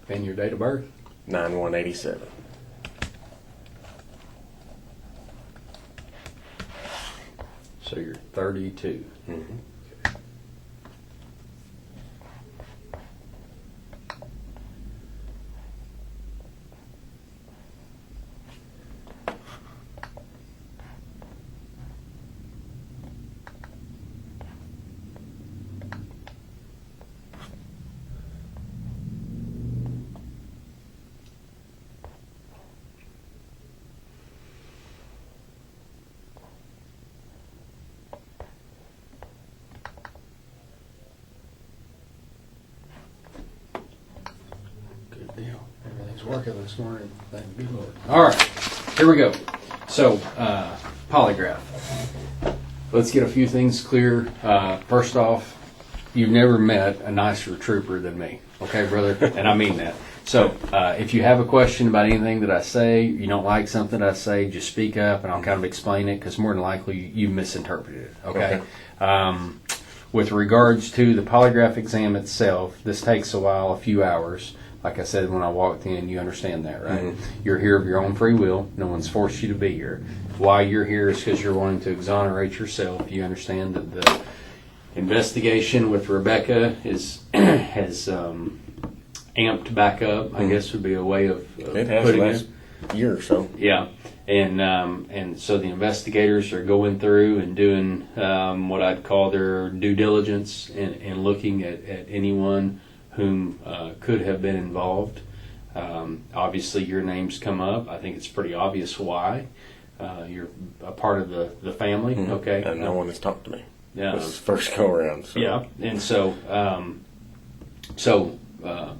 And your date of birth? 9/1/87. So you're 32. Mm-hmm. Good deal. Everything's working this morning. Thank you, Lord. All right, here we go. So, polygraph. Let's get a few things clear. First off, you've never met a nicer trooper than me. Okay, brother? And I mean that. So, if you have a question about anything that I say, you don't like something I say, just speak up and I'll kind of explain it, because more than likely you misinterpreted it. Okay? With regards to the polygraph exam itself, this takes a while, a few hours. Like I said when I walked in, you understand that, right? Mm-hmm. You're here of your own free will. No one's forced you to be here. Why you're here is because you're wanting to exonerate yourself. You understand that the investigation with Rebekah has amped back up, I guess would be a way of It has putting last year or so. Yeah, and so the investigators are going through and doing what I'd call their due diligence and looking at anyone whom could have been involved. Obviously, your name's come up. I think it's pretty obvious why. You're a part of the family, Mm-hmm. okay? And no one has talked to me. Yeah. This is first go around. So. Yeah, and so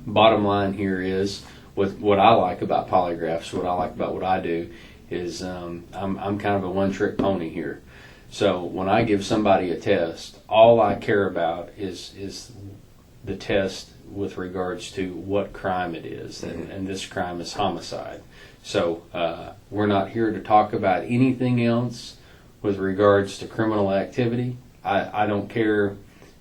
bottom line here is, with what I like about polygraphs, what I like about what I do is I'm kind of a one-trick pony here. So when I give somebody a test, all I care about is the test with regards to what crime it is, and this crime is homicide. So we're not here to talk about anything else with regards to criminal activity. I don't care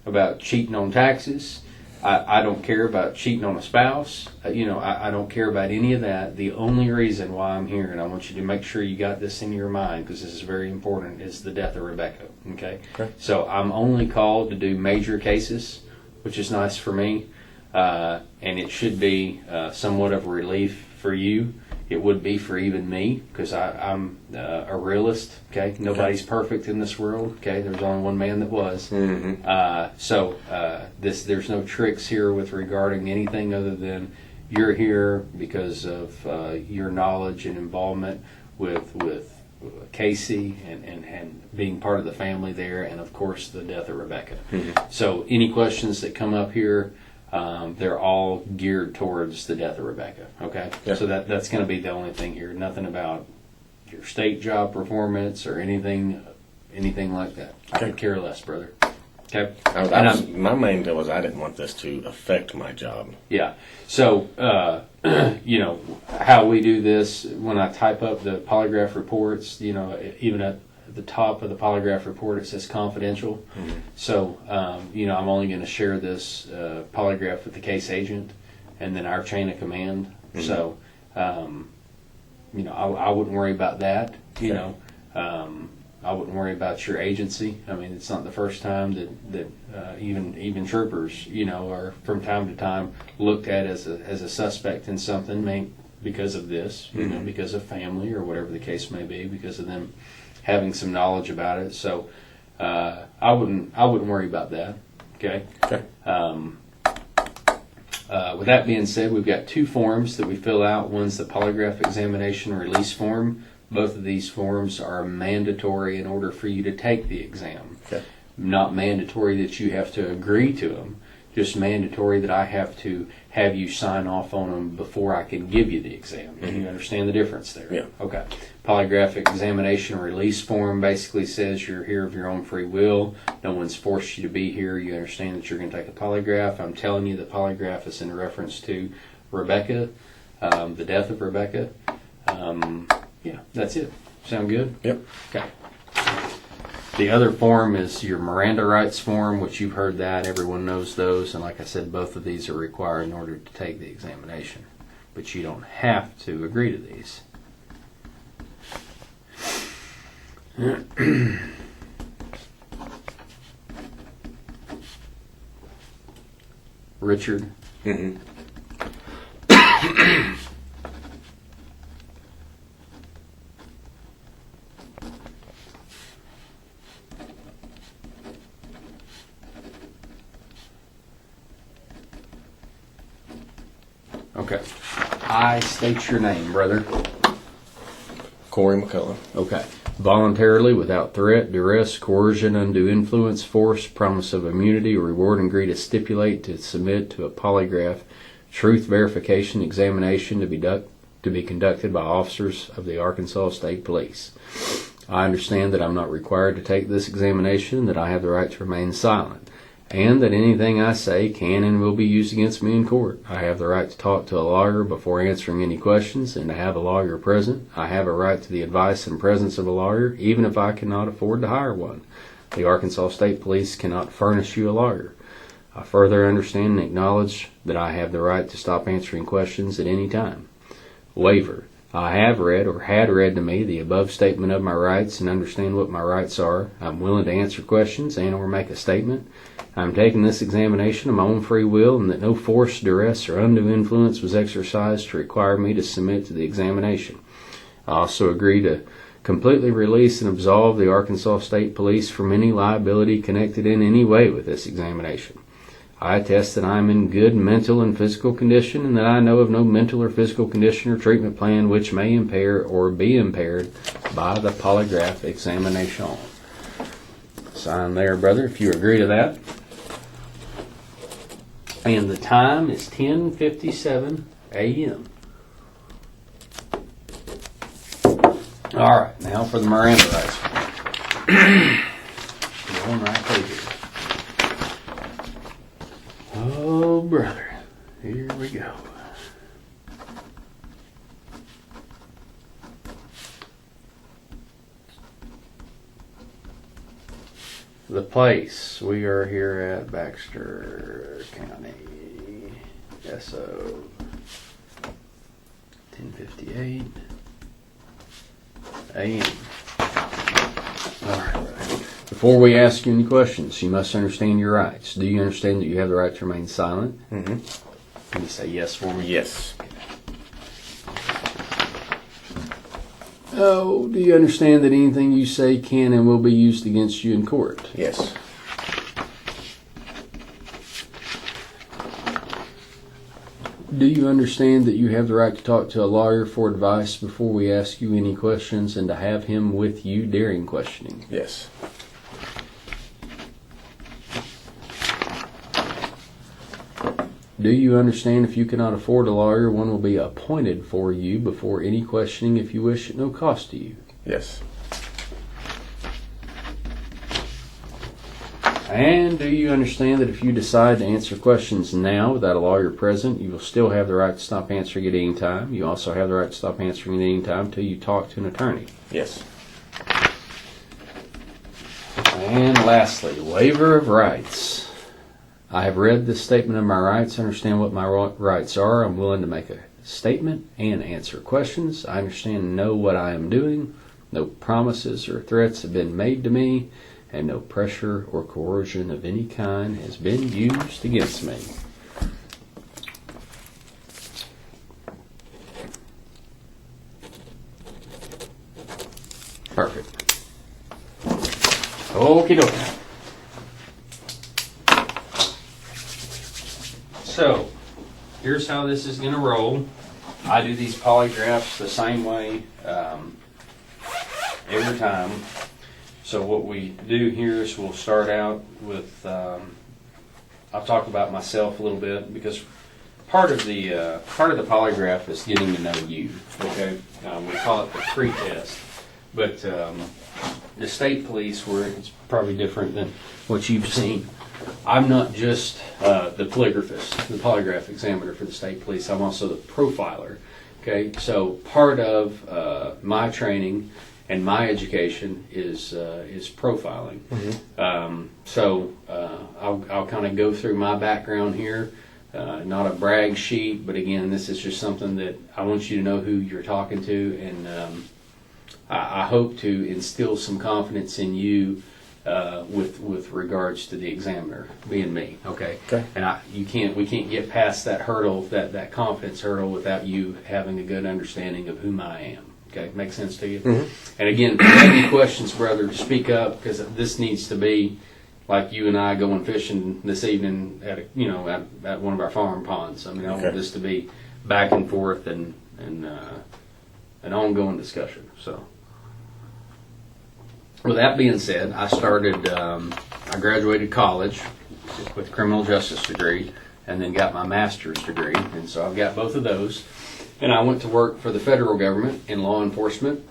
about cheating on taxes. I don't care about cheating on a spouse. I don't care about any of that. The only reason why I'm here, and I want you to make sure you got this in your mind because this is very important, is the death of Rebekah. Okay? So I'm only called to do major cases, which is nice for me, and it should be somewhat of a relief for you. It would be for even me, because I'm a realist. Okay, nobody's perfect in this world. Okay, there's only one man that was. Mm-hmm. There's no tricks here with regarding anything other than you're here because of your knowledge and involvement with Casey and being part of the family there, and of course the death of Rebekah. Mm-hmm. So any questions that come up here, they're all geared towards the death of Rebekah. Okay, so that's going to be the only thing here. Nothing about your state job performance or anything like that. I could care less, brother. Okay. My main deal was I didn't want this to affect my job. Yeah. So how we do this, when I type up the polygraph reports, even at the top of the polygraph report it says confidential. Mm-hmm. So I'm only going to share this polygraph with the case agent and then our chain of command. Mm-hmm. So I wouldn't worry about that. I wouldn't worry about your agency. I mean, it's not the first time that even troopers are from time to time looked at as a suspect in something, maybe because of this, Mm-hmm. because of family or whatever the case may be, because of them having some knowledge about it. So I wouldn't worry about that. Okay. With that being said, we've got two forms that we fill out. One's the polygraph examination release form. Both of these forms are mandatory in order for you to take the exam. Okay. Not mandatory that you have to agree to them, just mandatory that I have to have you sign off on them before I can give you the exam. Mm-hmm. You understand the difference there? Yeah. Okay. Polygraph examination release form basically says you're here of your own free will. No one's forced you to be here. You understand that you're going to take a polygraph. I'm telling you the polygraph is in reference to Rebekah, the death of Rebekah. Yeah, that's it. Sound good? Yep. Okay. The other form is your Miranda rights form, which you've heard that. Everyone knows those. And like I said, both of these are required in order to take the examination. But you don't have to agree to these. Richard? Mm-hmm. Okay. I state your name, brother. Corey McCullough. Okay. Voluntarily, without threat, duress, coercion, undue influence, force, promise of immunity, or reward, and agree to stipulate to submit to a polygraph truth verification examination to be conducted by officers of the Arkansas State Police. I understand that I'm not required to take this examination, that I have the right to remain silent, and that anything I say can and will be used against me in court. I have the right to talk to a lawyer before answering any questions and to have a lawyer present. I have a right to the advice and presence of a lawyer, even if I cannot afford to hire one. The Arkansas State Police cannot furnish you a lawyer. I further understand and acknowledge that I have the right to stop answering questions at any time. Waiver. I have read or had read to me the above statement of my rights and understand what my rights are. I'm willing to answer questions and or make a statement. I'm taking this examination of my own free will and that no force, duress, or undue influence was exercised to require me to submit to the examination. I also agree to completely release and absolve the Arkansas State Police from any liability connected in any way with this examination. I attest that I am in good mental and physical condition and that I know of no mental or physical condition or treatment plan which may impair or be impaired by the polygraph examination. Sign there, brother, if you agree to that. And the time is 10:57 a.m. All right, now for the Miranda rights. Going right through here. Oh, brother. Here we go. The place. We are here at Baxter County. SO 10:58 a.m. All right. Before we ask you any questions, you must understand your rights. Do you understand that you have the right to remain silent? Mm-hmm. Can you say yes for me? Yes. Oh, do you understand that anything you say can and will be used against you in court? Yes. Do you understand that you have the right to talk to a lawyer for advice before we ask you any questions and to have him with you during questioning? Yes. Do you understand if you cannot afford a lawyer, one will be appointed for you before any questioning if you wish at no cost to you? Yes. And do you understand that if you decide to answer questions now without a lawyer present, you will still have the right to stop answering at any time? You also have the right to stop answering at any time until you talk to an attorney. Yes. And lastly, waiver of rights. I have read this statement of my rights, understand what my rights are. I'm willing to make a statement and answer questions. I understand and know what I am doing. No promises or threats have been made to me, and no pressure or coercion of any kind has been used against me. Perfect. Okie dokie. So, here's how this is going to roll. I do these polygraphs the same way every time. So what we do here is we'll start out with, I'll talk about myself a little bit because part of the polygraph is getting to know you. Okay, we call it the pre-test, but the state police, where it's probably different than what you've seen. I'm not just the polygraphist, the polygraph examiner for the state police. I'm also the profiler. Okay, so part of my training and my education is profiling. So I'll kind of go through my background here. Not a brag sheet, but again, this is just something that I want you to know who you're talking to, and I hope to instill some confidence in you with regards to the examiner being me. Okay. And we can't get past that hurdle, that confidence hurdle, without you having a good understanding of whom I am. Okay, make sense to you? And again, if you have any questions, brother, speak up, because this needs to be like you and I going fishing this evening at one of our farm ponds. I mean, I want this to be back and forth and an ongoing discussion. So, with that being said, I graduated college with a criminal justice degree, and then got my master's degree, and so I've got both of those. And I went to work for the federal government in law enforcement.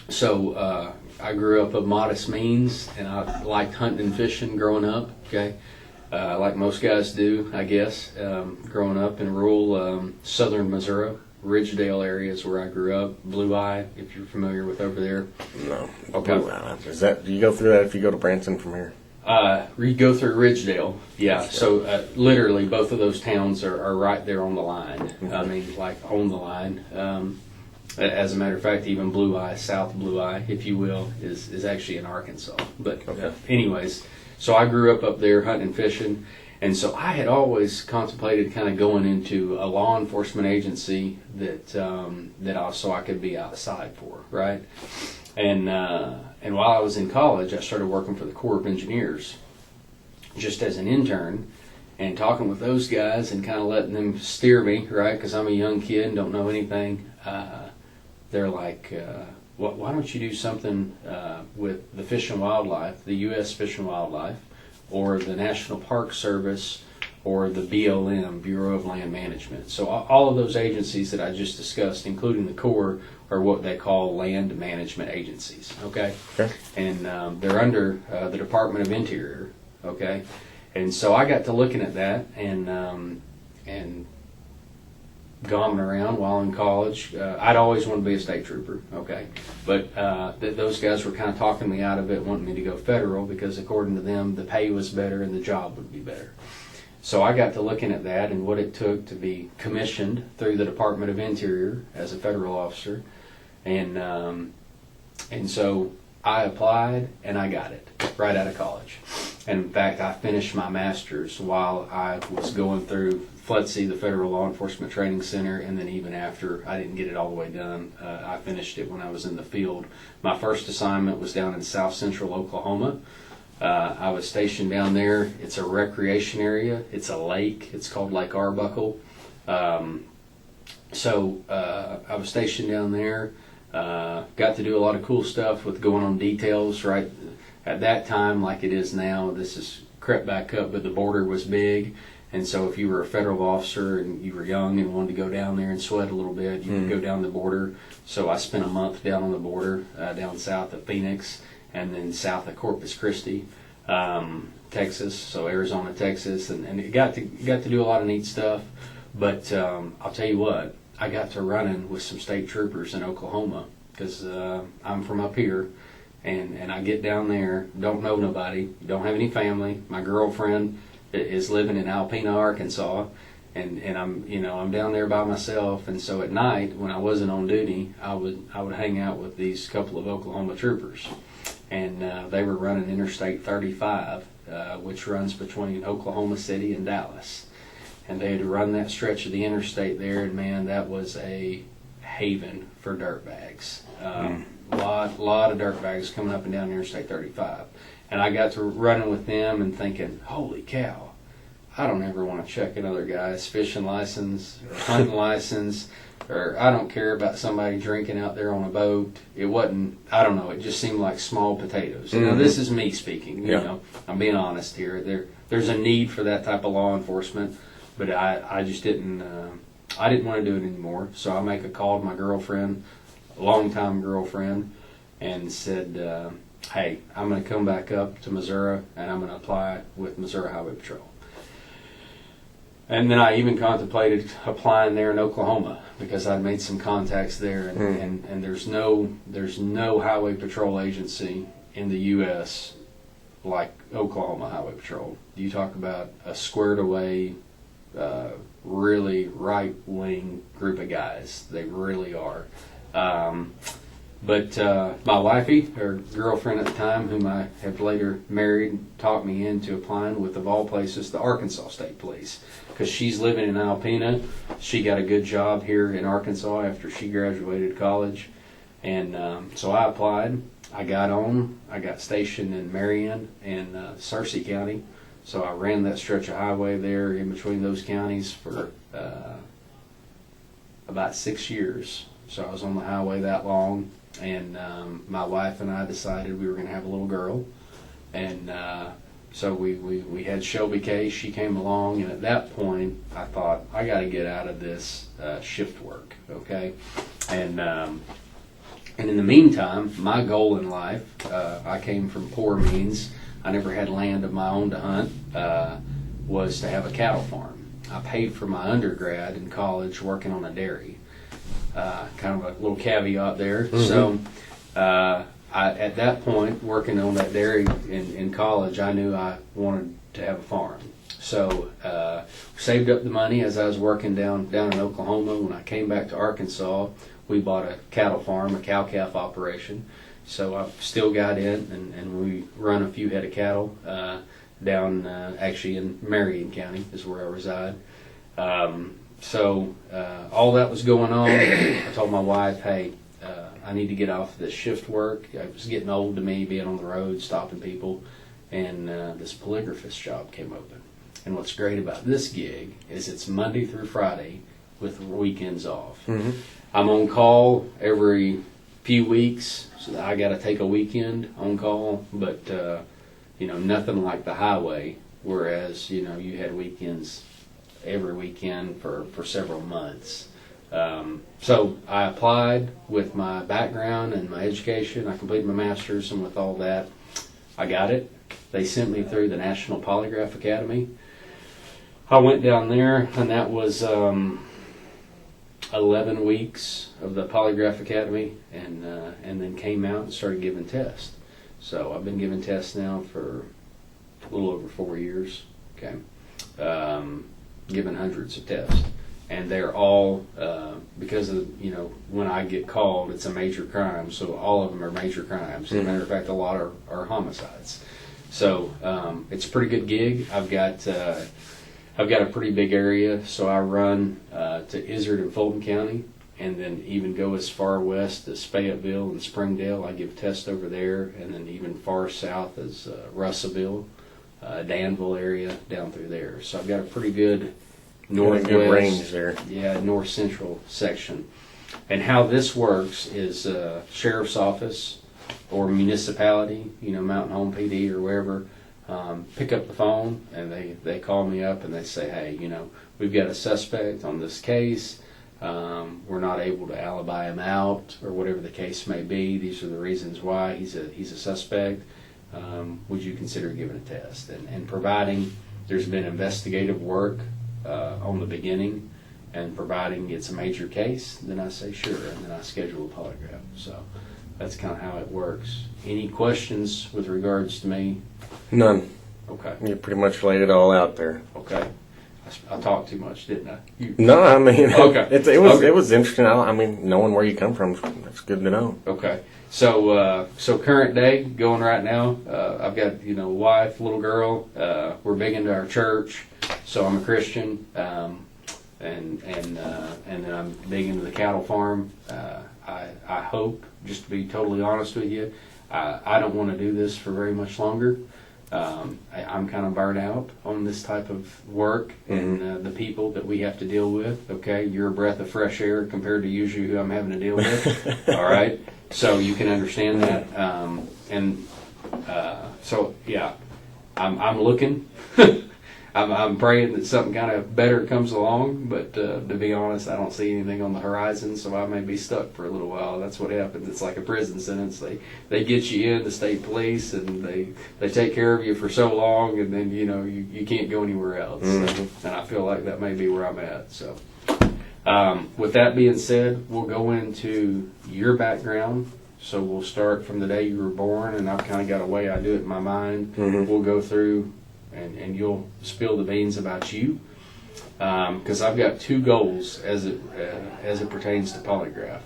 So I grew up of modest means, and I liked hunting and fishing growing up, okay? Like most guys do, I guess. Growing up in rural southern Missouri, Ridgedale area is where I grew up. Blue Eye, if you're familiar with over there. No. Okay. Blue Eye. Do you go through that if you go to Branson from here? You go through Ridgedale, yeah. So literally both of those towns are right there on the line. I mean, like on the line. As a matter of fact, even Blue Eye, South Blue Eye, if you will, is actually in Arkansas. But anyways, so I grew up there hunting and fishing, and so I had always contemplated kind of going into a law enforcement agency that I could be outside for, right? And while I was in college, I started working for the Corps of Engineers, just as an intern, and talking with those guys and kind of letting them steer me, right? Because I'm a young kid and don't know anything. They're like, why don't you do something with the Fish and Wildlife, the U.S. Fish and Wildlife, or the National Park Service, or the BLM, Bureau of Land Management. So all of those agencies that I just discussed, including the Corps, are what they call land management agencies, okay? And they're under the Department of Interior, okay? And so I got to looking at that and gomming around while in college. I'd always wanted to be a state trooper, okay? But those guys were kind of talking me out of it, wanting me to go federal, because according to them, the pay was better and the job would be better. So I got to looking at that and what it took to be commissioned through the Department of Interior as a federal officer. And so I applied and I got it right out of college. And in fact, I finished my master's while I was going through FLETC, the Federal Law Enforcement Training Center, and then even after I didn't get it all the way done, I finished it when I was in the field. My first assignment was down in South Central Oklahoma. I was stationed down there. It's a recreation area. It's a lake. It's called Lake Arbuckle. So I was stationed down there. Got to do a lot of cool stuff with going on details, right? At that time, like it is now, this is crept back up, but the border was big. And so if you were a federal officer and you were young and wanted to go down there and sweat a little bit, you could go down the border. So I spent a month down on the border, down south of Phoenix, and then south of Corpus Christi, Texas, so Arizona, Texas, and it got to do a lot of neat stuff. But I'll tell you what, I got to running with some state troopers in Oklahoma, because I'm from up here, and I get down there, don't know nobody, don't have any family. My girlfriend is living in Alpena, Arkansas, and I'm down there by myself. And so at night, when I wasn't on duty, I would hang out with these couple of Oklahoma troopers, and they were running Interstate 35, which runs between Oklahoma City and Dallas. And they had to run that stretch of the interstate there, and man, that was a haven for dirtbags. Lot of dirtbags coming up and down Interstate 35. And I got to running with them and thinking, holy cow, I don't ever want to check another guy's fishing license or hunting license, or I don't care about somebody drinking out there on a boat. It wasn't, I don't know, it just seemed like small potatoes. Now, this is me speaking, you know, I'm being honest here. There's a need for that type of law enforcement, but I just didn't, I didn't want to do it anymore. So I make a call to my girlfriend, a longtime girlfriend, and said, hey, I'm going to come back up to Missouri, and I'm going to apply with Missouri Highway Patrol. And then I even contemplated applying there in Oklahoma because I'd made some contacts there, and there's no highway patrol agency in the U.S. like Oklahoma Highway Patrol. You talk about a squared away, really right wing group of guys. They really are. But my wifey, her girlfriend at the time, whom I have later married, talked me into applying with, of all places, the Arkansas State Police. Because she's living in Alpena. She got a good job here in Arkansas after she graduated college. And so I applied. I got stationed in Marion and Searcy County. So I ran that stretch of highway there in between those counties for about 6 years. So I was on the highway that long. And my wife and I decided we were going to have a little girl. And so we had Shelby K. She came along, and at that point, I thought, I got to get out of this shift work, okay? And in the meantime, my goal in life, I came from poor means. I never had land of my own to hunt, was to have a cattle farm. I paid for my undergrad in college working on a dairy. Kind of a little caveat there. Mm-hmm. So at that point, working on that dairy in college, I knew I wanted to have a farm. So saved up the money as I was working down in Oklahoma. When I came back to Arkansas, we bought a cattle farm, a cow-calf operation. So I've still got it, and we run a few head of cattle down actually in Marion County is where I reside. So all that was going on. I told my wife, hey, I need to get off of this shift work. It was getting old to me, being on the road, stopping people. And this polygraphist job came open. And what's great about this gig is it's Monday through Friday with weekends off. Mm-hmm. I'm on call every few weeks, so I got to take a weekend on call. But, nothing like the highway, whereas, you had weekends every weekend for several months. So I applied with my background and my education. I completed my master's, and with all that, I got it. They sent me through the National Polygraph Academy. I went down there, and that was 11 weeks of the Polygraph Academy, and then came out and started giving tests. So I've been giving tests now for a little over 4 years. Okay. Given hundreds of tests, and they're all because of when I get called, it's a major crime, so all of them are major crimes. As a matter of fact, a lot are homicides. So it's a pretty good gig. I've got a pretty big area, so I run to Izard and Fulton County, and then even go as far west as Fayetteville and Springdale. I give tests over there, and then even far south as Russellville. Danville area down through there. So I've got a pretty good northwest, good range there. Yeah, north central section. And how this works is sheriff's office or municipality, Mountain Home PD or wherever, pick up the phone and they call me up and they say, hey, we've got a suspect on this case. We're not able to alibi him out or whatever the case may be. These are the reasons why he's a suspect. Would you consider giving a test? And providing there's been investigative work on the beginning, and providing it's a major case, then I say sure, and then I schedule a polygraph. So that's kind of how it works. Any questions with regards to me? None. Okay. You pretty much laid it all out there. Okay. I talked too much, didn't I? No, I mean, okay. It was interesting. Knowing where you come from, it's good to know. Okay. So current day, going right now, I've got, wife, little girl. We're big into our church, so I'm a Christian, and then I'm big into the cattle farm. I hope, just to be totally honest with you, I don't want to do this for very much longer. I'm kind of burnt out on this type of work and the people that we have to deal with. Okay, you're a breath of fresh air compared to usually who I'm having to deal with. All right, so you can understand that. So yeah, I'm looking. I'm praying that something kind of better comes along, but to be honest, I don't see anything on the horizon, so I may be stuck for a little while. That's what happens. It's like a prison sentence. They get you in, the state police, and they take care of you for so long, and then you can't go anywhere else. Mm-hmm. And I feel like that may be where I'm at. So with that being said, we'll go into your background. So we'll start from the day you were born, and I've kind of got a way I do it in my mind. Mm-hmm. We'll go through, and you'll spill the beans about you, because I've got two goals as it pertains to polygraph.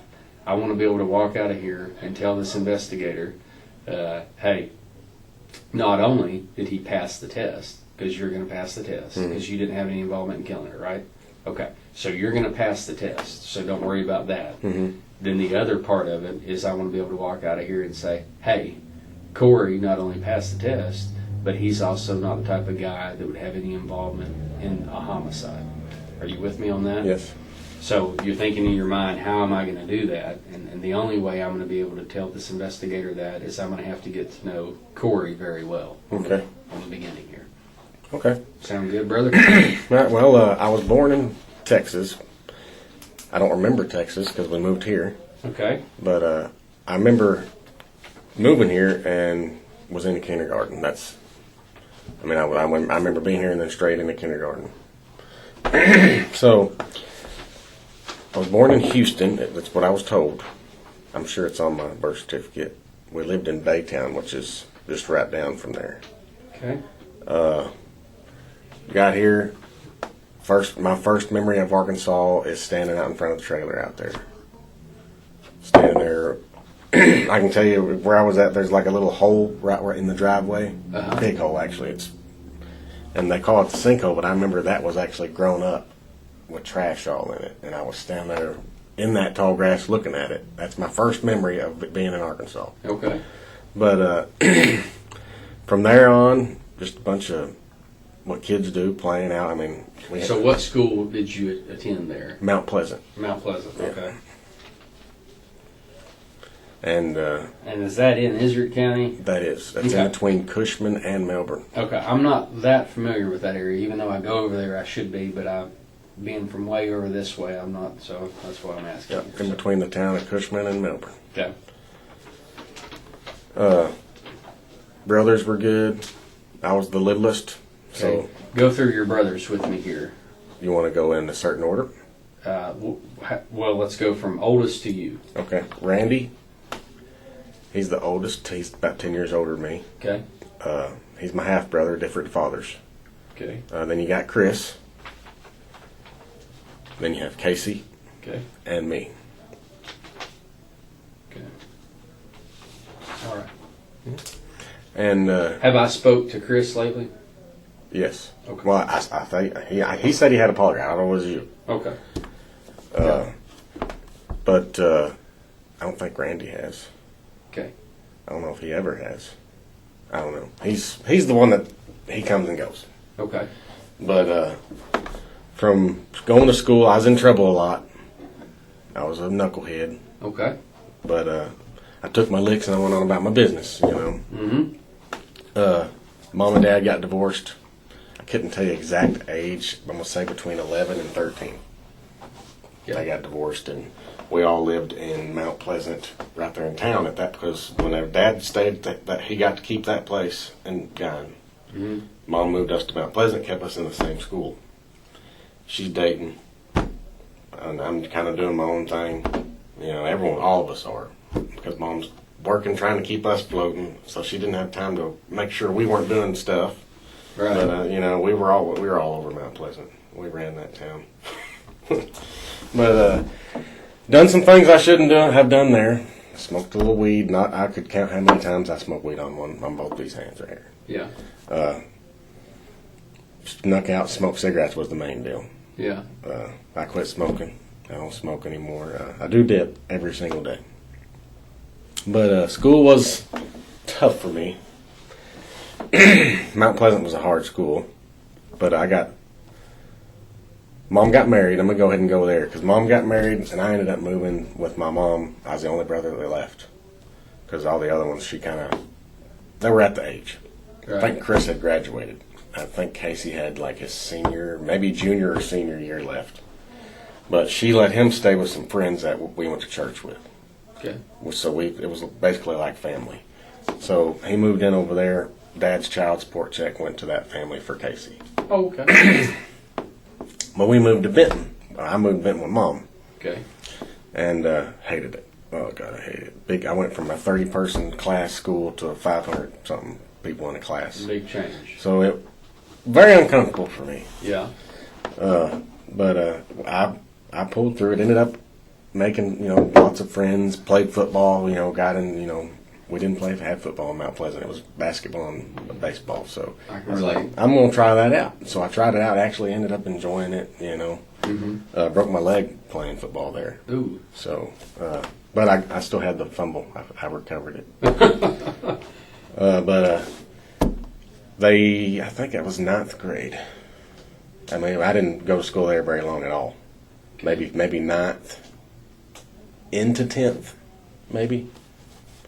I want to be able to walk out of here and tell this investigator, hey, not only did he pass the test, because you're going to pass the test, because you didn't have any involvement in killing her, right? Okay, so you're going to pass the test, so don't worry about that. Mm-hmm. Then the other part of it is I want to be able to walk out of here and say, hey, Corey not only passed the test, but he's also not the type of guy that would have any involvement in a homicide. Are you with me on that? Yes. So you're thinking in your mind, how am I going to do that? And the only way I'm going to be able to tell this investigator that is I'm going to have to get to know Corey very well. Okay. On the beginning here. Okay. Sound good, brother? Right. Well, I was born in Texas. I don't remember Texas because we moved here. Okay. But I remember moving here and was in the kindergarten. I remember being here and then straight into kindergarten. So I was born in Houston. That's what I was told. I'm sure it's on my birth certificate. We lived in Baytown, which is just right down from there. Okay. Got here. My first memory of Arkansas is standing out in front of the trailer out there. Standing there. I can tell you where I was at. There's like a little hole right in the driveway. Uh-huh. Big hole, actually. And they call it the sinkhole, but I remember that was actually grown up with trash all in it. And I was standing there in that tall grass looking at it. That's my first memory of it being in Arkansas. Okay. But from there on, just a bunch of what kids do, playing out. So what school did you attend there? Mount Pleasant. Mount Pleasant, okay. And is that in Izard County? that's Okay. in between Cushman and Melbourne. Okay, I'm not that familiar with that area. Even though I go over there, I should be, but being from way over this way, I'm not, so that's why I'm asking. Yep, in between the town of Cushman and Melbourne. Okay. Brothers were good. I was the littlest. So Okay. Go through your brothers with me here. you want to go in a certain order? Well, let's go from oldest to you. Okay. Randy, he's the oldest. He's about 10 years older than me. Okay. He's my half brother, different fathers. Okay. Then you got Chris. Then you have Casey Okay. and me. Okay. All right. And Have I spoke to Chris lately? yes. Okay. Well, I think he said he had a polygraph. I don't know if it was you. Okay. But I don't think Randy has. Okay. I don't know if he ever has. I don't know. He's the one that he comes and goes. Okay. But from going to school, I was in trouble a lot. I was a knucklehead. Okay. But I took my licks and I went on about my business, Mm-hmm. Mom and Dad got divorced. I couldn't tell you exact age. I'm going to say between 11 and 13. Yeah. They got divorced, and we all lived in Mount Pleasant, right there in town at that, because whenever Dad stayed, that he got to keep that place in Guyan. Mm-hmm. Mom moved us to Mount Pleasant, kept us in the same school. She's dating, and I'm kind of doing my own thing. All of us are, because Mom's working, trying to keep us floating, so she didn't have time to make sure we weren't doing stuff. Right. But we were all over Mount Pleasant. We ran that town. But done some things I shouldn't have done there. Smoked a little weed. I could count how many times I smoked weed on both these hands right here. Yeah. Snuck out, smoked cigarettes was the main deal. Yeah. I quit smoking. I don't smoke anymore. I do dip every single day. But school was tough for me. Mount Pleasant was a hard school. But Mom got married. I'm going to go ahead and go there. Because Mom got married, and I ended up moving with my mom. I was the only brother that left. Because all the other ones, they were at the age. Right. I think Chris had graduated. I think Casey had like his senior, maybe junior or senior year left. But she let him stay with some friends that we went to church with. Okay. So it was basically like family. So he moved in over there. Dad's child support check went to that family for Casey. Oh, okay. But we moved to Benton. I moved to Benton with Mom. Okay. And hated it. Oh, God, I hated it. I went from a 30-person class school to a 500-something people in a class. Big change. So it very uncomfortable for me. Yeah. But I pulled through it. Ended up making, lots of friends. Played football. Got in, we didn't have football in Mount Pleasant. It was basketball and baseball. So I can relate. I'm going to try that out. So I tried it out. Actually ended up enjoying it, Broke my leg playing football there. Ooh. So, but I still had the fumble. I recovered it. I think it was 9th grade. I mean, I didn't go to school there very long at all. Maybe 9th into 10th, maybe.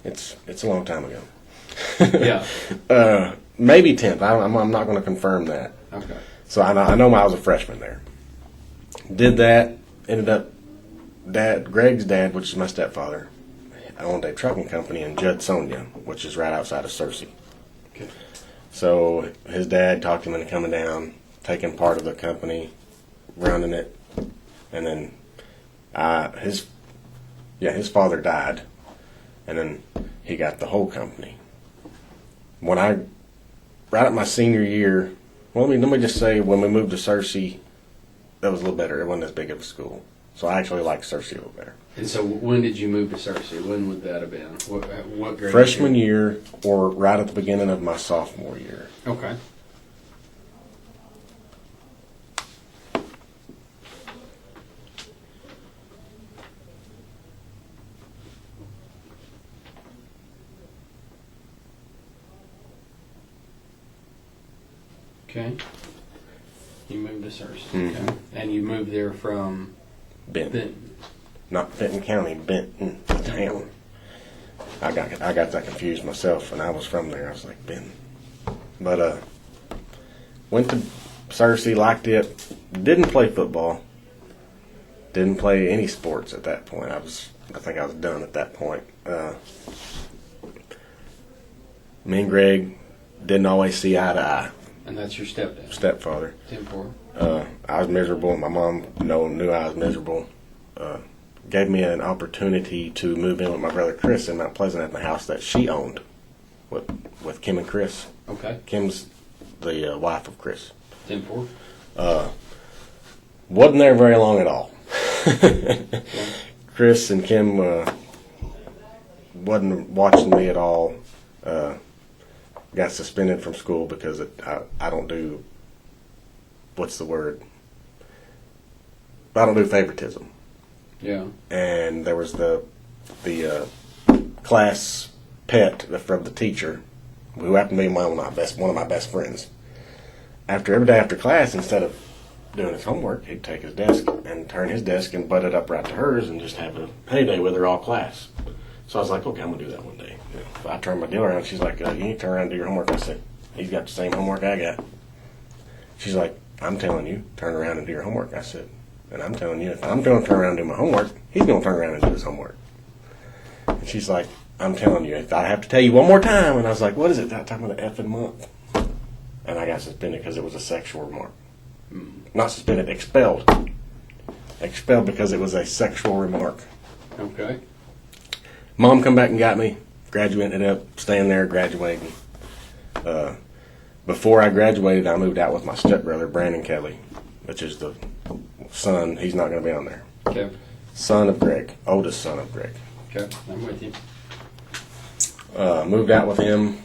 It's a long time ago. Yeah. Maybe 10th. I'm not going to confirm that. Okay. So I know I was a freshman there. Did that. Ended up, Greg's dad, which is my stepfather, owned a trucking company in Judsonia, which is right outside of Searcy. Okay. So his dad talked him into coming down, taking part of the company, running it, and then his father died, and then he got the whole company. Right at my senior year, let me just say, when we moved to Searcy, that was a little better. It wasn't as big of a school. So I actually liked Searcy over there. And so when did you move to Searcy? When would that have been? What grade? Freshman year, or right at the beginning of my sophomore year. Okay. Okay. You moved to Searcy. Mm-hmm. Okay. And you moved there from Benton. Not Benton County, Benton town. I got that confused myself, and I was from there. I was like, Benton. But went to Searcy, liked it. Didn't play football. Didn't play any sports at that point. I think I was done at that point. Me and Greg didn't always see eye to eye. And that's your stepdad? Stepfather. 10-4. I was miserable. My mom knew I was miserable. Gave me an opportunity to move in with my brother Chris in Mount Pleasant at the house that she owned with Kim and Chris. Okay. Kim's the wife of Chris. 10-4. Wasn't there very long at all. Okay. Chris and Kim wasn't watching me at all. Got suspended from school because I don't do, what's the word? I don't do favoritism. Yeah. And there was the class pet from the teacher, who happened to be one of my best friends. Every day after class, instead of doing his homework, he'd take his desk and turn his desk and butt it up right to hers and just have a heyday with her all class. So I was like, okay, I'm going to do that one day. So I turned my deal around. She's like, you need to turn around and do your homework. I said, he's got the same homework I got. She's like, I'm telling you, turn around and do your homework. I said, and I'm telling you, if I'm going to turn around and do my homework, he's going to turn around and do his homework. And she's like, I'm telling you, if I have to tell you one more time. And I was like, what is it? That time of the effing month. And I got suspended because it was a sexual remark. Not suspended, expelled. Expelled because it was a sexual remark. Okay. Mom come back and got me. Ended up staying there, graduating. Before I graduated, I moved out with my stepbrother, Brandon Kelly, which is the son. He's not going to be on there. Okay. Son of Greg, oldest son of Greg. Okay, I'm with you. Moved out with him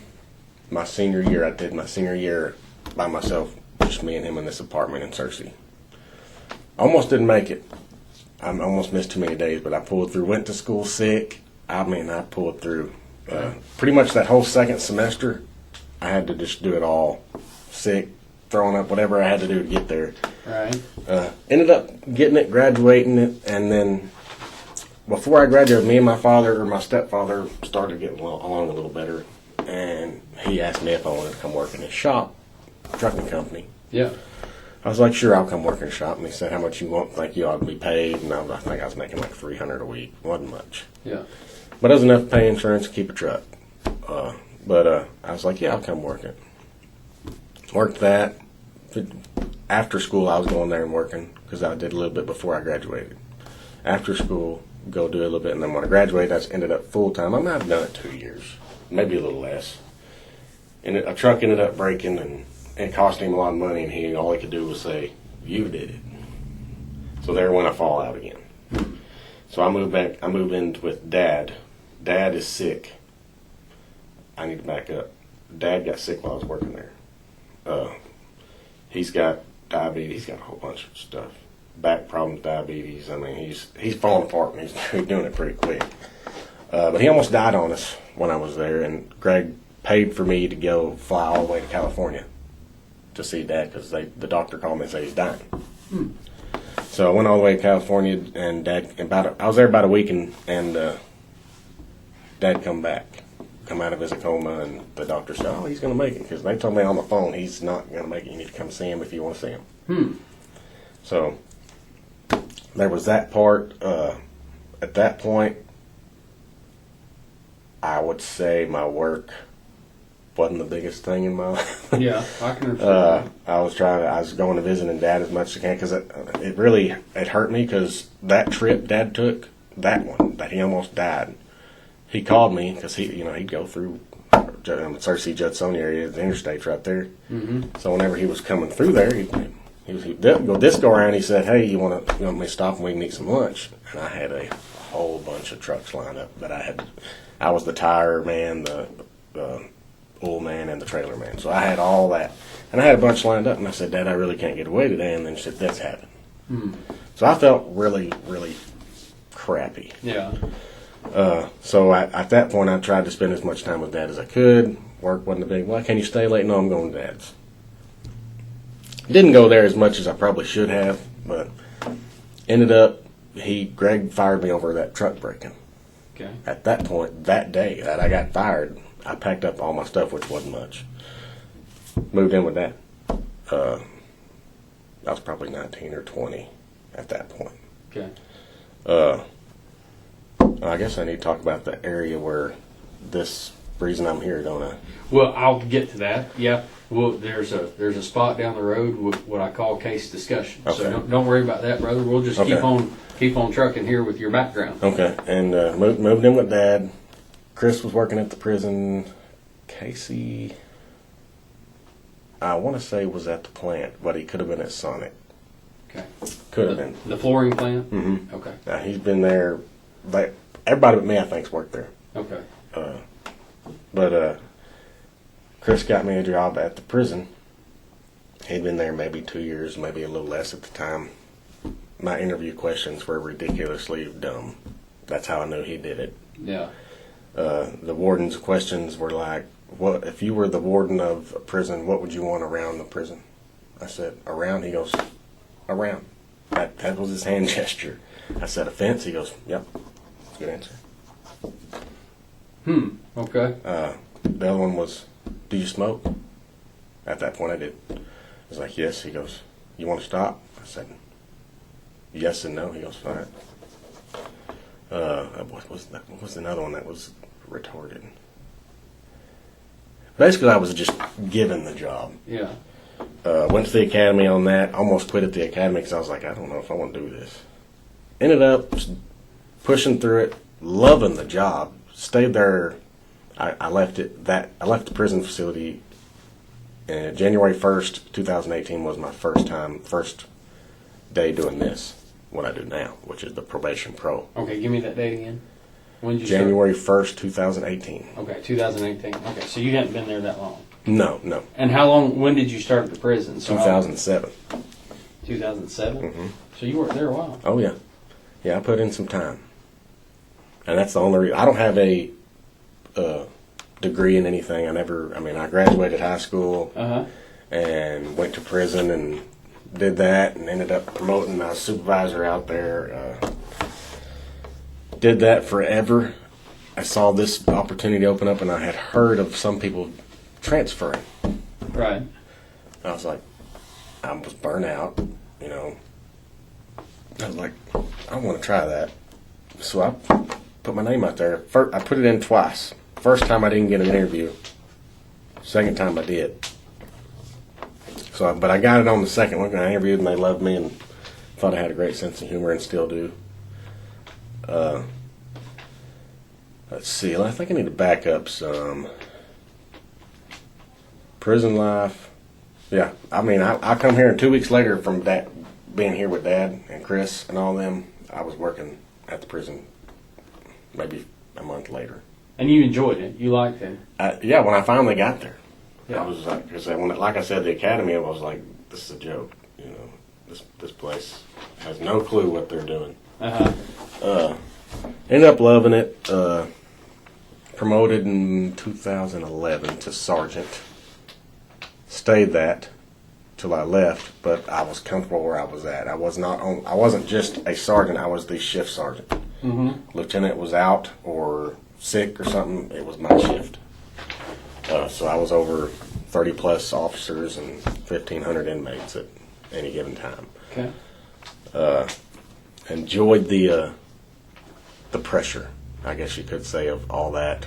my senior year. I did my senior year by myself, just me and him in this apartment in Searcy. Almost didn't make it. I almost missed too many days, but I pulled through. Went to school sick. I pulled through. Pretty much that whole second semester, I had to just do it all. Sick, throwing up, whatever I had to do to get there. Right. Ended up getting it, graduating it, and then before I graduated, me and my stepfather started getting along a little better, and he asked me if I wanted to come work in his shop trucking company. Yeah. I was like, sure, I'll come work in the shop. And he said, how much you want? Think you ought to be paid? And I think I was making like $300 a week. Wasn't much. Yeah. But it was enough to pay insurance and keep a truck. But I was like, yeah, I'll come work it. Worked that. After school, I was going there and working because I did a little bit before I graduated. After school, go do a little bit. And then when I graduated, I ended up full-time. I might have done it 2 years, maybe a little less. And a truck ended up breaking, and it cost him a lot of money, and all he could do was say, you did it. So there went a fallout again. So I moved back. I moved in with Dad. Dad is sick. I need to back up. Dad got sick while I was working there. He's got diabetes. He's got a whole bunch of stuff. Back problems, diabetes. I mean, he's falling apart, and he's doing it pretty quick. But he almost died on us when I was there, and Greg paid for me to go fly all the way to California to see Dad because the doctor called me and said he's dying. So I went all the way to California, and Dad I was there about a week, and Dad come out of his coma, and the doctor said, "Oh, he's going to make it," because they told me on the phone he's not going to make it. You need to come see him if you want to see him. So there was that part. At that point, I would say my work wasn't the biggest thing in my life. Yeah, I can understand. I was going to visit Dad as much as I can because it hurt me because that trip Dad took, that one that he almost died. He called me because he'd go through Cersei, Judsonia area, the interstate's right there. So whenever he was coming through there, he'd go this go around. He said, "Hey, you want me to stop and we can eat some lunch?" And I had a whole bunch of trucks lined up that I was the tire man, the oil man, and the trailer man. So I had all that, and I had a bunch lined up. And I said, "Dad, I really can't get away today." And then she said, "This happened." So I felt really, really crappy. Yeah. So at that point, I tried to spend as much time with Dad as I could. Work wasn't a big. Well, can you stay late? No, I'm going to Dad's. Didn't go there as much as I probably should have, but ended up. Greg fired me over that truck breaking. Okay. At that point, that day that I got fired, I packed up all my stuff, which wasn't much. Moved in with Dad. I was probably 19 or 20 at that point. Okay. I guess I need to talk about the area where this reason I'm here, don't I? Well, I'll get to that. Yeah. Well, there's a spot down the road with what I call case discussion. Okay. So don't worry about that, brother. We'll just keep on trucking here with your background. Okay. And moved in with Dad. Chris was working at the prison. Casey, I want to say, was at the plant, but he could have been at Sonic. Okay. Could have been. The flooring plant? Mm-hmm. Okay. Now, he's been there. Everybody but me, I think, has worked there. Okay. But Chris got me a job at the prison. He'd been there maybe 2 years, maybe a little less at the time. My interview questions were ridiculously dumb. That's how I knew he did it. Yeah. The warden's questions were like, "What if you were the warden of a prison? What would you want around the prison?" I said, "Around." He goes, "Around." That was his hand gesture. I said, "A fence." He goes, "Yep." Good answer. Okay. The other one was, "Do you smoke?" At that point, I did. I was like, "Yes." He goes, "You want to stop?" I said, "Yes and no." He goes, "All right." What was another one that was retarded? Basically, I was just given the job. Yeah. Went to the academy on that. Almost quit at the academy because I was like, I don't know if I want to do this. Ended up pushing through it, loving the job. Stayed there. I left the prison facility. January 1st, 2018 was my first day doing this. What I do now, which is the probation pro. Okay, give me that date again. When did you January 1st, 2018. Okay, 2018. Okay, so you hadn't been there that long. No. And how long? When did you start at the prison? So 2007. 2007. Mm-hmm. So you worked there a while. Oh yeah, I put in some time, and that's the only reason. I don't have a degree in anything. I graduated high school and went to prison and did that and ended up promoting my supervisor out there. Did that forever. I saw this opportunity open up, and I had heard of some people transferring. Right. I was like, I was burnt out, you know. I was like, I want to try that. So I put my name out there. First, I put it in twice. First time I didn't get an interview. Second time I did. So, but I got it on the second one. I interviewed and they loved me and thought I had a great sense of humor and still do. Let's see. I think I need to back up some. Prison life. Yeah, I mean, I come here and 2 weeks later from being here with Dad and Chris and all them, I was working at the prison maybe a month later. And you enjoyed it? You liked it? Yeah, when I finally got there. Yeah. I was like, because like I said, the academy, I was like, this is a joke. You know, this place has no clue what they're doing. Ended up loving it. Promoted in 2011 to sergeant. Stayed that till I left, but I was comfortable where I was at. I wasn't just a sergeant. I was the shift sergeant. Mm-hmm. Lieutenant was out or sick or something. It was my shift. So I was over 30 plus officers and 1,500 inmates at any given time. Okay. Enjoyed the pressure, I guess you could say, of all that.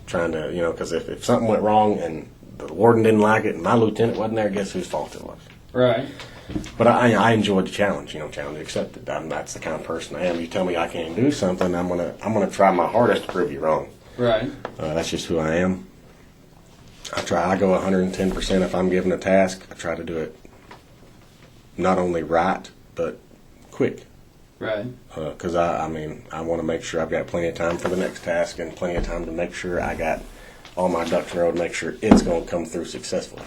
Trying to, you know, because if something went wrong and the warden didn't like it and my lieutenant wasn't there, guess whose fault it was? Right. But I enjoyed the challenge, you know, challenge accepted. That's the kind of person I am. You tell me I can't do something, I'm gonna try my hardest to prove you wrong. Right. That's just who I am. I go 110% if I'm given a task. I try to do it not only right, but quick. Right. Because I want to make sure I've got plenty of time for the next task and plenty of time to make sure I got all my ducks in a row to make sure it's going to come through successfully.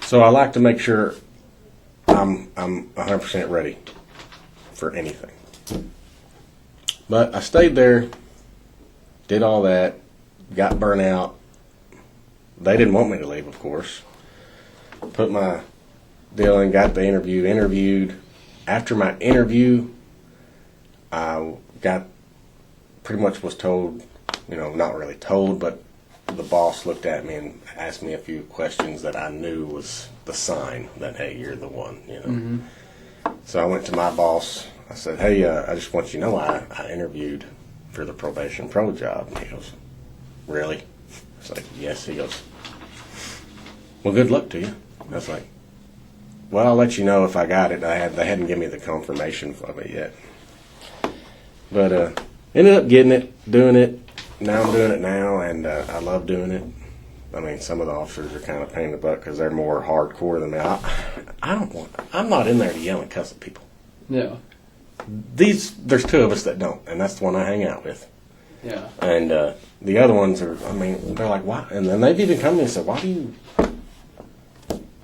So I like to make sure I'm 100% ready for anything. But I stayed there, did all that, got burnt out. They didn't want me to leave, of course. Put my deal in, got the interviewed. After my interview, I got pretty much was told, you know, not really told, but the boss looked at me and asked me a few questions that I knew was the sign that, hey, you're the one, you know. Mm-hmm. So I went to my boss. I said, hey, I just want you to know I interviewed for the probation pro job. And he goes, really? I was like, yes. He goes, well, good luck to you. I was like, well, I'll let you know if I got it. They hadn't given me the confirmation of it yet. But ended up getting it, doing it. Now I'm doing it now, and I love doing it. I mean, some of the officers are kind of a pain in the butt because they're more hardcore than me. I'm not in there to yell and cuss at people. Yeah. There's two of us that don't, and that's the one I hang out with. Yeah. And the other ones are, I mean, they're like, why? And then they've even come to me and said, why do you?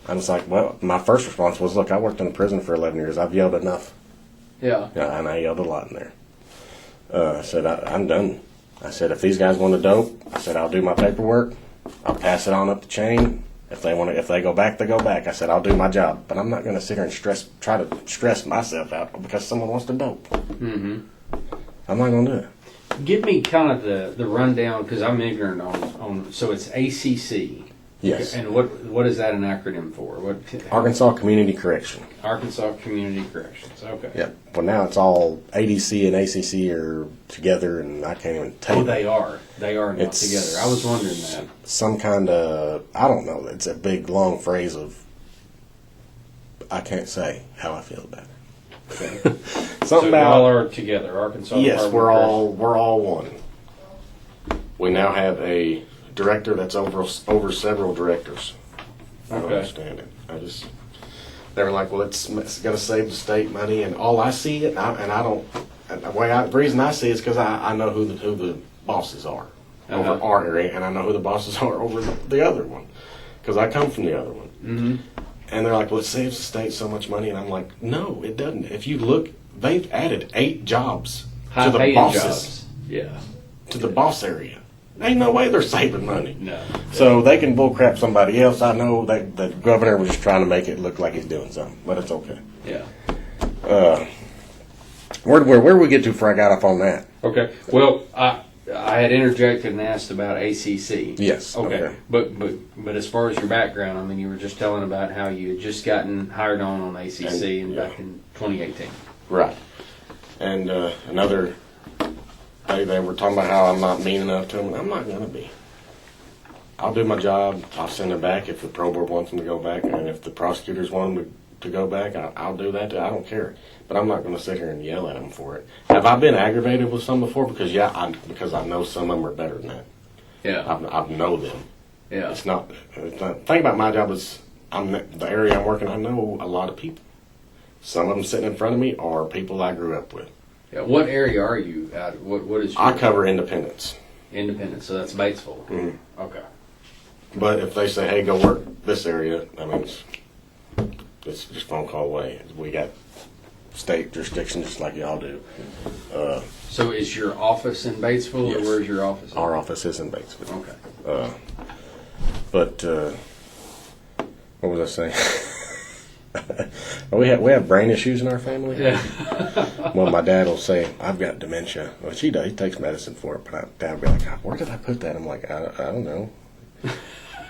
I was like, well, my first response was, look, I worked in a prison for 11 years. I've yelled enough. Yeah. And I yelled a lot in there. I said, I'm done. I said, if these guys want to dope, I said, I'll do my paperwork. I'll pass it on up the chain. If they go back, they go back. I said, I'll do my job. But I'm not going to sit here and try to stress myself out because someone wants to dope. Mm-hmm. I'm not going to do it. Give me kind of the rundown, because I'm ignorant on. So it's ACC. Yes. And what is that an acronym for? Arkansas Community Correction. Arkansas Community Corrections. Okay. Yep. Well, now it's all ADC and ACC are together, and I can't even tell you. They are. They are not together. I was wondering that. Some kind of, I don't know. It's a big, long phrase of, I can't say how I feel about it. Okay. Something so about all are together. Arkansas. Yes, we're all one. We now have a director that's over several directors. I don't understand it. They were like, well, it's got to save the state money, and all I see it, the reason I see it is because I know who the bosses are over our area, and I know who the bosses are over the other one, because I come from the other one. Mm-hmm. And they're like, well, it saves the state so much money, and I'm like, no, it doesn't. If you look, they've added 8 jobs to the bosses. Jobs. Yeah. To the boss area. Ain't no way they're saving money. No. So they can bullcrap somebody else. I know that the governor was just trying to make it look like he's doing something, but it's okay. Yeah. Where did we get to before I got off on that? Okay. Well, I had interjected and asked about ACC. Yes. Okay. But as far as your background, I mean, you were just telling about how you had just gotten hired on ACC back in 2018. Right. And another day they were talking about how I'm not mean enough to them. I'm not going to be. I'll do my job. I'll send it back if the pro board wants them to go back, and if the prosecutors want them to go back, I'll do that too. I don't care. But I'm not going to sit here and yell at them for it. Have I been aggravated with some before? Because I know some of them are better than that. Yeah. I know them. Yeah. It's not. The thing about my job is the area I'm working. I know a lot of people. Some of them sitting in front of me are people I grew up with. Yeah. What area are you at? What is your I cover Independence. Independence, so that's Batesville. Mm-hmm. Okay. But if they say, hey, go work this area, I mean, it's just phone call away. We got state jurisdiction just like y'all do. So is your office in Batesville, yes. Or where's your office? Our office is in Batesville. Okay. But what was I saying? we have brain issues in our family. Yeah. Well, my dad will say, I've got dementia. Well, he does. He takes medicine for it. But Dad will be like, where did I put that? I'm like, I don't know.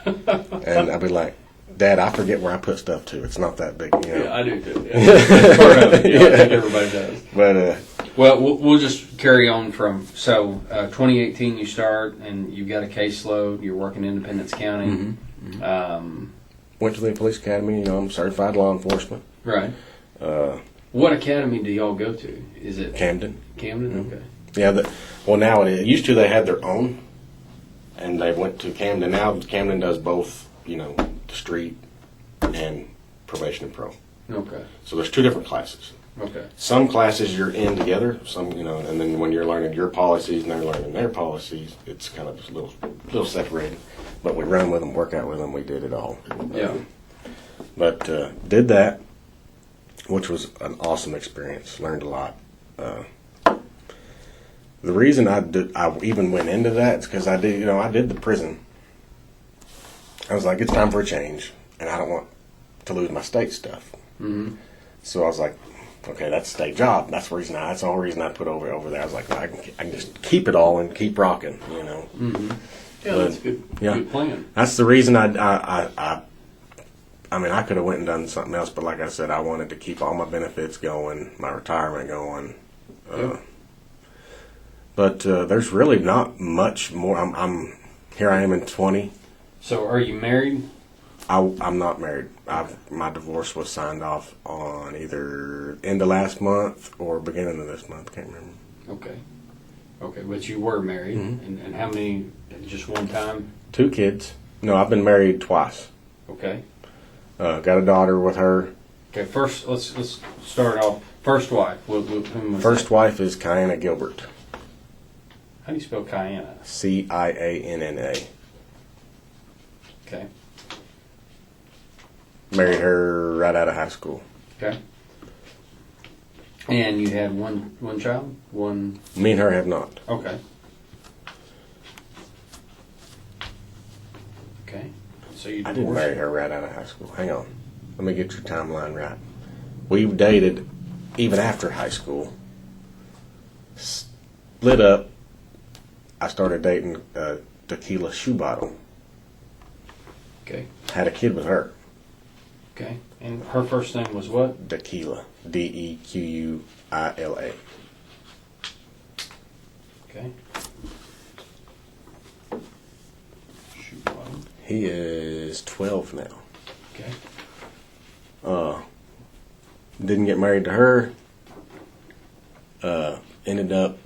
And I'll be like, Dad, I forget where I put stuff too. It's not that big. You know? Yeah, I do too. Yeah. That's part of it. Yeah, I think everybody does. But well, we'll just carry on from 2018 you start and you've got a caseload. You're working in Independence County. Mm-hmm. Mm-hmm. Went to the police academy. I'm certified law enforcement. Right. What academy do y'all go to? Is it Camden? Camden. Mm-hmm. Okay. Yeah. Well, now it is. Used to they had their own, and they went to Camden. Now Camden does both. The street and probation and pro. Okay. So there's two different classes. Okay. Some classes you're in together, some and then when you're learning your policies and they're learning their policies, it's kind of just a little separated. But we run with them, work out with them, we did it all. Yeah. But did that, which was an awesome experience. Learned a lot. The reason I even went into that is because I did the prison. I was like, it's time for a change, and I don't want to lose my state stuff. Mm-hmm. So I was like, okay, that's a state job. That's the whole reason I put over there. I was like, I can just keep it all and keep rocking, Mm-hmm. Yeah, but, that's good. Yeah, good plan. That's the reason I mean, I could have went and done something else, but like I said, I wanted to keep all my benefits going, my retirement going. But there's really not much more. Here I am in 20. So, are you married? I'm not married. My divorce was signed off on either end of last month or beginning of this month. Can't remember. Okay, but you were married, Mm-hmm. and how many? Just one time? 2 kids. No, I've been married twice. Okay. Got a daughter with her. Okay. First, let's start off. First wife. Whom was First that? wife is Kiana Gilbert. How do you spell Kiana? Cianna. Okay. Married her right out of high school. Okay. And you had one child? One. Me and her have not. Okay. Okay. So you I divorced? didn't marry her right out of high school. Hang on. Let me get your timeline right. We dated even after high school. Split up. I started dating a tequila shoe bottle. Okay. Had a kid with her. Okay. And her first name was what? Dequila. Dequila. Okay. Shoe bottom. He is 12 now. Okay. Didn't get married to her. Ended up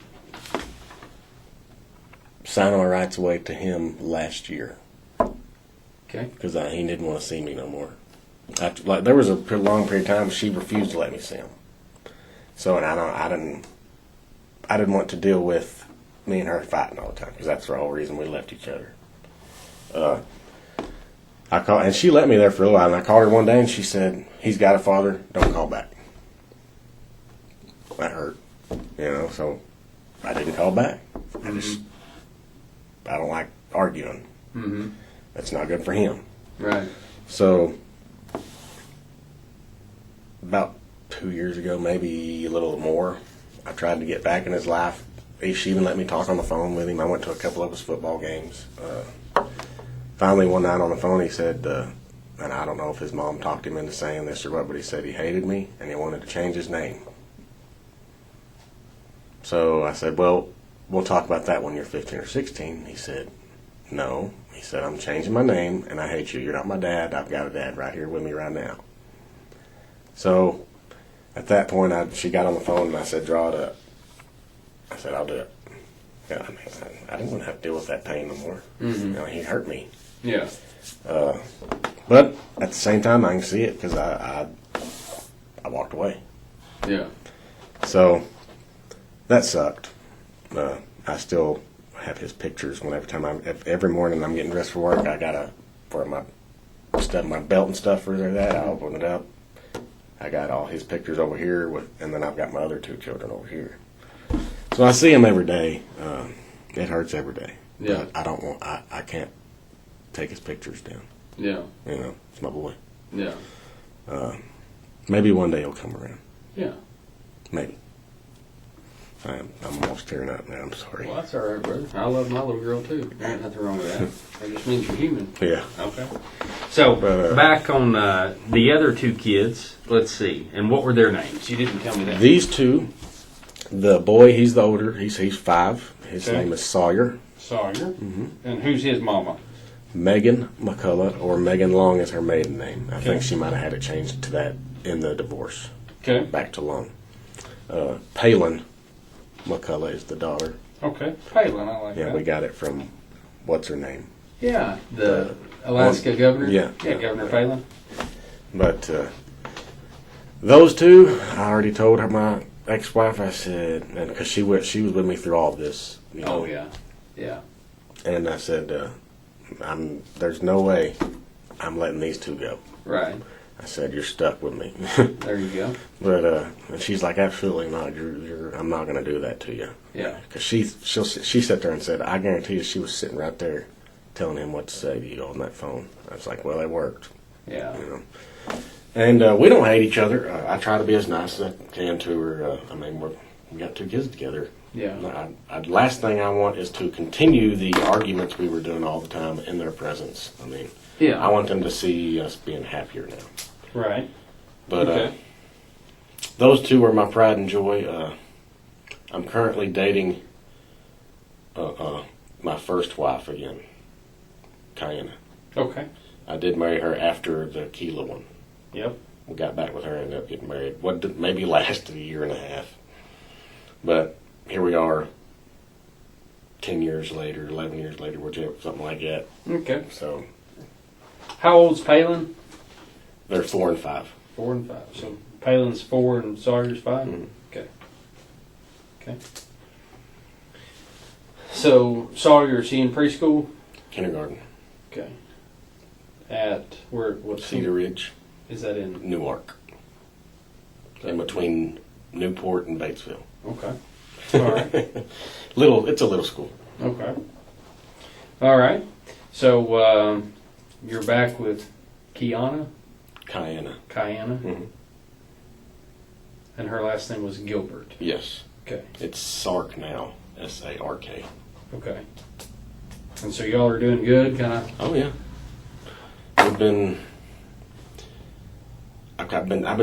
signing my rights away to him last year. Okay. Because he didn't want to see me no more. There was a long period of time she refused to let me see him. So, and I didn't want to deal with me and her fighting all the time because that's the whole reason we left each other. And she let me there for a while, and I called her one day and she said, "He's got a father. Don't call back." That hurt, So I didn't call back. I don't like arguing. Mm-hmm. That's not good for him. Right. So, about 2 years ago, maybe a little more, I tried to get back in his life she even let me talk on the phone with him. I went to a couple of his football games. Finally, one night on the phone, he said, and I don't know if his mom talked him into saying this or what, but he said he hated me and he wanted to change his name. So I said, well, we'll talk about that when you're 15 or 16. He said, no. He said, I'm changing my name and I hate you. You're not my dad. I've got a dad right here with me right now. So at that point, she got on the phone and I said, draw it up. I said, I'll do it. Yeah, I mean, I didn't want to have to deal with that pain no more. Mm-hmm. You know, he hurt me. Yeah. But at the same time, I can see it because I walked away. Yeah. So that sucked. I still have his pictures. Every morning I'm getting dressed for work, I gotta for my stuff, my belt and stuff for that. I open it up. I got all his pictures over here, and then I've got my other 2 children over here. So I see him every day. It hurts every day. Yeah. But I can't take his pictures down. Yeah. You know, it's my boy. Yeah. Maybe one day he'll come around. Yeah. Maybe. I'm almost tearing up now. I'm sorry. Well, that's all right, brother. I love my little girl, too. There ain't nothing wrong with that. It just means you're human. Yeah. Okay. So, back on the other 2 kids, let's see. And what were their names? You didn't tell me that. These 2, the boy, he's the older. He's 5. His name is Sawyer. Sawyer. Mm-hmm. And who's his mama? Megan McCullough, or Megan Long is her maiden name. I think she might have had it changed to that in the divorce. Okay. Back to Long. Palin McCullough is the daughter. Okay. Palin, I like that. Yeah, we got it from, what's her name? Yeah, the Alaska governor. Yeah. Governor Palin. But those 2, I already told her, my ex-wife, I said, and because she was with me through all this. You know, Oh, yeah. Yeah. And I said, there's no way I'm letting these 2 go. Right. I said, you're stuck with me. There you go. But and she's like, absolutely not. I'm not going to do that to you. Yeah. Because she sat there and said, I guarantee you, she was sitting right there, telling him what to say to you on that phone. I was like, well, it worked. Yeah. You know. And we don't hate each other. I try to be as nice as I can to her. I mean, we got 2 kids together. Yeah. Last thing I want is to continue the arguments we were doing all the time in their presence. I mean, Yeah. I want them to see us being happier now. Right. But Okay. those 2 are my pride and joy. I'm currently dating my first wife again, Kiana. Okay. I did marry her after the Keela one. Yep. We got back with her and ended up getting married. What maybe lasted a year and a half. But here we are, 10 years later, 11 years later, something like that. Okay. So How old's Palin? they're 4 and 5. 4 and 5. So Palin's 4 and Sawyer's 5? Mm-hmm. Okay. Okay. So Sawyer, is he in preschool? Kindergarten. Okay. At where? What? Cedar Ridge. Is that in? Newark. In between Newport and Batesville. Okay. All right. It's a little school. Okay. All right. So you're back with Kiana? Kiana. Mm-hmm. And her last name was Gilbert. Yes. Okay. It's Sark now. S-A-R-K. Okay. And so y'all are doing good, kind of? Oh yeah. I've been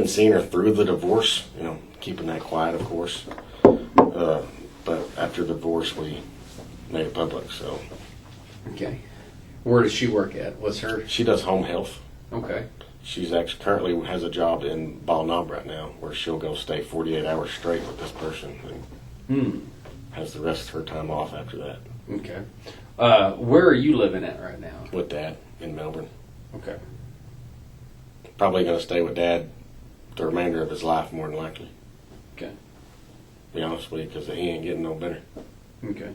seeing her through the divorce. You know, keeping that quiet, of course. But after the divorce, we made it public. So. Okay. Where does she work at? What's her? She does home health. Okay. She's actually currently has a job in Ball Knob right now, where she'll go stay 48 hours straight with this person, and has the rest of her time off after that. Okay. Where are you living at right now? With Dad in Melbourne. Okay. Probably going to stay with Dad the remainder of his life, more than likely. Okay. To be honest with you, because he ain't getting no better. Okay.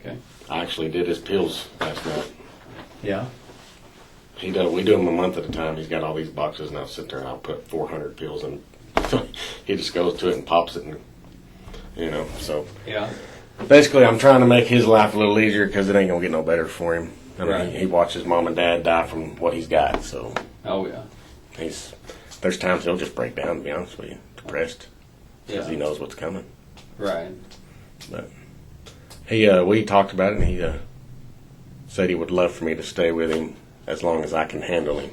Okay. I actually did his pills last night. Yeah. We do them a month at a time. He's got all these boxes, and I'll sit there and I'll put 400 pills in. He just goes to it and pops it, and so. Yeah. Basically, I'm trying to make his life a little easier because it ain't gonna get no better for him. I mean, Right. he watches Mom and Dad die from what he's got, so Oh yeah. there's times he'll just break down. To be honest with you, depressed because he knows what's coming. Right. But we talked about it, and he said he would love for me to stay with him as long as I can handle him.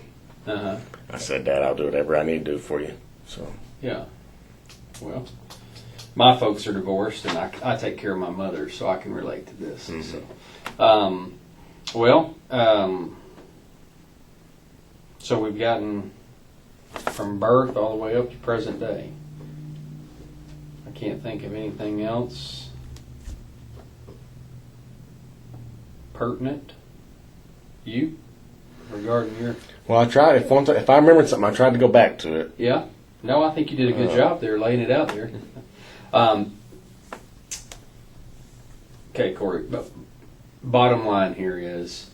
Uh-huh. I said, Dad, I'll do whatever I need to do for you. So Yeah. Well, my folks are divorced, and I take care of my mother, so I can relate to this. Mhm. So we've gotten from birth all the way up to present day. I can't think of anything else pertinent. You regarding your? Well, I tried. If I remembered something, I tried to go back to it. Yeah. No, I think you did a good job there, laying it out there. Okay, Corey. But bottom line here is,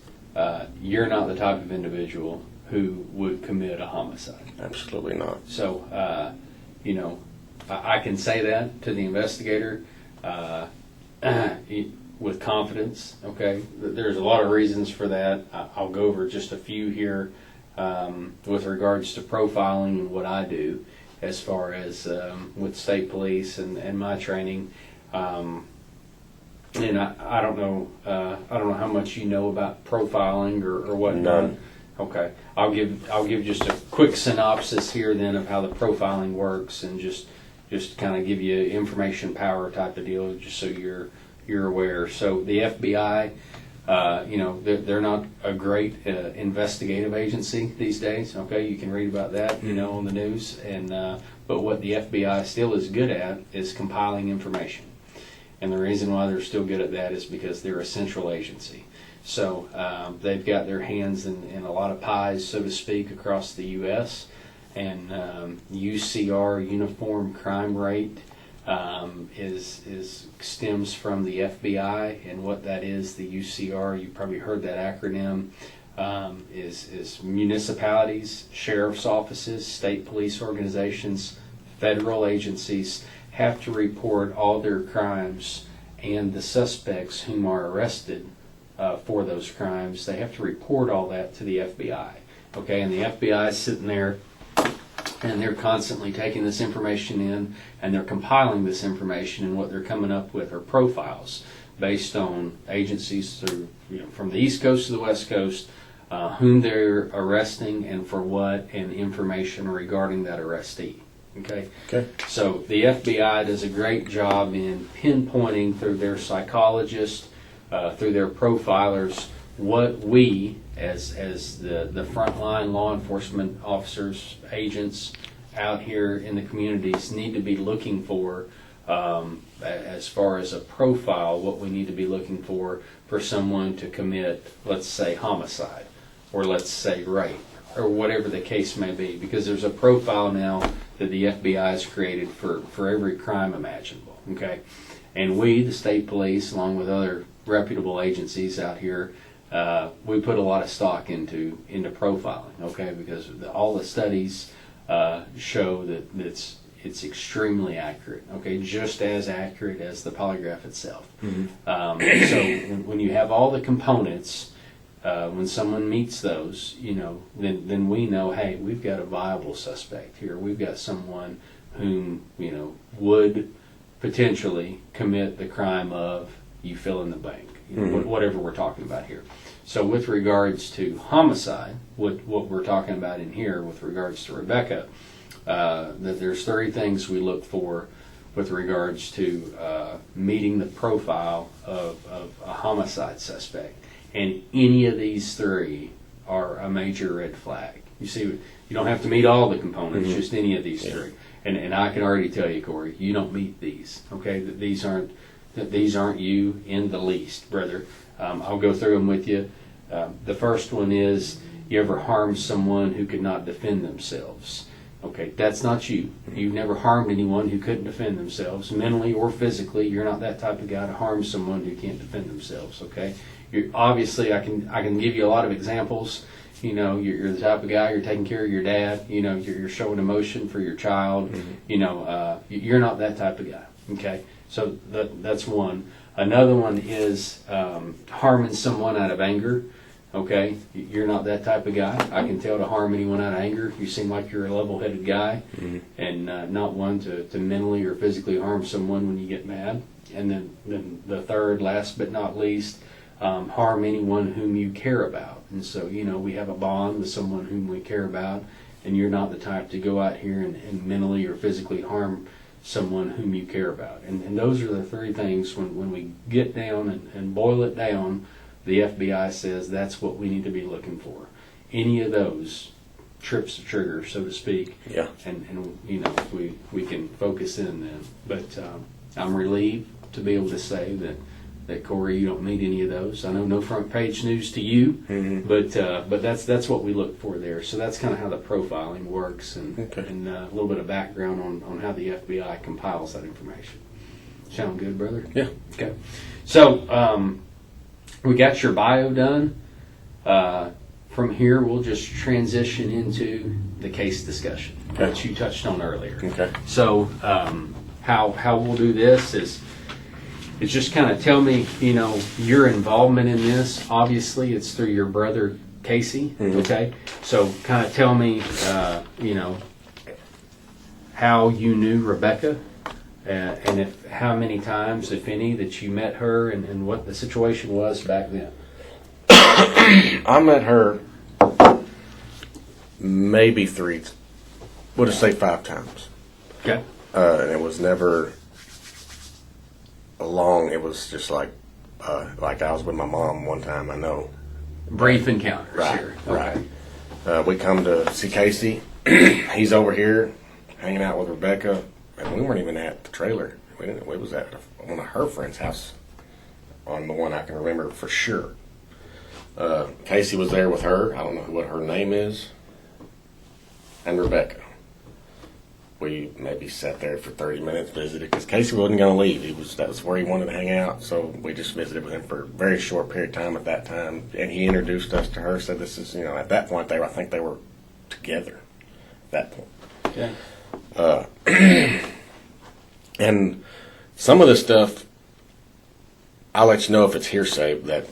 you're not the type of individual who would commit a homicide. Absolutely not. So, I can say that to the investigator with confidence. Okay, there's a lot of reasons for that. I'll go over just a few here with regards to profiling and what I do, as far as with state police and my training. And I don't know how much you know about profiling or whatnot. None. Okay, I'll give just a quick synopsis here then of how the profiling works, and just kind of give you information power type of deal, just so you're aware. So the FBI, they're not a great investigative agency these days. Okay, you can read about that, on the news, and but what the FBI still is good at is compiling information. And the reason why they're still good at that is because they're a central agency. So they've got their hands in a lot of pies, so to speak, across the U.S. And UCR, Uniform Crime Rate, stems from the FBI. And what that is, the UCR, you probably heard that acronym, is municipalities, sheriff's offices, state police organizations, federal agencies have to report all their crimes, and the suspects whom are arrested for those crimes, they have to report all that to the FBI. Okay, and the FBI is sitting there, and they're constantly taking this information in, and they're compiling this information, and what they're coming up with are profiles based on agencies through, from the East Coast to the West Coast, whom they're arresting and for what, and information regarding that arrestee. Okay. So the FBI does a great job in pinpointing through their psychologists, through their profilers, what we, as the frontline law enforcement officers, agents out here in the communities, need to be looking for, as far as a profile, what we need to be looking for someone to commit, let's say, homicide, or let's say rape, or whatever the case may be, because there's a profile now that the FBI has created for every crime imaginable. Okay, and we, the state police, along with other reputable agencies out here, we put a lot of stock into profiling. Okay, because all the studies show that it's extremely accurate. Okay, just as accurate as the polygraph itself. Mm-hmm. So when you have all the components. When someone meets those, then we know, hey, we've got a viable suspect here. We've got someone whom, would potentially commit the crime of, you fill in the blank, whatever we're talking about here. So with regards to homicide, what we're talking about in here with regards to Rebekah, that there's 3 things we look for with regards to meeting the profile of a homicide suspect. And any of these 3 are a major red flag. You see, you don't have to meet all the components, just any of these 3. And I can already tell you, Corey, you don't meet these. Okay, these aren't you in the least, brother. I'll go through them with you. The first one is, you ever harmed someone who could not defend themselves? Okay, that's not you. You've never harmed anyone who couldn't defend themselves, mentally or physically. You're not that type of guy to harm someone who can't defend themselves. Okay. Obviously, I can give you a lot of examples. You're the type of guy, you're taking care of your dad. You're showing emotion for your child. Mm-hmm. You're not that type of guy. Okay, so that's one. Another one is harming someone out of anger. Okay, you're not that type of guy. I can tell to harm anyone out of anger. You seem like you're a level-headed guy, and not one to mentally or physically harm someone when you get mad. And then the third, last but not least, harm anyone whom you care about. And so, we have a bond with someone whom we care about, and you're not the type to go out here and mentally or physically harm someone whom you care about. And those are the three things when we get down and boil it down, the FBI says that's what we need to be looking for. Any of those trips the trigger, so to speak. Yeah. And we can focus in then. But I'm relieved to be able to say that Corey, you don't need any of those. I know no front page news to you, but that's what we look for there. So that's kind of how the profiling works, and a little bit of background on how the FBI compiles that information. Sound good, brother? Yeah. Okay. So we got your bio done. From here, we'll just transition into the case discussion, which you touched on earlier. Okay. So how we'll do this is just kind of tell me, your involvement in this. Obviously, it's through your brother, Casey. Okay. So kind of tell me, how you knew Rebekah, and how many times, if any, that you met her, and what the situation was back then. I met her maybe we'll just say 5 times. Okay. And it was never long. It was just like I was with my mom one time, I know. Brief encounters Right, here. right. We come to see Casey. He's over here hanging out with Rebekah, and we weren't even at the trailer. We was at one of her friend's house, on the one I can remember for sure. Casey was there with her. I don't know what her name is. And Rebekah. We maybe sat there for 30 minutes, visited, because Casey wasn't going to leave. That was where he wanted to hang out, so we just visited with him for a very short period of time at that time. And he introduced us to her, said this is, at that point, I think they were together at that point. Okay. And some of this stuff, I'll let you know if it's hearsay, that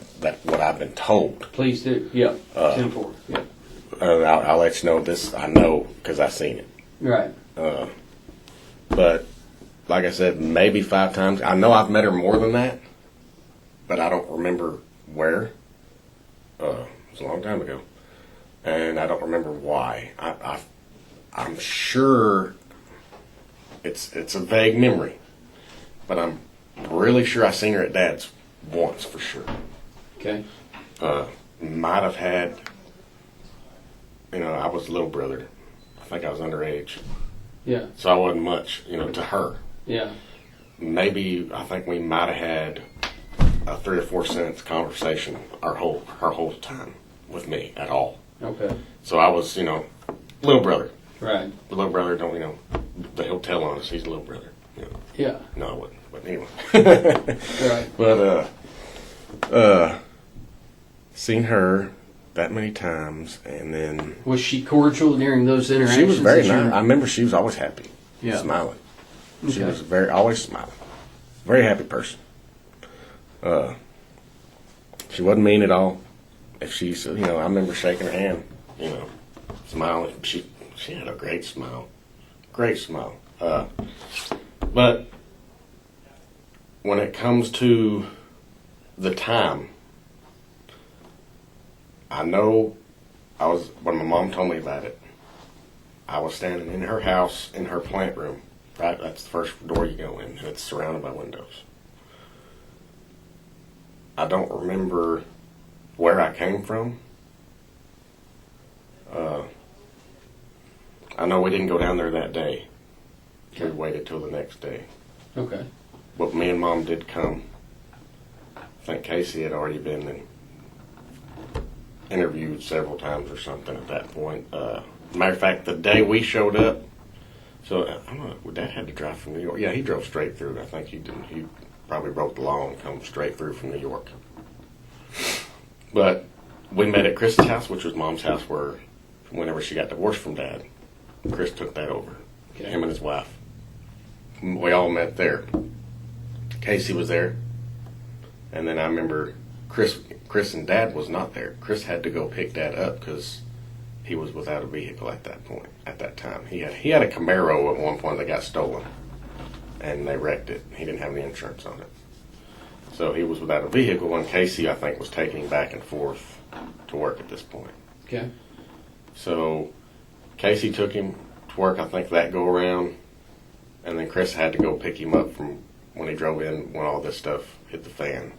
what I've been told. Please do. Yeah. 10-4. Yeah. I'll let you know this. I know because I've seen it. Right. But like I said, maybe 5 times. I know I've met her more than that, but I don't remember where. It was a long time ago, and I don't remember why. I'm sure it's a vague memory, but I'm really sure I seen her at Dad's once for sure. Okay. Might have had. I was a little brother. I think I was underage. Yeah. So I wasn't much, to her. Yeah. Maybe I think we might have had a 3 or 4 sentence conversation her whole time with me at all. Okay. So I was, little brother. Right. The little brother don't, he'll tell on us. He's a little brother. Yeah. No, I wouldn't. But anyway. Right. But seen her that many times, and then Was she cordial during those interactions? she was very nice. I remember she was always happy, smiling. She Okay. was always smiling, very happy person. She wasn't mean at all. If she said, I remember shaking her hand, smiling. She had a great smile, but when it comes to the time, I know when my mom told me about it, I was standing in her house, in her plant room, right? That's the first door you go in, and it's surrounded by windows. I don't remember where I came from. I know we didn't go down there that day. We waited till the next day. Okay. But me and Mom did come. I think Casey had already been interviewed several times or something at that point. Matter of fact, the day we showed up, so I don't know, Dad had to drive from New York. Yeah, he drove straight through. I think he didn't. He probably broke the law and come straight through from New York. But we met at Chris's house, which was Mom's house, where whenever she got divorced from Dad, Chris took that over. Okay. Him and his wife. We all met there. Casey was there, and then I remember Chris Chris and Dad was not there. Chris had to go pick Dad up because he was without a vehicle at that point. At that time, he had a Camaro at one point that got stolen, and they wrecked it. He didn't have any insurance on it, so he was without a vehicle. And Casey, I think, was taking him back and forth to work at this point. Okay. So Casey took him to work, I think, that go around, and then Chris had to go pick him up from when he drove in when all this stuff hit the fan.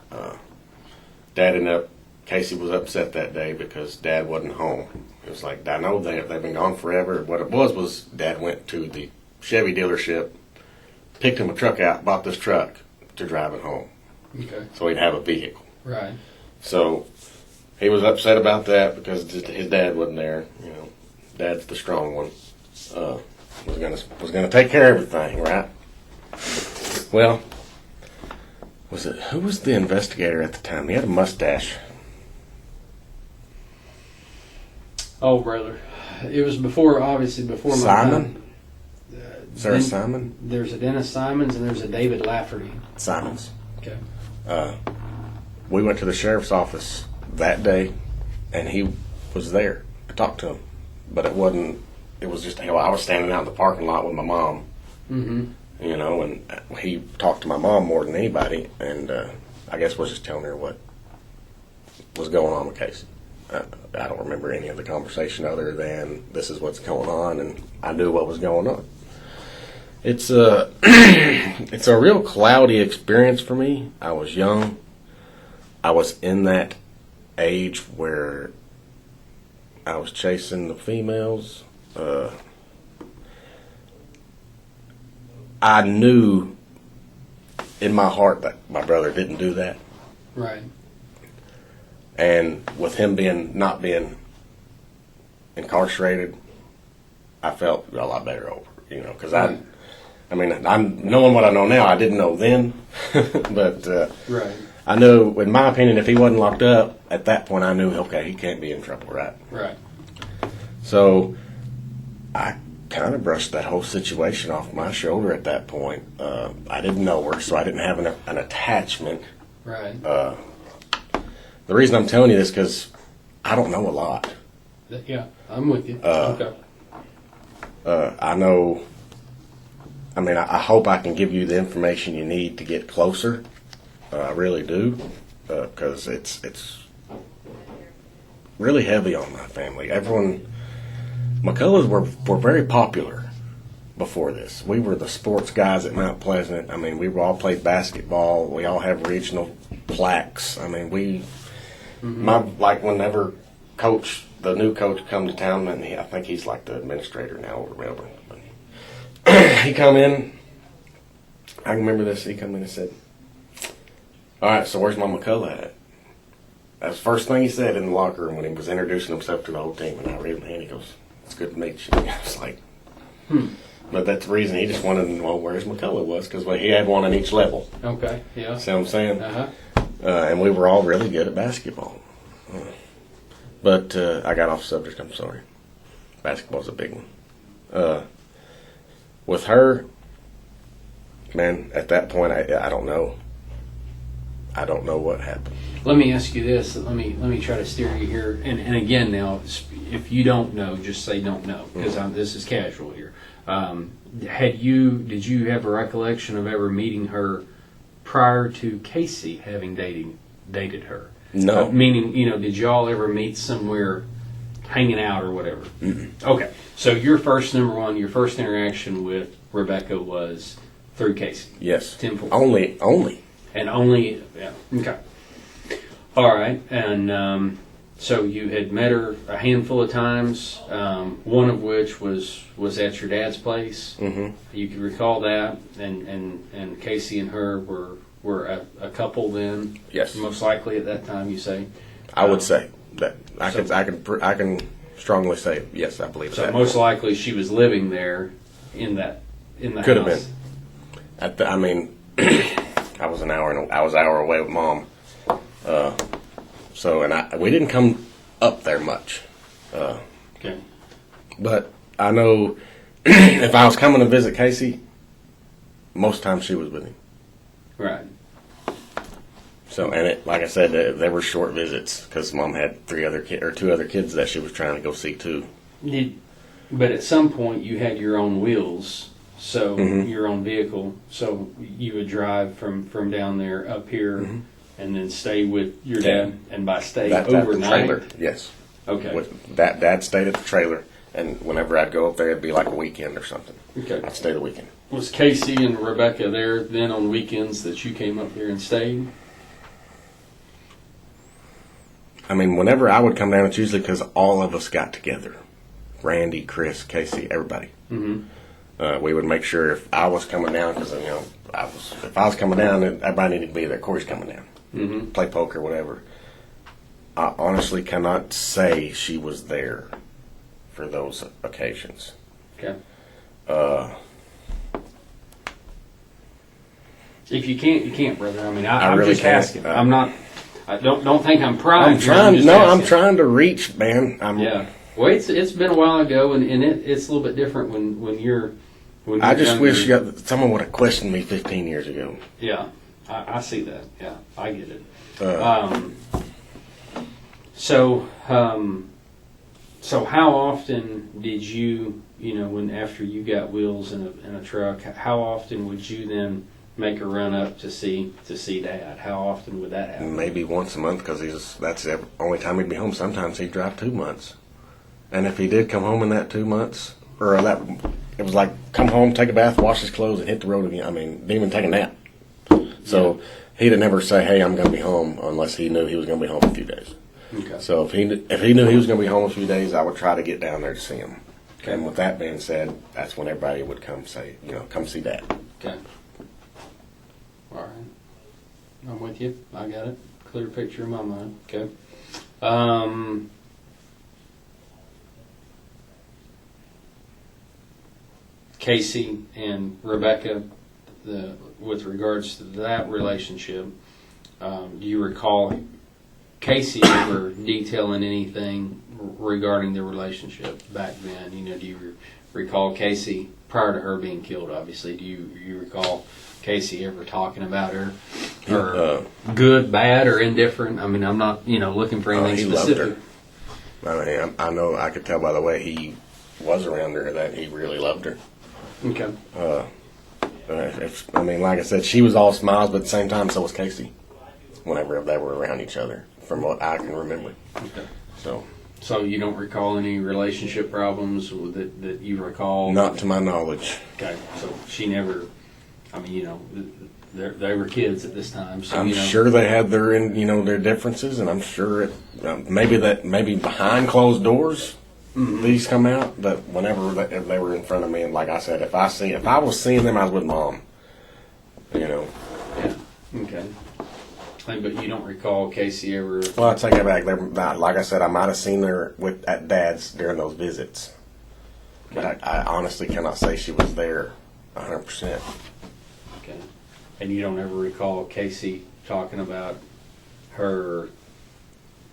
Dad ended up, Casey was upset that day because Dad wasn't home. It was like, I know they've been gone forever. What it was Dad went to the Chevy dealership, picked him a truck out, bought this truck to drive it home. Okay. So he'd have a vehicle. Right. So he was upset about that because his dad wasn't there. You know, Dad's the strong one. Was gonna take care of everything, right? Well, who was the investigator at the time? He had a mustache. Oh, brother. It was obviously before Simon? my time. Sir Simon? There's a Dennis Simons and there's a David Lafferty. Simons. Okay. We went to the sheriff's office that day, and he was there. I talked to him, but it was just, I was standing out in the parking lot with my mom. Mm-hmm. You know, and he talked to my mom more than anybody, and I guess was just telling her what was going on with Casey. I don't remember any of the conversation other than this is what's going on, and I knew what was going on. It's a it's a real cloudy experience for me. I was young. I was in that age where I was chasing the females. I knew in my heart that my brother didn't do that. Right. And with him not being incarcerated, I felt a lot better over it, you know, because right. I'm knowing what I know now. I didn't know then, but right. I knew, in my opinion, if he wasn't locked up at that point, I knew, okay, he can't be in trouble, right? Right. So I kind of brushed that whole situation off my shoulder at that point. I didn't know her, so I didn't have an attachment. Right. The reason I'm telling you this because I don't know a lot. Yeah, I'm with you. Okay. I know. I mean, I hope I can give you the information you need to get closer. I really do, because it's really heavy on my family. McCulloughs were very popular before this. We were the sports guys at Mount Pleasant. I mean, we all played basketball. We all have regional plaques. I mean, whenever the new coach come to town, and I think he's like the administrator now over Melbourne. He come in, I remember this, he come in and said, all right, so where's my McCullough at? That's the first thing he said in the locker room when he was introducing himself to the whole team, and I read him, and he goes, it's good to meet you. I was like, But that's the reason he just wanted to know where his McCullough was, because he had one on each level. Okay, yeah. See what I'm saying? Uh-huh. And we were all really good at basketball. But I got off subject, I'm sorry. Basketball's a big one. With her, man, at that point, I don't know. I don't know what happened. Let me ask you this. Let me try to steer you here. And again, now, if you don't know, just say don't know, because this is casual here. Did you have a recollection of ever meeting her prior to Casey having dated her? No. Meaning, did y'all ever meet somewhere hanging out or whatever? Mm-mm. Okay. So your first interaction with Rebekah was through Casey? Yes. Temple. Only. And only, yeah. Okay. All right. And so you had met her a handful of times, one of which was at your dad's place. Mm-hmm. You can recall that, and Casey and her were a couple then. Yes. Most likely at that time, you say. I would say that. I can strongly say yes. I believe so. that. Most likely, she was living there in the Could house. have been. I was an hour away with Mom. We didn't come up there much. Okay. But I know if I was coming to visit Casey, most times she was with him. Right. So, and it, like I said, they were short visits because Mom had two other kids that she was trying to go see too. But at some point, you had your own wheels, so your own vehicle. So you would drive from down there up here, and then stay with your dad. And by stay overnight, the trailer, yes. Okay. Dad stayed at the trailer, and whenever I'd go up there, it'd be like a weekend or something. Okay. I'd stay the weekend. Was Casey and Rebekah there then on weekends that you came up here and stayed? I mean, whenever I would come down, it's usually because all of us got together. Randy, Chris, Casey, everybody. We would make sure if I was coming down, because if I was coming down, everybody needed to be there. Corey's coming down, play poker, whatever. I honestly cannot say she was there for those occasions. Okay. If you can't, you can't, brother. I mean, I'm really just can't. asking. I'm not. I don't think I'm prying. I'm trying to reach, man. Yeah. Well, it's been a while ago, and it's a little bit different when you're. I just wish someone would have questioned me 15 years ago. Yeah, I see that. Yeah, I get it. So how often did you, when after you got wheels in a truck, how often would you then make a run up to see Dad? How often would that happen? Maybe once a month, because that's the only time he'd be home. Sometimes he'd drive 2 months. And if he did come home in that 2 months, it was like come home, take a bath, wash his clothes, and hit the road again. I mean, didn't even take a nap. So he'd never say, "Hey, I'm going to be home," unless he knew he was going to be home a few days. Okay. So if he knew he was going to be home a few days, I would try to get down there to see him. Okay. And with that being said, that's when everybody would come come see Dad. Okay. All right. I'm with you. I got it. Clear picture in my mind. Okay. Casey and Rebekah, with regards to that relationship, do you recall Casey ever detailing anything regarding the relationship back then? Do you recall Casey, prior to her being killed, obviously, do you recall Casey ever talking about her? Or good, bad, or indifferent? I mean, I'm not, looking for anything he specific. Loved her. I mean, I know, I could tell by the way he was around her that he really loved her. Okay. Like I said, she was all smiles, but at the same time, so was Casey. Whenever they were around each other, from what I can remember. Okay. So you don't recall any relationship problems that you recall? Not to my knowledge. Okay. So she never. I mean, they were kids at this time. So I'm sure they had their differences, and I'm sure maybe behind closed doors. These come out, but whenever they were in front of me, and like I said, if I was seeing them, I was with Mom. Yeah. Okay. But you don't recall Casey ever? Well, I take it back. Like I said, I might have seen her at Dad's during those visits, but I honestly cannot say she was there 100%. Okay. And you don't ever recall Casey talking about her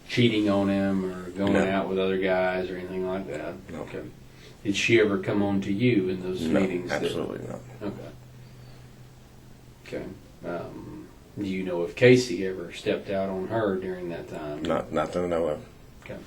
cheating on him or going out with other guys or anything like that? No. Okay. Did she ever come on to you in those meetings? Absolutely not. Okay. Do you know if Casey ever stepped out on her during that time? Not that I know of. Okay.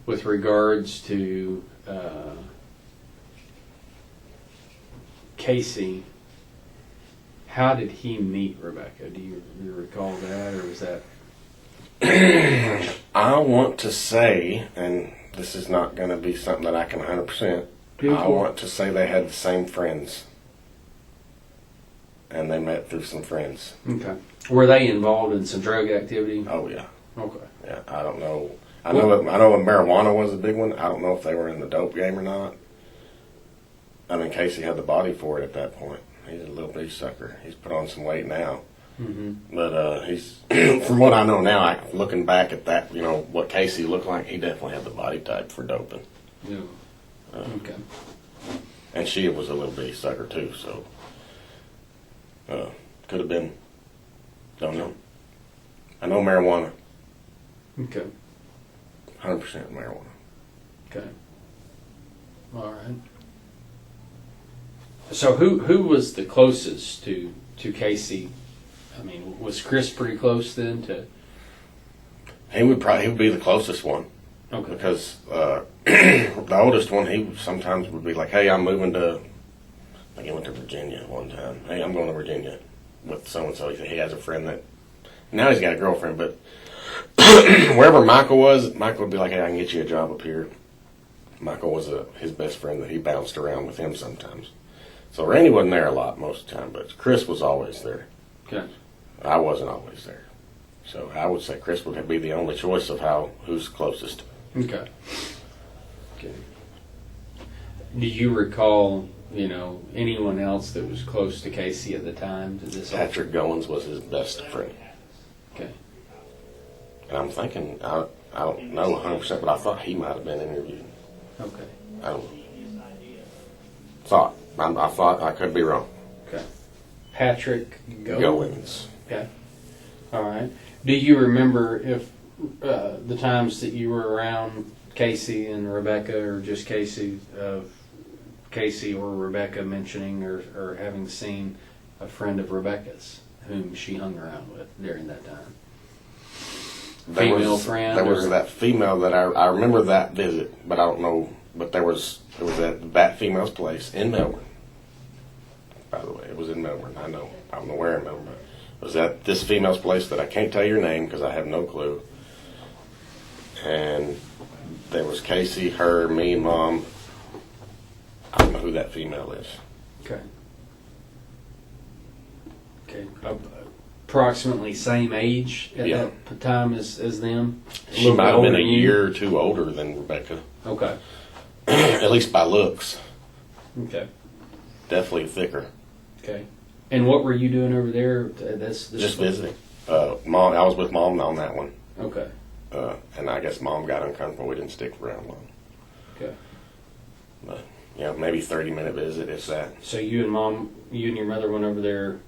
With regards to Casey, how did he meet Rebekah? Do you recall that, or was that? I want to say, and this is not going to be something that I can 100%. I want to say they had the same friends, and they met through some friends. Okay. Were they involved in some drug activity? Oh yeah. Okay. Yeah, I don't know. I know marijuana was a big one. I don't know if they were in the dope game or not. I mean, Casey had the body for it at that point. He's a little bitty sucker. He's put on some weight now. But he's, from what I know now, looking back at that, what Casey looked like, he definitely had the body type for doping. Yeah. Okay. And she was a little bitty sucker too, so could have been. Don't know. I know marijuana. Okay. 100% marijuana. Okay. All right. So who was the closest to Casey? I mean, was Chris pretty close then to? He would be the closest one. Okay. Because the oldest one, he sometimes would be like, "Hey, I'm moving to." I think he went to Virginia one time. "Hey, I'm going to Virginia with so and so." He has a friend that now he's got a girlfriend, but wherever Michael was, Michael would be like, "Hey, I can get you a job up here." Michael was his best friend that he bounced around with him sometimes. So Randy wasn't there a lot most of the time, but Chris was always there. Okay. I wasn't always there. So I would say Chris would be the only choice of who's closest. Okay. Okay. Do you recall, anyone else that was close to Casey at the time? Patrick Goins was his best friend. Okay. And I'm thinking, I don't know 100%, but I thought he might have been interviewed. Okay. I don't know. I thought I could be wrong. Okay. Patrick Goins. Okay. All right. Do you remember if the times that you were around Casey and Rebekah, or just Casey, of Casey or Rebekah mentioning or having seen a friend of Rebekah's whom she hung around with during that time? Female friend? There was that female that I remember that visit, but I don't know. But it was at that female's place in Melbourne. By the way, it was in Melbourne. I don't know where in Melbourne. It was at this female's place that I can't tell your name because I have no clue. And there was Casey, her, me, Mom. I don't know who that female is. Okay. Okay. Approximately same age at that time as them? She might have been a year or two older than Rebekah. Okay. At least by looks. Okay. Definitely thicker. Okay. And what were you doing over there? Just visiting. Mom, I was with Mom on that one. Okay. And I guess Mom got uncomfortable. We didn't stick around long. Okay. But, maybe 30-minute visit, if that. So you and your mother went over there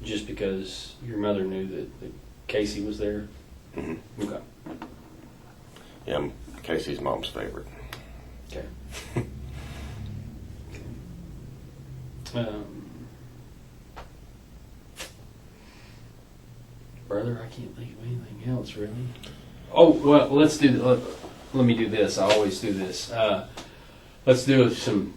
just because your mother knew that Casey was there? Mm-hmm. Okay. Yeah, I'm Casey's mom's favorite. Okay. Brother, I can't think of anything else really. Oh well, let me do this. I always do this. Let's do some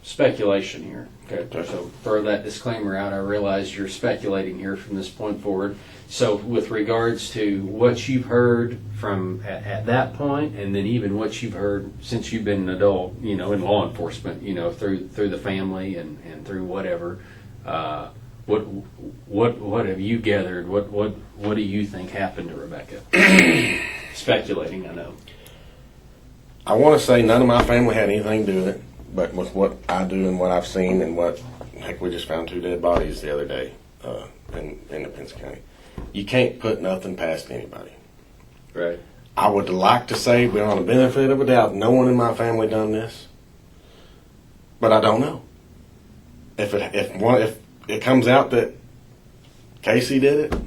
speculation here. Okay. So throw that disclaimer out. I realize you're speculating here from this point forward. So with regards to what you've heard from at that point, and then even what you've heard since you've been an adult, in law enforcement, through the family and through whatever, what have you gathered? What do you think happened to Rebekah? Speculating, I know. I want to say none of my family had anything to do with it, but with what I do and what I've seen and we just found 2 dead bodies the other day in Independence County. You can't put nothing past anybody. Right. I would like to say, but on the benefit of a doubt, no one in my family done this, but I don't know. If it comes out that Casey did it,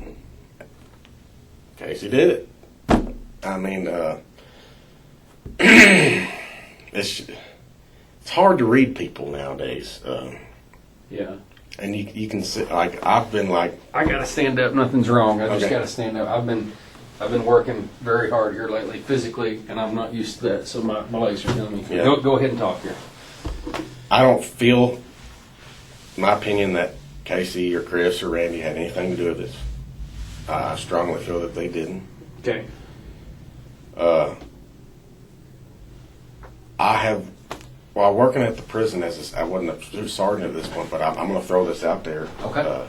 Casey did it. I mean, it's hard to read people nowadays. Yeah. And you can see, I've been like, I gotta stand up. Nothing's wrong. I just gotta stand up. I've been working very hard here lately, physically, and I'm not used to that. So my legs are killing me. Yeah. Go ahead and talk here. I don't feel, in my opinion, that Casey or Chris or Randy had anything to do with this. I strongly feel that they didn't. Okay. I have, while working at the prison I wasn't a sergeant at this point, but I'm going to throw this out there. Okay.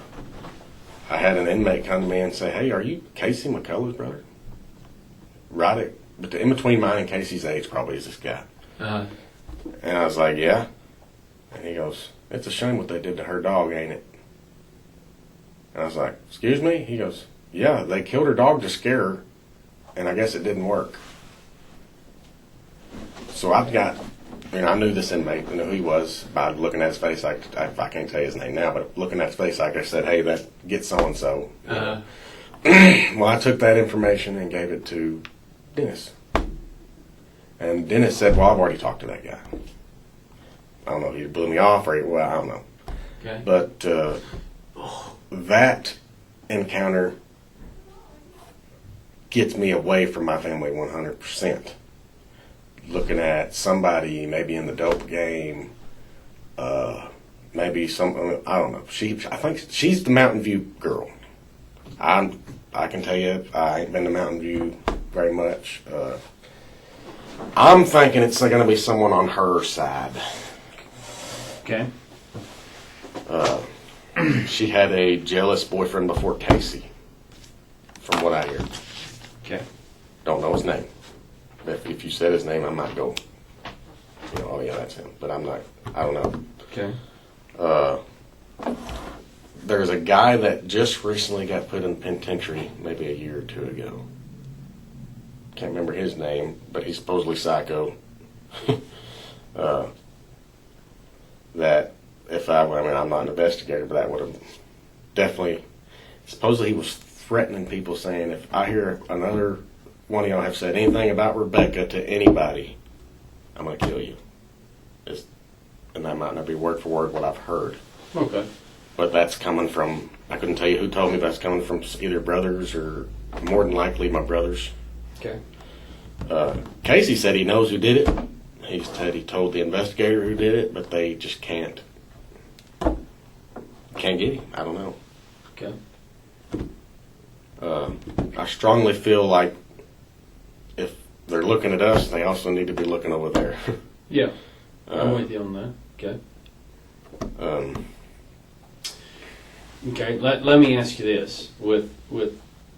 I had an inmate come to me and say, "Hey, are you Casey McCullough's brother?" Right in between mine and Casey's age probably is this guy. Uh-huh. And I was like, "Yeah." And he goes, "It's a shame what they did to her dog, ain't it?" And I was like, "Excuse me?" He goes, "Yeah, they killed her dog to scare her, and I guess it didn't work." So I knew this inmate, I knew who he was by looking at his face. I can't tell you his name now, but looking at his face, I just said, "Hey, that get so-and-so." Uh-huh. Well, I took that information and gave it to Dennis. And Dennis said, well, I've already talked to that guy. I don't know if he blew me off or, well, I don't know. Okay. But that encounter gets me away from my family 100%. Looking at somebody maybe in the dope game, maybe some, I don't know. I think she's the Mountain View girl. I can tell you, I ain't been to Mountain View very much. I'm thinking it's going to be someone on her side. Okay. She had a jealous boyfriend before Casey, from what I hear. Okay. Don't know his name. If you said his name, I might go, oh yeah, that's him. But I'm not, I don't know. Okay. There's a guy that just recently got put in the penitentiary maybe a year or two ago. Can't remember his name, but he's supposedly psycho. That if I mean, I'm not an investigator, but that would have definitely, supposedly he was threatening people saying, if I hear another one of y'all have said anything about Rebekah to anybody, I'm going to kill you. And that might not be word for word what I've heard. Okay. But that's coming from, I couldn't tell you who told me, but that's coming from either brothers or more than likely my brothers. Okay. Casey said he knows who did it. He said he told the investigator who did it, but they just can't get him. I don't know. Okay. I strongly feel like if they're looking at us, they also need to be looking over there. Yeah. I'm with you on that. Okay. Okay. Let me ask you this: with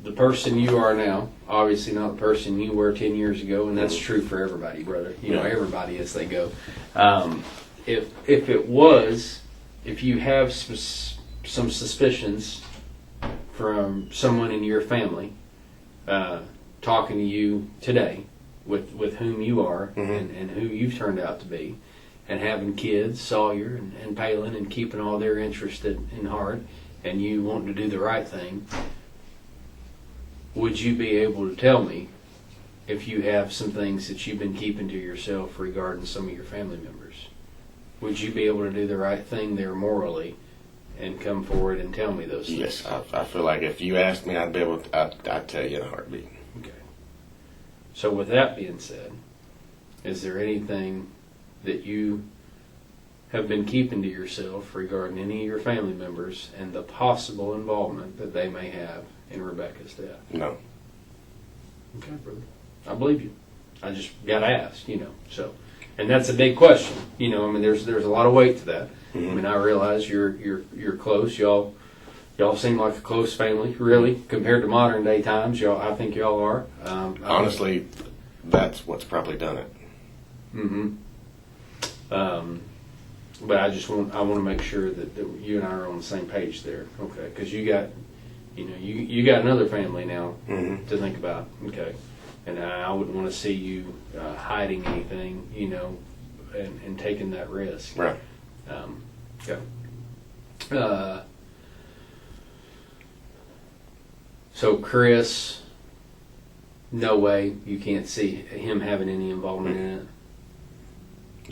the person you are now, obviously not the person you were 10 years ago, and that's true for everybody, brother. You know, everybody as they go. If you have some suspicions from someone in your family talking to you today, with whom you are and who you've turned out to be, and having kids, Sawyer and Palin, and keeping all their interest in heart, and you wanting to do the right thing, would you be able to tell me if you have some things that you've been keeping to yourself regarding some of your family members? Would you be able to do the right thing there morally and come forward and tell me those things? Yes, I feel like if you asked me, I'd be able to, I'd tell you in a heartbeat. Okay. So with that being said, is there anything that you have been keeping to yourself regarding any of your family members and the possible involvement that they may have in Rebekah's death? No. Okay, brother. I believe you. I just got to ask, so. And that's a big question. I mean, there's a lot of weight to that. Mm-hmm. I mean, I realize you're close. Y'all seem like a close family, really, compared to modern day times. I think y'all are. Honestly, that's what's probably done it. Mm-hmm. But I want to make sure that you and I are on the same page there. Okay, because you got another family now to think about. Okay, and I wouldn't want to see you hiding anything, and taking that risk. Right. Okay. So Chris, no way you can't see him having any involvement in it.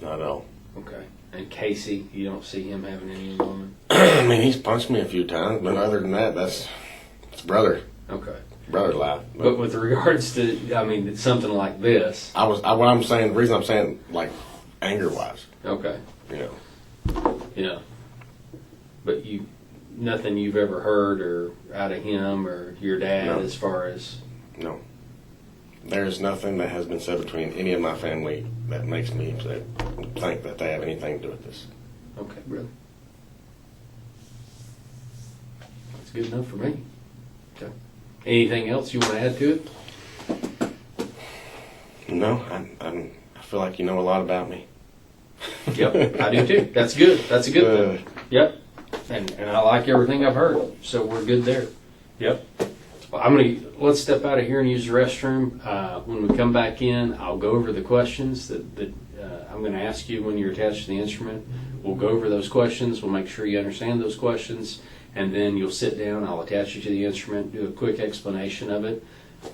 Not at all. Okay. And Casey, you don't see him having any involvement? I mean, he's punched me a few times, but other than that, it's brother. Okay. Brother life. But with regards to, I mean, something like this. what I'm saying, the reason I'm saying, like, anger-wise. Okay. Yeah. But nothing you've ever heard or out of him or your dad as far as. No. There's nothing that has been said between any of my family that makes me think that they have anything to do with this. Okay, brother. That's good enough for me. Okay. Anything else you want to add to it? No, I feel like you know a lot about me. Yep, I do too. That's good. That's a good thing. Yep. And I like everything I've heard, so we're good there. Yep. Well, let's step out of here and use the restroom. When we come back in, I'll go over the questions that I'm going to ask you when you're attached to the instrument. We'll go over those questions. We'll make sure you understand those questions. And then you'll sit down. I'll attach you to the instrument, do a quick explanation of it.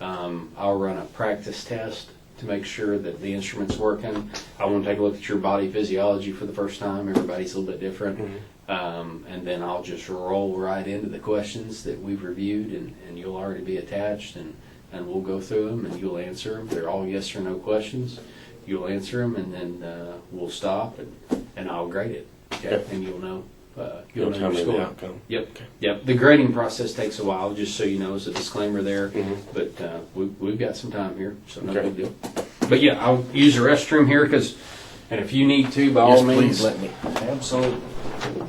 I'll run a practice test to make sure that the instrument's working. I want to take a look at your body physiology for the first time. Everybody's a little bit different. And then I'll just roll right into the questions that we've reviewed, and you'll already be attached, and we'll go through them, and you'll answer them. They're all yes or no questions. You'll answer them, and then we'll stop, and I'll grade it. Okay? And you'll know. You'll know your score. Outcome. Yep. Yep. The grading process takes a while, just so you know, as a disclaimer there. But we've got some time here, so no big deal. But yeah, I'll use the restroom here and if you need to, by all means, please let me. Absolutely.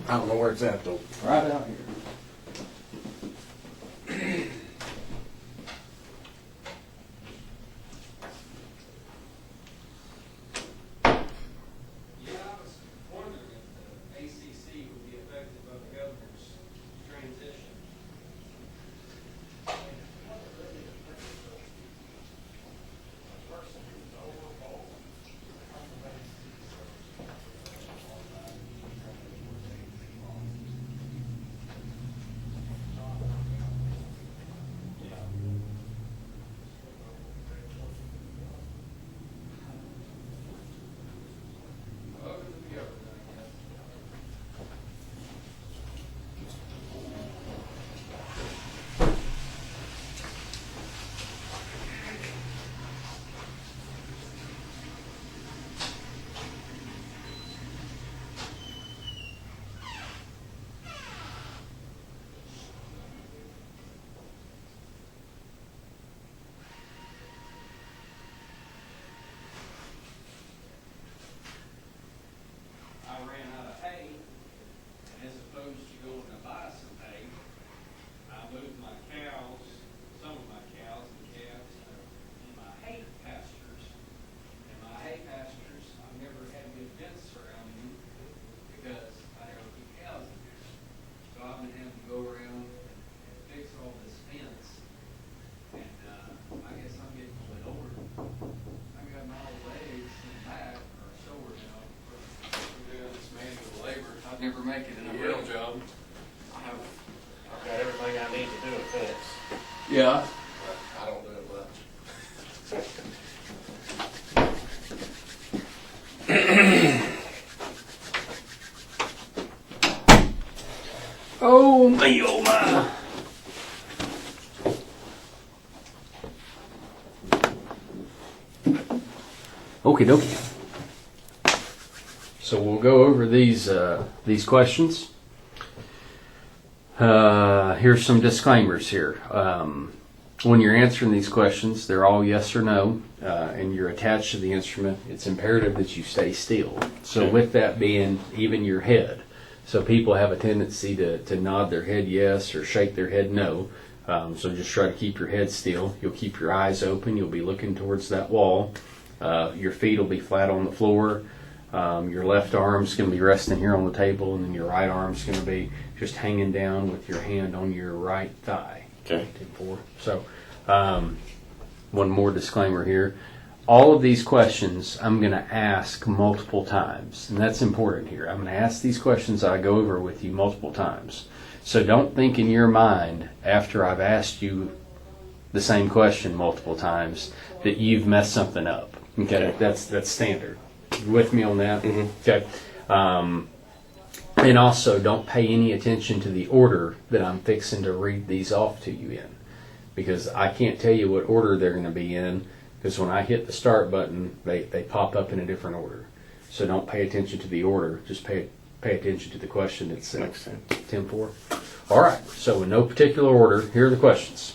I don't know where it's at though. Right out here. Never make it in a real job. I've got everything I need to do a fence. Yeah. But I don't do it much. Oh me, oh my. Okie dokie. So we'll go over these questions. Here's some disclaimers here. When you're answering these questions, they're all yes or no, and you're attached to the instrument. It's imperative that you stay still. So with that being even your head. So people have a tendency to nod their head yes or shake their head no. So just try to keep your head still. You'll keep your eyes open. You'll be looking towards that wall. Your feet will be flat on the floor. Your left arm's going to be resting here on the table, and then your right arm's going to be just hanging down with your hand on your right thigh. Okay. 10-4. So, one more disclaimer here. All of these questions I'm going to ask multiple times, and that's important here. I'm going to ask these questions I go over with you multiple times. So don't think in your mind, after I've asked you the same question multiple times, that you've messed something up. Okay? That's standard. You with me on that? Okay. And also, don't pay any attention to the order that I'm fixing to read these off to you in, because I can't tell you what order they're going to be in, because when I hit the start button, they pop up in a different order. So don't pay attention to the order. Just pay attention to the question itself. Makes sense. 10-4. All right. So in no particular order, here are the questions.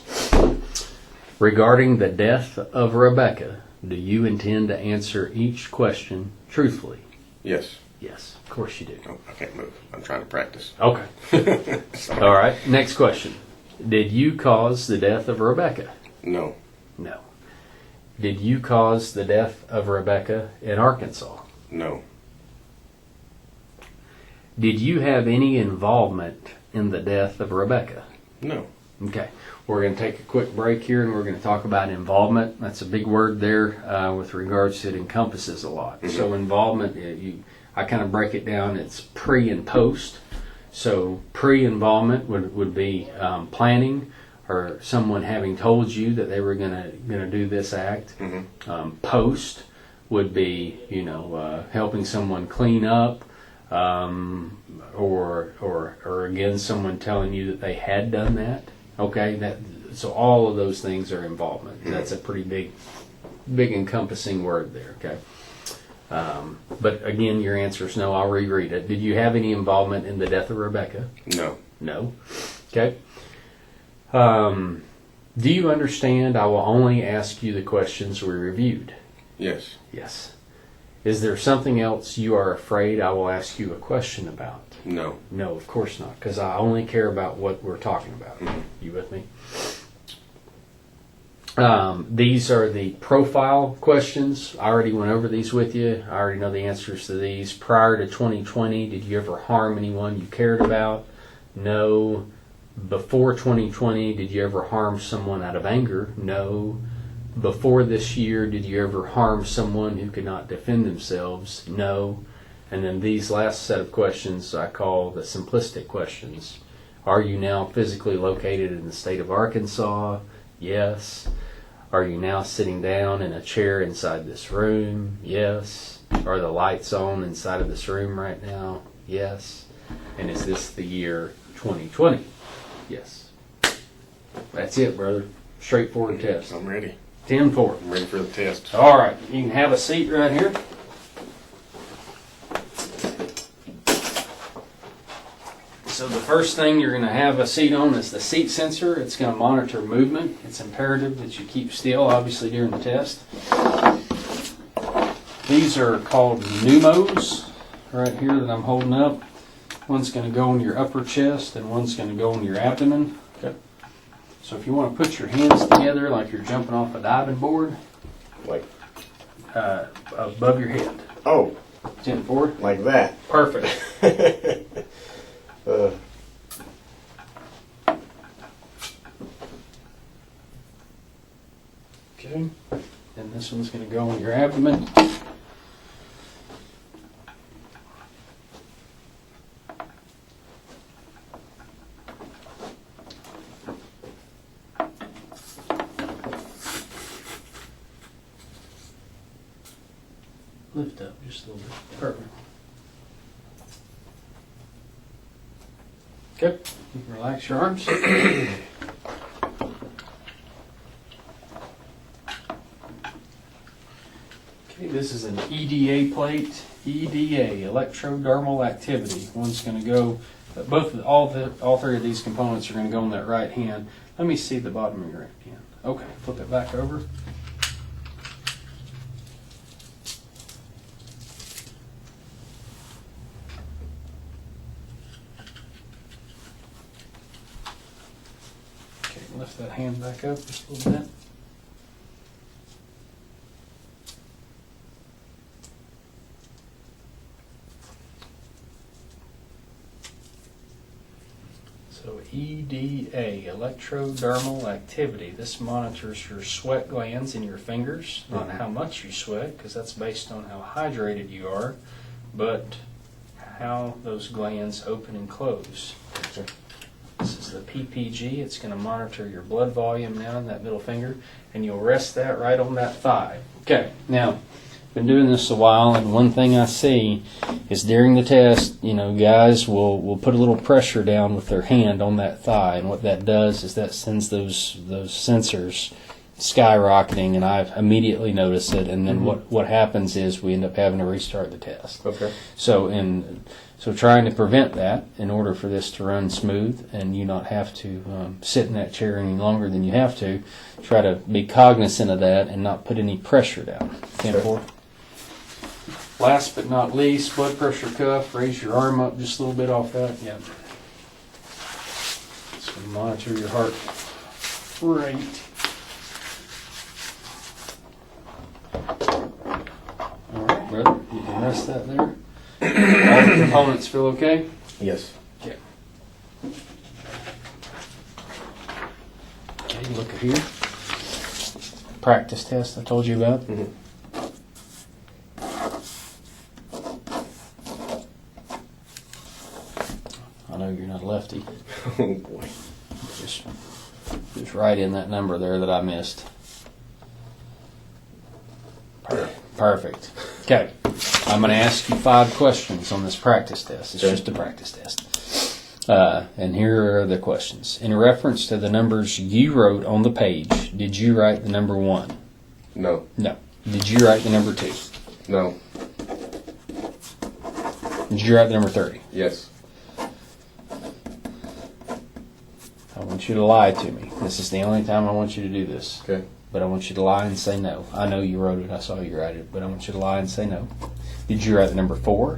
Regarding the death of Rebekah, do you intend to answer each question truthfully? Yes. Yes, of course you do. Oh, I can't move. I'm trying to practice. Okay. All right. Next question. Did you cause the death of Rebekah? No. No. Did you cause the death of Rebekah in Arkansas? No. Did you have any involvement in the death of Rebekah? No. Okay. We're going to take a quick break here, and we're going to talk about involvement. That's a big word there with regards to it encompasses a lot. So involvement, I kind of break it down. It's pre and post. So pre-involvement would be planning, or someone having told you that they were gonna do this act. Post would be, helping someone clean up, or again, someone telling you that they had done that. Okay, so all of those things are involvement. That's a pretty big encompassing word there. Okay. But again, your answer is no. I'll reread it. Did you have any involvement in the death of Rebekah? No. No. Okay. Do you understand I will only ask you the questions we reviewed? Yes. Yes. Is there something else you are afraid I will ask you a question about? No. No, of course not, because I only care about what we're talking about. You with me? These are the profile questions. I already went over these with you. I already know the answers to these. Prior to 2020, did you ever harm anyone you cared about? No. Before 2020, did you ever harm someone out of anger? No. Before this year, did you ever harm someone who could not defend themselves? No. And then these last set of questions I call the simplistic questions. Are you now physically located in the state of Arkansas? Yes. Are you now sitting down in a chair inside this room? Yes. Are the lights on inside of this room right now? Yes. And is this the year 2020? Yes. That's it, brother. Straightforward test. I'm ready. 10-4. I'm ready for the test. All right. You can have a seat right here. So the first thing you're going to have a seat on is the seat sensor. It's going to monitor movement. It's imperative that you keep still, obviously, during the test. These are called pneumos right here that I'm holding up. One's going to go in your upper chest and one's going to go in your abdomen. Okay. So if you want to put your hands together like you're jumping off a diving board, Like, above your head. oh, 10-4. like that. Perfect. Okay. And this one's going to go in your abdomen. Lift up just a little bit. Perfect. Okay. You can relax your arms. Okay, this is an EDA plate. EDA, electrodermal activity. One's going to go. All three of these components are going to go in that right hand. Let me see the bottom of your right hand. Okay, flip it back over. Okay, lift that hand back up just a little bit. So EDA, electrodermal activity. This monitors your sweat glands in your fingers, not how much you sweat, because that's based on how hydrated you are, but how those glands open and close. Okay. This is the PPG. It's going to monitor your blood volume now in that middle finger, and you'll rest that right on that thigh. Okay, now, been doing this a while, and one thing I see is during the test, guys will put a little pressure down with their hand on that thigh, and what that does is that sends those sensors skyrocketing, and I immediately notice it, and then what happens is we end up having to restart the test. Okay. So trying to prevent that in order for this to run smooth and you not have to sit in that chair any longer than you have to, try to be cognizant of that and not put any pressure down. 10-4. Last but not least, blood pressure cuff. Raise your arm up just a little bit off that. Yep. It's going to monitor your heart rate. All right, brother. You can rest that there. All the components feel okay? Yes. Okay. Okay, look at here. Practice test I told you about. 50. Oh boy. Just write in that number there that I missed. Perfect. Okay. I'm going to ask you 5 questions on this practice test. It's just a practice test. And here are the questions. In reference to the numbers you wrote on the page, did you write the number 1? No. No. Did you write the number 2? No. Did you write the number 30? Yes. I want you to lie to me. This is the only time I want you to do this. Okay. But I want you to lie and say no. I know you wrote it. I saw you write it. But I want you to lie and say no. Did you write the number 4?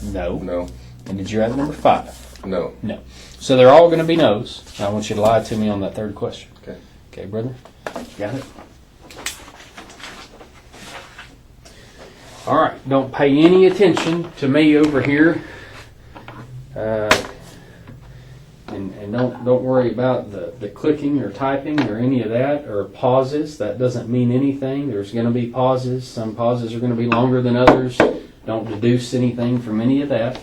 No. No. And did you write the number 5? No. No. So they're all going to be no's. I want you to lie to me on that 3rd question. Okay. Okay, brother? Got it? All right. Don't pay any attention to me over here. And don't worry about the clicking or typing or any of that, or pauses. That doesn't mean anything. There's going to be pauses. Some pauses are going to be longer than others. Don't deduce anything from any of that.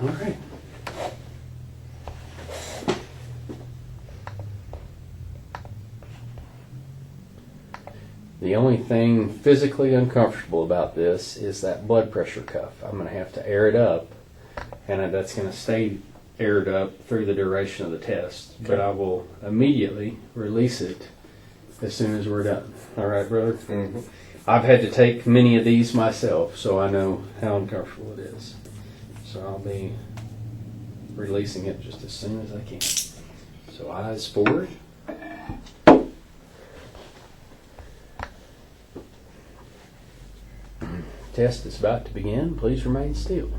All right. The only thing physically uncomfortable about this is that blood pressure cuff. I'm going to have to air it up, and that's going to stay aired up through the duration of the test. Okay. But I will immediately release it as soon as we're done. All right, brother? Mm-hmm. I've had to take many of these myself, so I know how uncomfortable it is. So I'll be releasing it just as soon as I can. So eyes forward. Test is about to begin. Please remain still.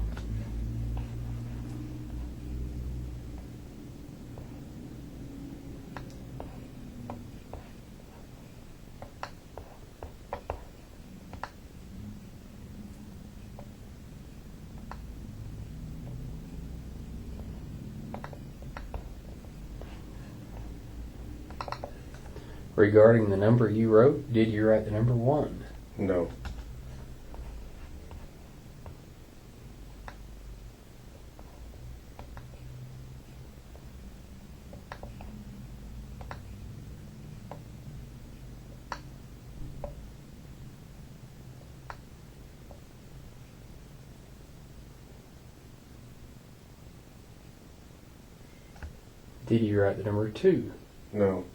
Regarding the number you wrote, did you write the number 1? No. Did you write the number 2? No.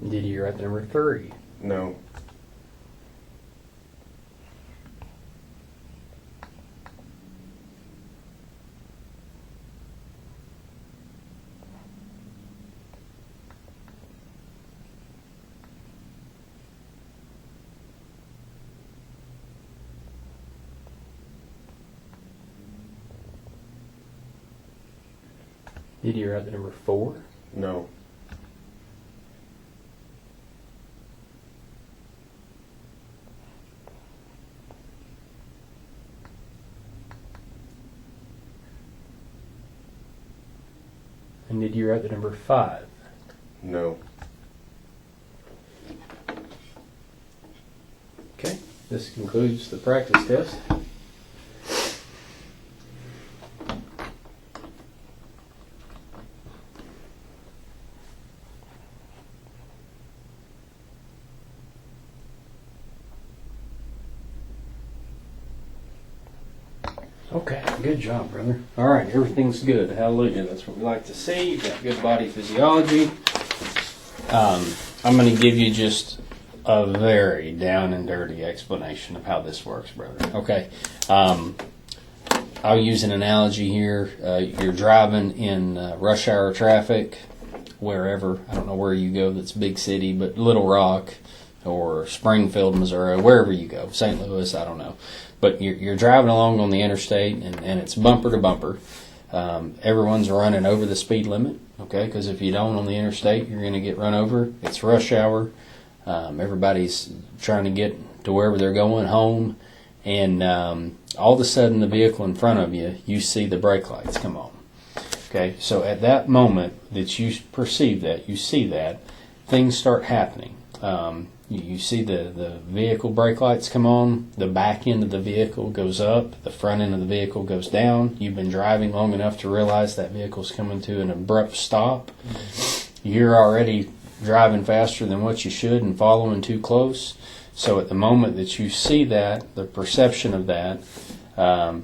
Did you write the number 3? No. Did you write the number 4? No. And did you write the number 5? No. Okay, this concludes the practice test. Okay, good job, brother. All right, everything's good. Hallelujah. That's what we like to see. You've got good body physiology. I'm going to give you just a very down and dirty explanation of how this works, brother. Okay. I'll use an analogy here. You're driving in rush hour traffic, wherever. I don't know where you go that's big city, but Little Rock or Springfield, Missouri, wherever you go. St. Louis, I don't know. But you're driving along on the interstate, and it's bumper to bumper. Everyone's running over the speed limit. okay? Because if you don't on the interstate, you're going to get run over. It's rush hour. Everybody's trying to get to wherever they're going, home, and all of a sudden the vehicle in front of you, you see the brake lights come on. Okay, so at that moment that you perceive that, you see that, things start happening. You see the vehicle brake lights come on, the back end of the vehicle goes up, the front end of the vehicle goes down. You've been driving long enough to realize that vehicle's coming to an abrupt stop. You're already driving faster than what you should and following too close. So at the moment that you see that, the perception of that,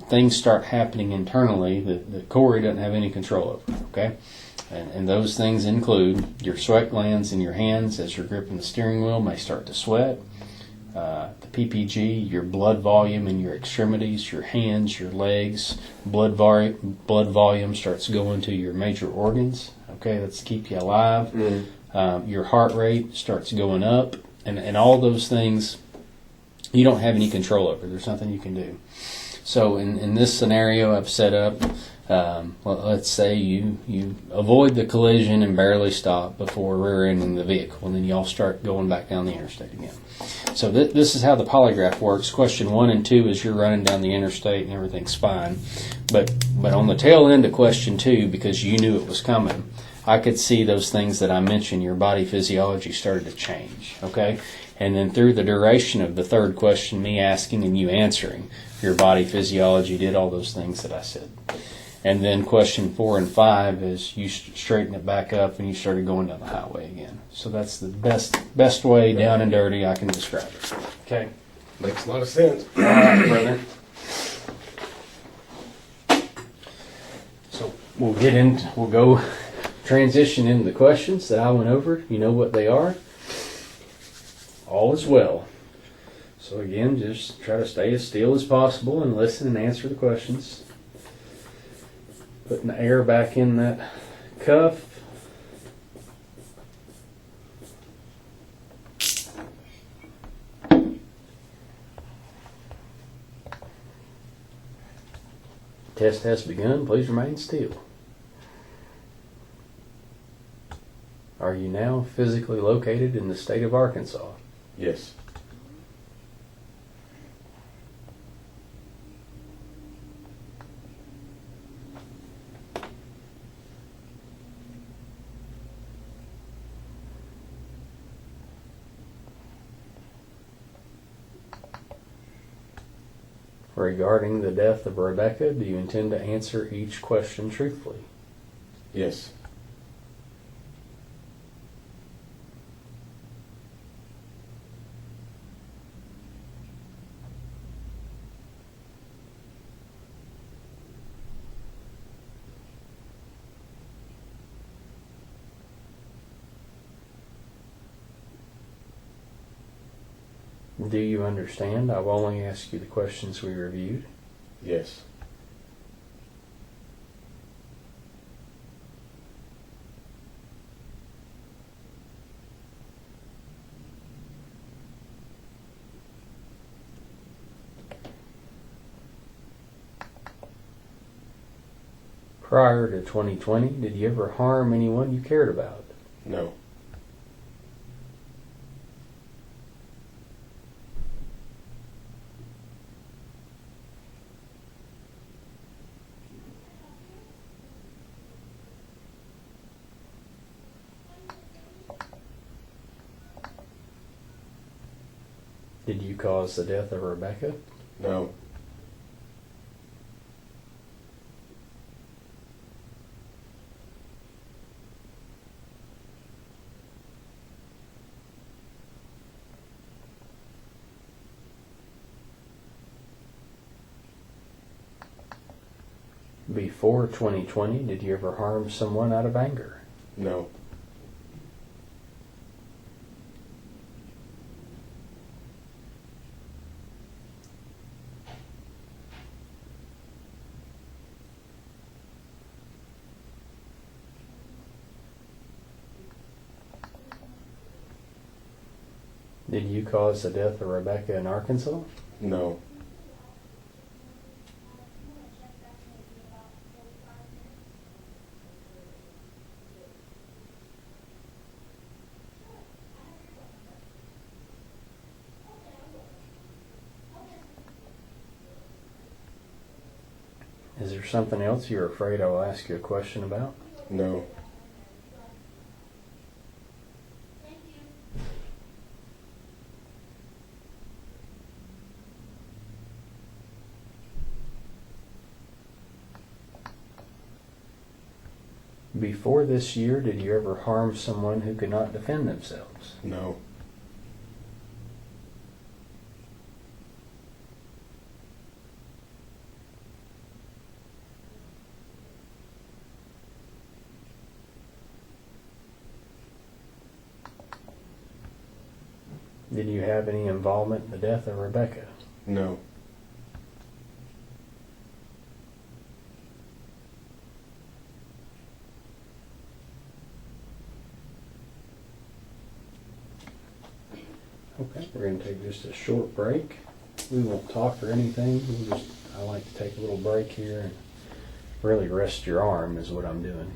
things start happening internally that Corey doesn't have any control over, okay? And those things include your sweat glands in your hands as you're gripping the steering wheel may start to sweat, the PPG, your blood volume in your extremities, your hands, your legs, blood volume starts going to your major organs, okay? That's to keep you alive. Your heart rate starts going up, and all those things you don't have any control over. There's nothing you can do. So in this scenario I've set up, let's say you avoid the collision and barely stop before rear-ending the vehicle, and then you all start going back down the interstate again. So this is how the polygraph works. Question 1 and 2 is you're running down the interstate and everything's fine. But on the tail end of question 2, because you knew it was coming, I could see those things that I mentioned. Your body physiology started to change, okay? And then through the duration of the third question, me asking and you answering, your body physiology did all those things that I said. And then question 4 and 5 is you straighten it back up and you started going down the highway again. So that's the best way, down and dirty, I can describe it. Okay? Makes a lot of sense. All right, brother. So we'll go transition into the questions that I went over. You know what they are. All is well. So again, just try to stay as still as possible and listen and answer the questions. Putting the air back in that cuff. Test has begun. Please remain still. Are you now physically located in the state of Arkansas? Yes. Regarding the death of Rebekah, do you intend to answer each question truthfully? Yes. Do you understand? I've only asked you the questions we reviewed. Yes. Prior to 2020, did you ever harm anyone you cared about? No. Did you cause the death of Rebekah? No. Before 2020, did you ever harm someone out of anger? No. Did you cause the death of Rebekah in Arkansas? No. Is there something else you're afraid I will ask you a question about? No. Before this year, did you ever harm someone who could not defend themselves? No. Did you have any involvement in the death of Rebekah? No. Okay, we're going to take just a short break. We won't talk or anything. I like to take a little break here and really rest your arm is what I'm doing.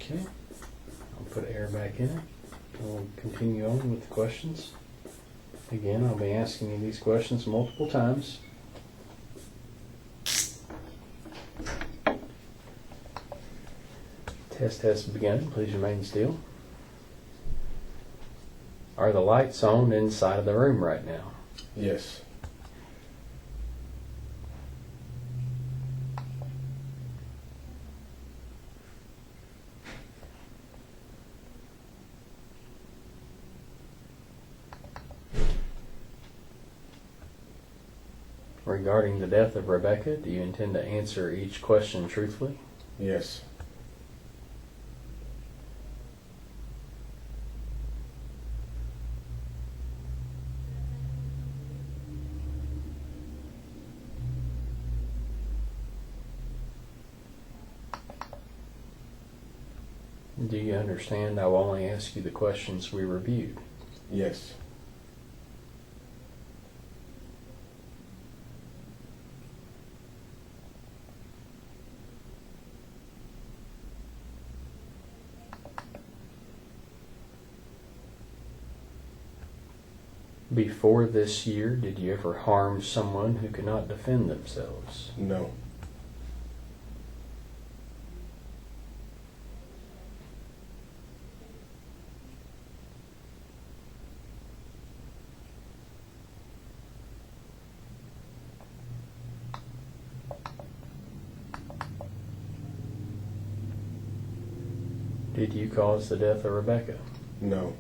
Okay, I'll put air back in it. We'll continue on with the questions. Again, I'll be asking you these questions multiple times. Test has begun. Please remain still. Are the lights on inside of the room right now? Yes. Regarding the death of Rebekah, do you intend to answer each question truthfully? Yes. Do you understand I will only ask you the questions we reviewed? Yes. Before this year, did you ever harm someone who could not defend themselves? No. Did you cause the death of Rebekah? No.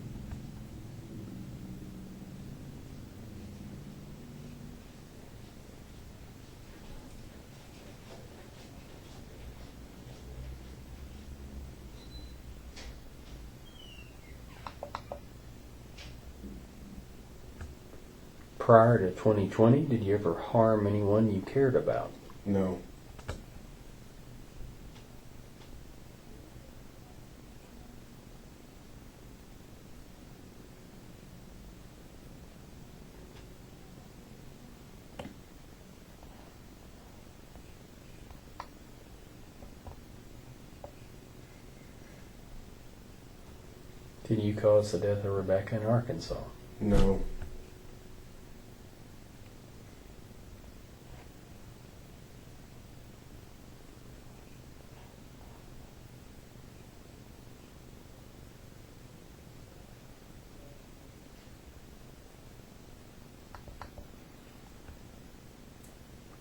Prior to 2020, did you ever harm anyone you cared about? No. Did you cause the death of Rebekah in Arkansas? No.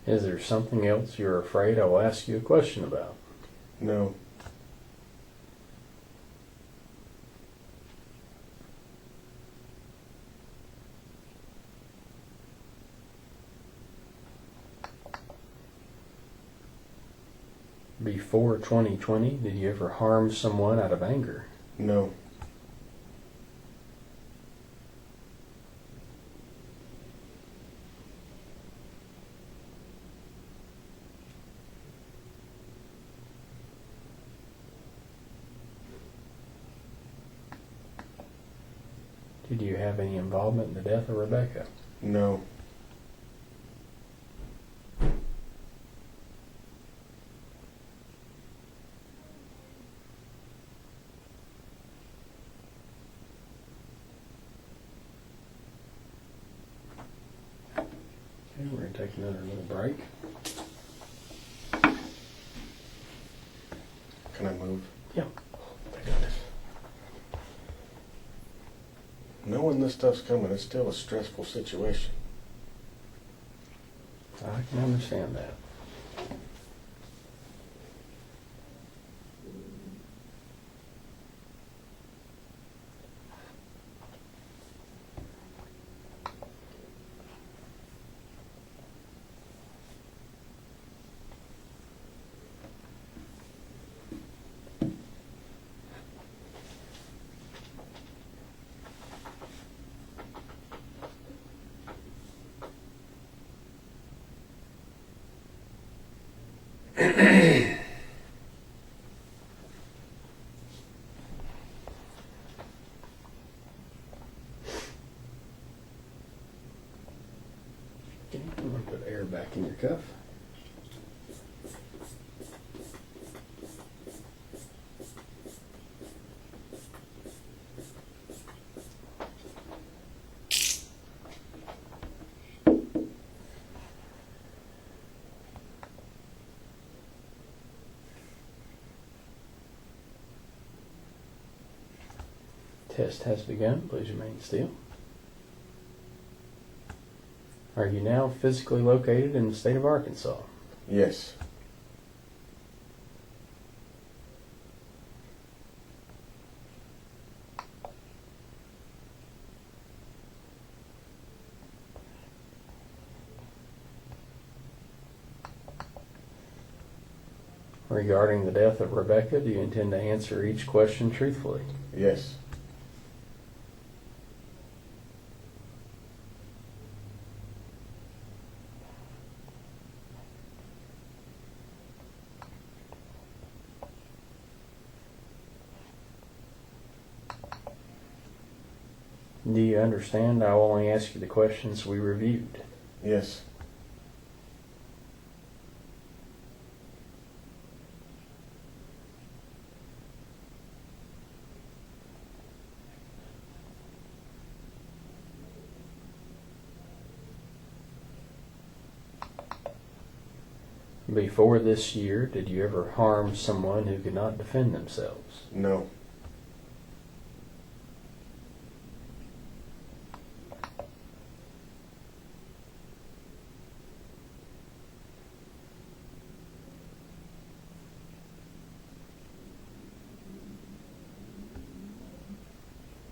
Is there something else you're afraid I will ask you a question about? No. Before 2020, did you ever harm someone out of anger? No. Did you have any involvement in the death of Rebekah? No. Okay, we're going to take another little break. Can I move? Yeah. Thank goodness. Knowing this stuff's coming, it's still a stressful situation. I can understand that. Okay, I'm going to put air back in your cuff. Test has begun. Please remain still. Are you now physically located in the state of Arkansas? Yes. Regarding the death of Rebekah, do you intend to answer each question truthfully? Yes. Do you understand I will only ask you the questions we reviewed? Yes. Before this year, did you ever harm someone who could not defend themselves? No.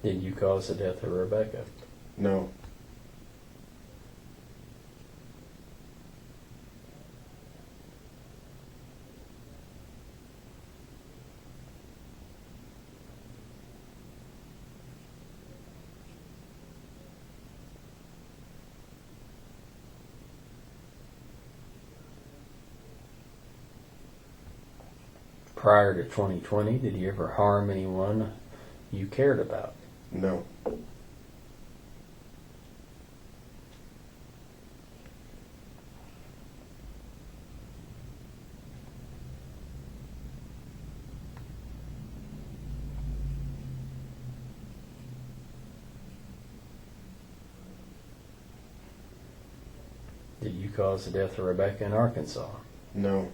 Did you cause the death of Rebekah? No. Prior to 2020, did you ever harm anyone you cared about? No. Did you cause the death of Rebekah in Arkansas? No.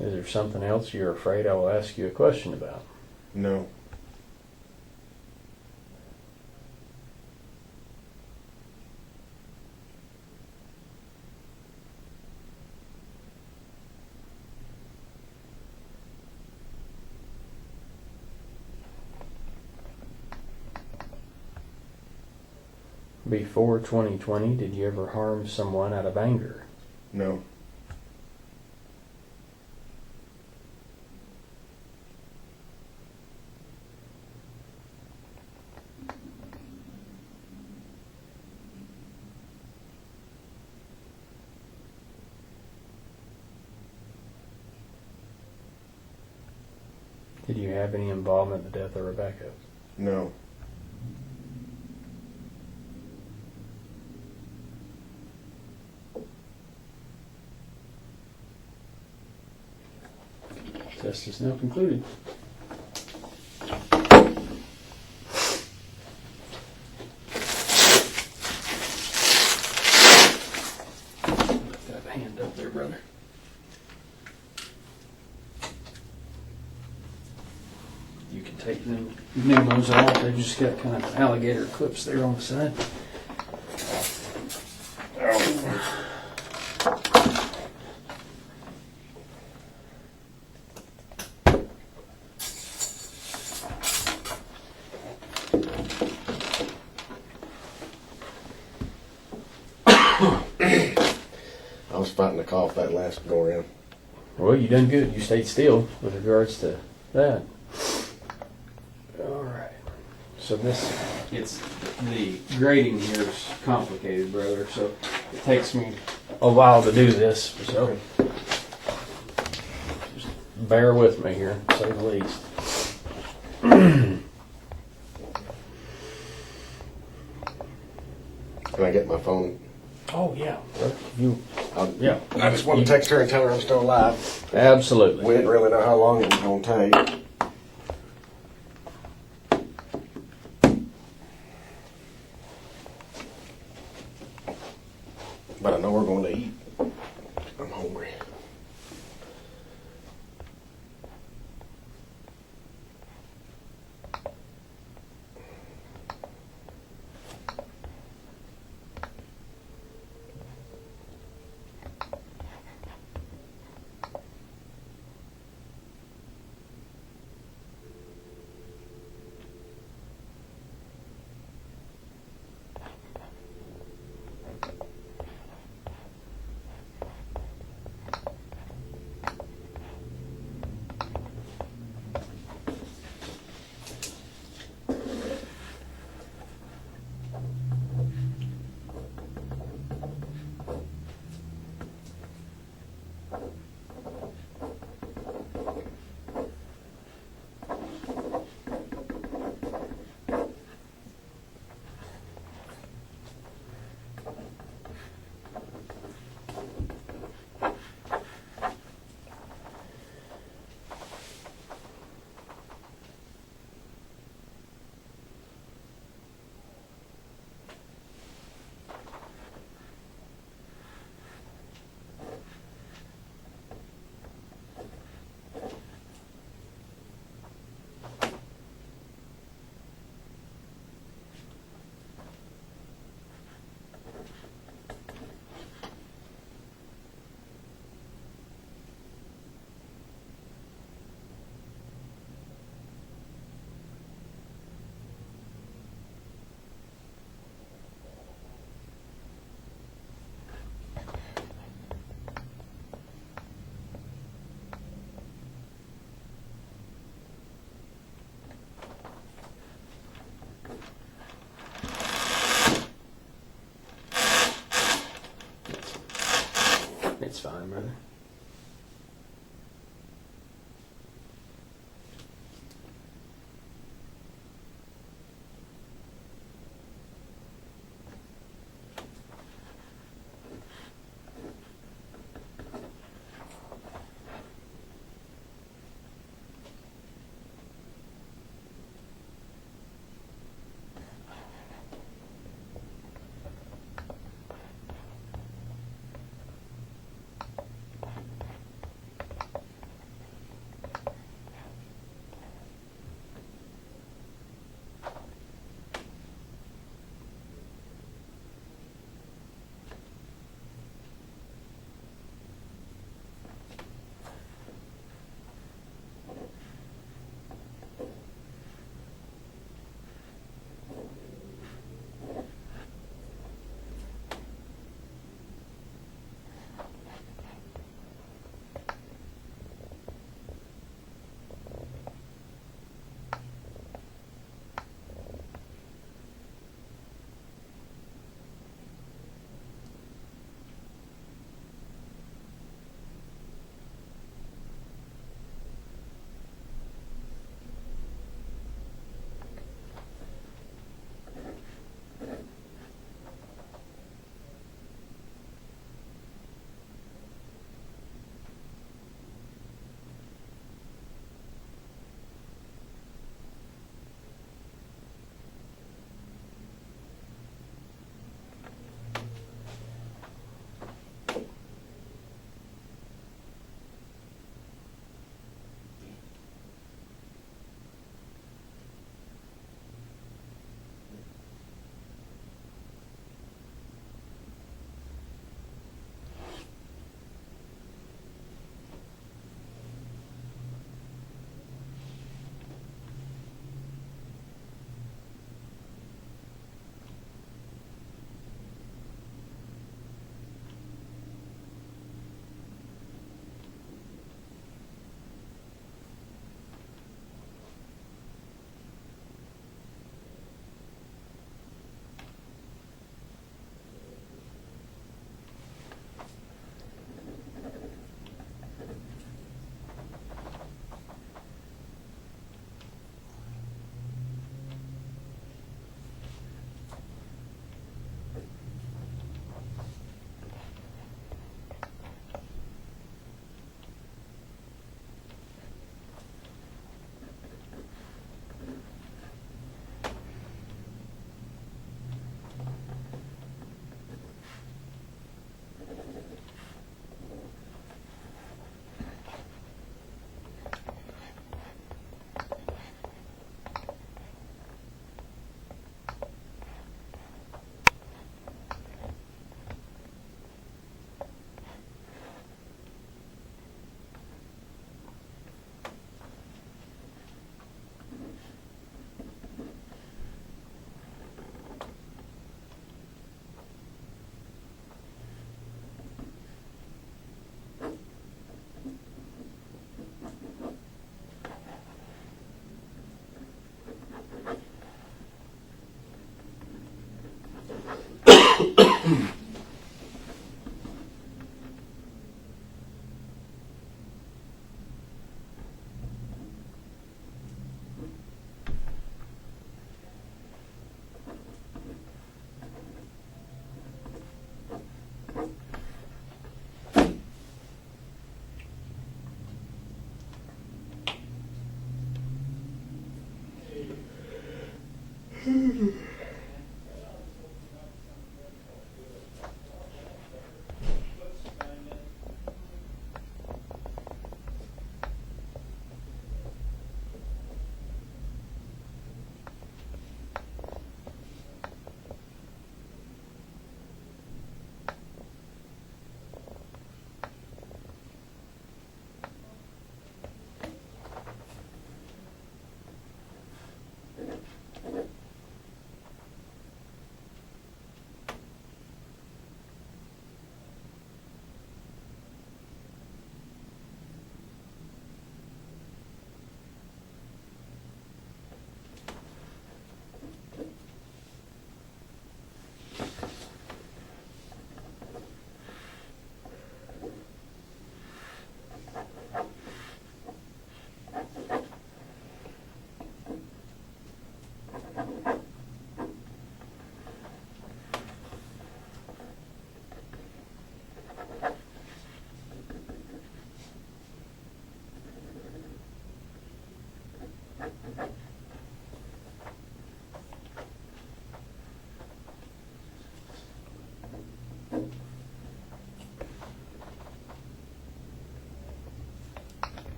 Is there something else you're afraid I will ask you a question about? No. Before 2020, did you ever harm someone out of anger? No. Did you have any involvement in the death of Rebekah? No. Test is now concluded. Got a hand up there, brother. You can take them pneumos off. They've just got kind of alligator clips there on the side. I was fighting the cough that last go around. Well, you done good. You stayed still with regards to that. All right. So it's the grading here is complicated, brother. So it takes me a while to do this. So just bear with me here, to say the least. Can I get my phone? Oh yeah, yeah. I just want to text her and tell her I'm still alive. Absolutely. We didn't really know how long it was going to take. But I know we're going to eat. I'm hungry.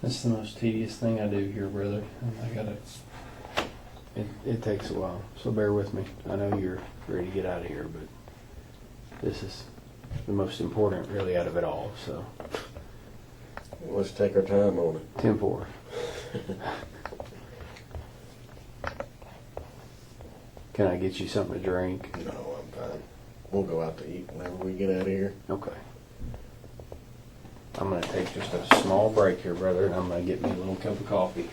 It's the most tedious thing I do here, brother. I gotta. It takes a while, so bear with me. I know you're ready to get out of here, but this is the most important, really, out of it all. So let's take our time on it. 10-4. Can I get you something to drink? No, I'm fine. We'll go out to eat whenever we get out of here. Okay. I'm going to take just a small break here, brother, and I'm going to get me a little cup of coffee.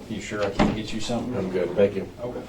You sure I can't get you something? I'm good. Thank you. Okay.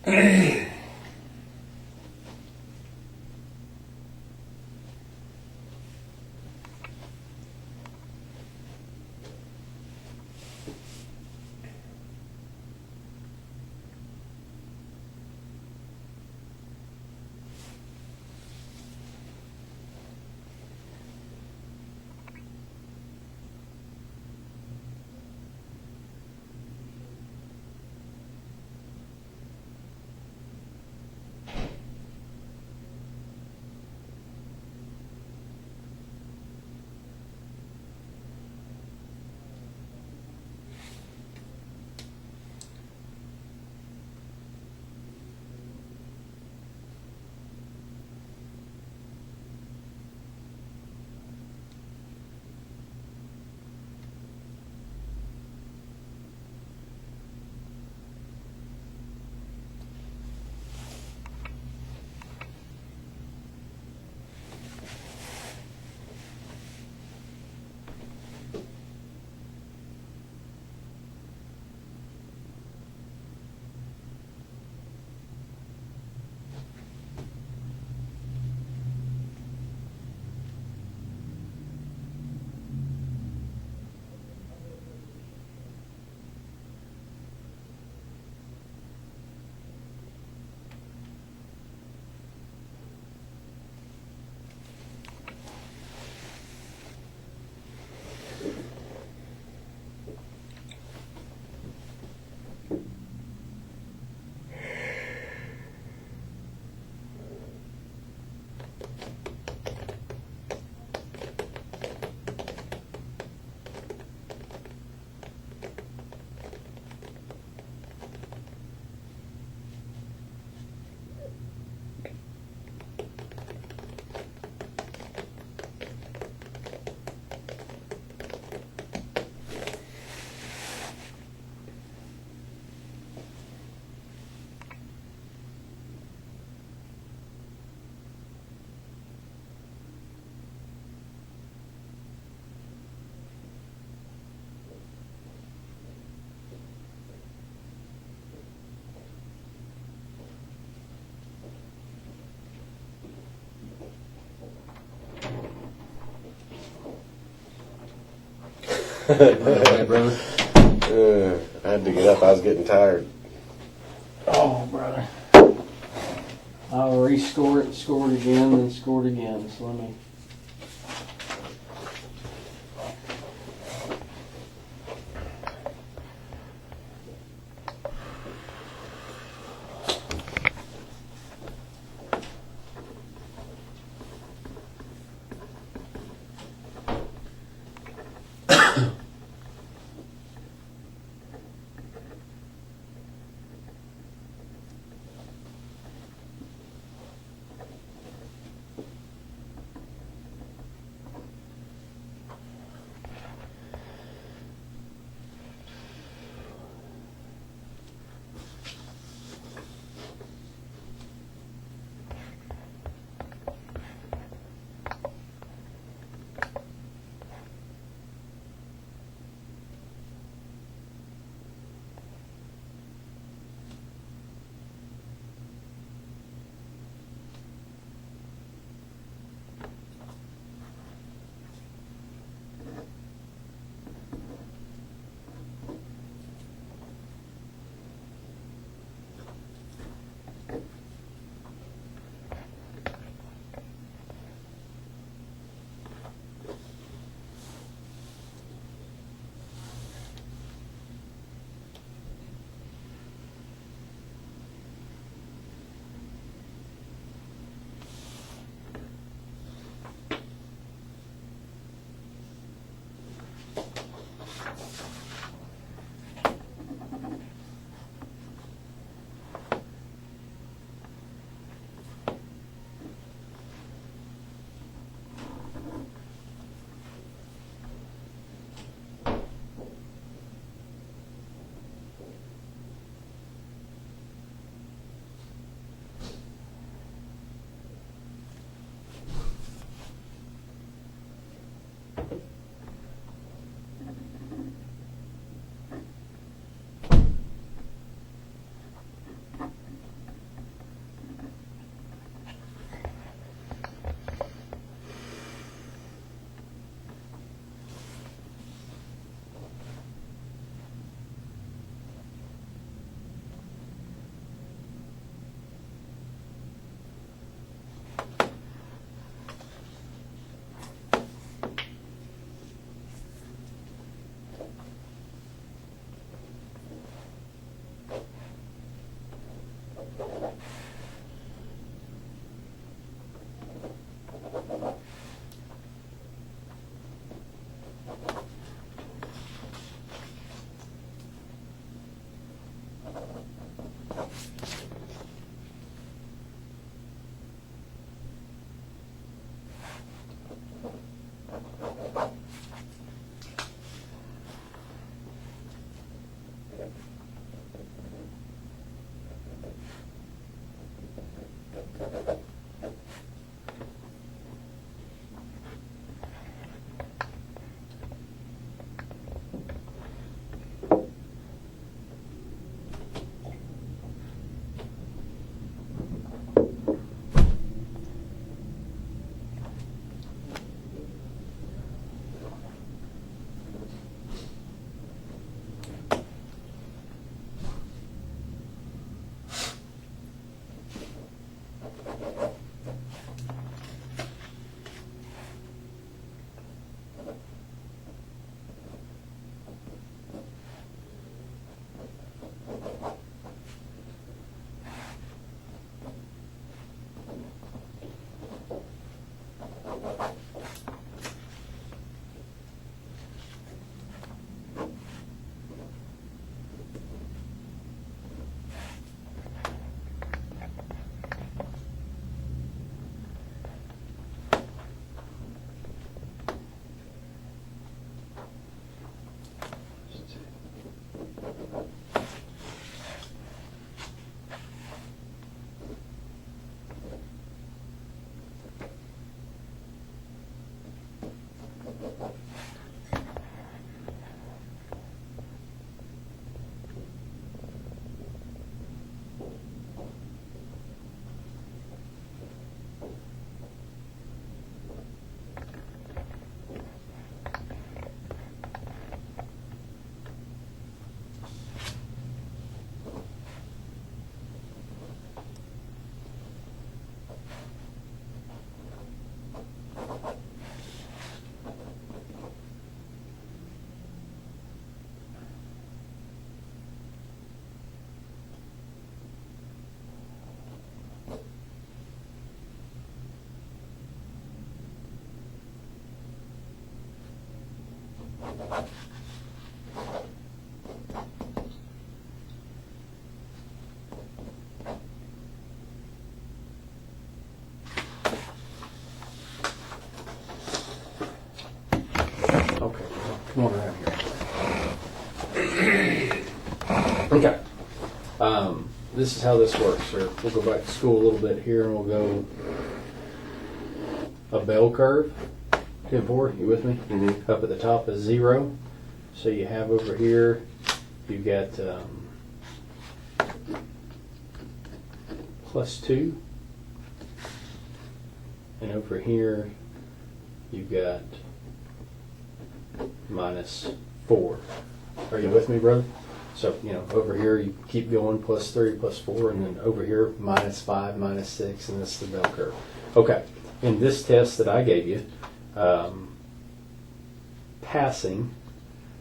Hey, brother. I had to get up. I was getting tired. Oh, brother. I'll rescore it, score it again, then score it again. So let me. Okay, come on around here. Okay. This is how this works, sir. We'll go back to school a little bit here, and we'll go a bell curve. 10-4, you with me? Mm-hmm. Up at the top is 0. So you have over here, you've got +2. And over here, you've got -4. Are you with me, brother? So, over here you keep going +3, +4, and then over here -5, -6, and this is the bell curve. Okay, in this test that I gave you, passing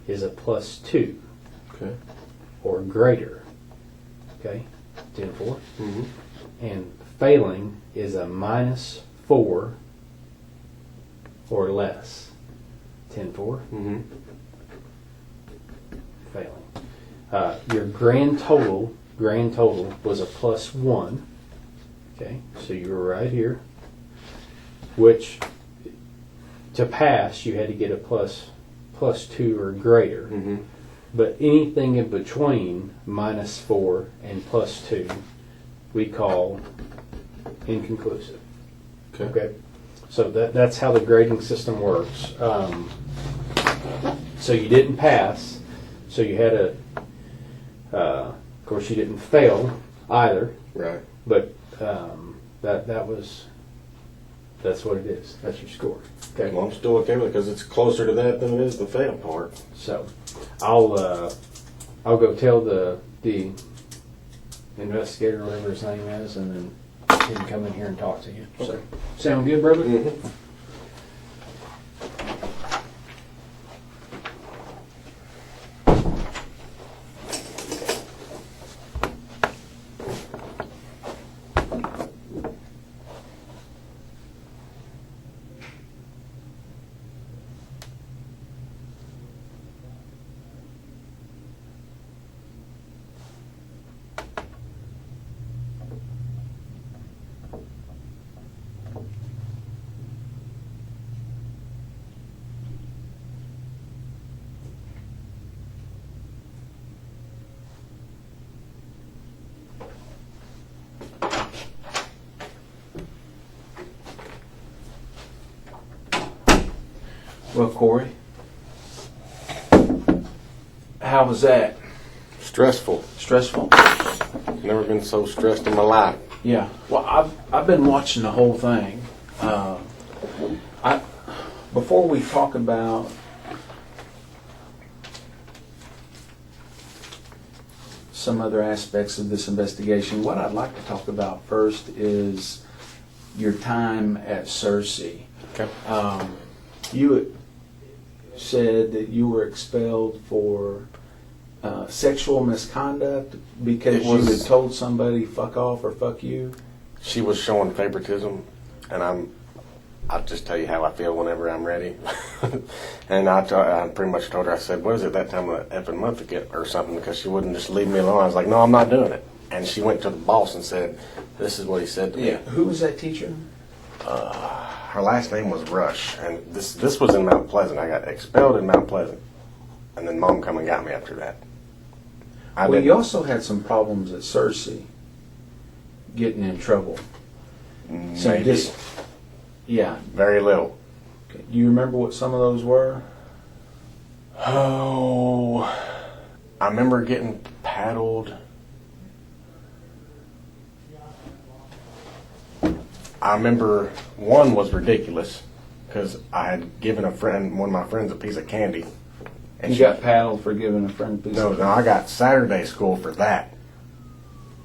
is a +2 Okay. or greater. Okay, 10-4. Mm-hmm. And failing is a -4 or less. 10-4. Mm-hmm. Failing. Your grand total was a +1. Okay, so you were right here. Which, to pass, you had to get a +2 or greater. Mm-hmm. But anything in between -4 and +2, we call inconclusive. Okay. So that's how the grading system works. So you didn't pass. So you had of course, you didn't fail either. Right. But that's what it is. That's your score. Okay. Well, I'm still okay with it because it's closer to that than it is the fail part. So I'll go tell the investigator, whatever his name is, and then he can come in here and talk to you. So sound good, brother? Mm-hmm. Well, Corey, how was that? Stressful. Stressful? Never been so stressed in my life. Yeah. Well, I've been watching the whole thing. Before we talk about some other aspects of this investigation, what I'd like to talk about first is your time at Cersei. Okay. You said that you were expelled for sexual misconduct because you had told somebody "fuck off" or "fuck you." She was showing favoritism, and I'll just tell you how I feel whenever I'm ready. And I pretty much told her, I said, "What is it that time of the effing month again or something?" Because she wouldn't just leave me alone. I was like, "No, I'm not doing it." And she went to the boss and said, "This is what he said to me." Who was that teacher? Her last name was Rush, and this was in Mount Pleasant. I got expelled in Mount Pleasant, and then Mom come and got me after that. You also had some problems at Cersei, getting in trouble. Maybe. Yeah. Very little. Okay. Do you remember what some of those were? Oh, I remember getting paddled. I remember one was ridiculous because I had given one of my friends, a piece of candy. And you got paddled for giving a friend a piece of candy? No, I got Saturday school for that.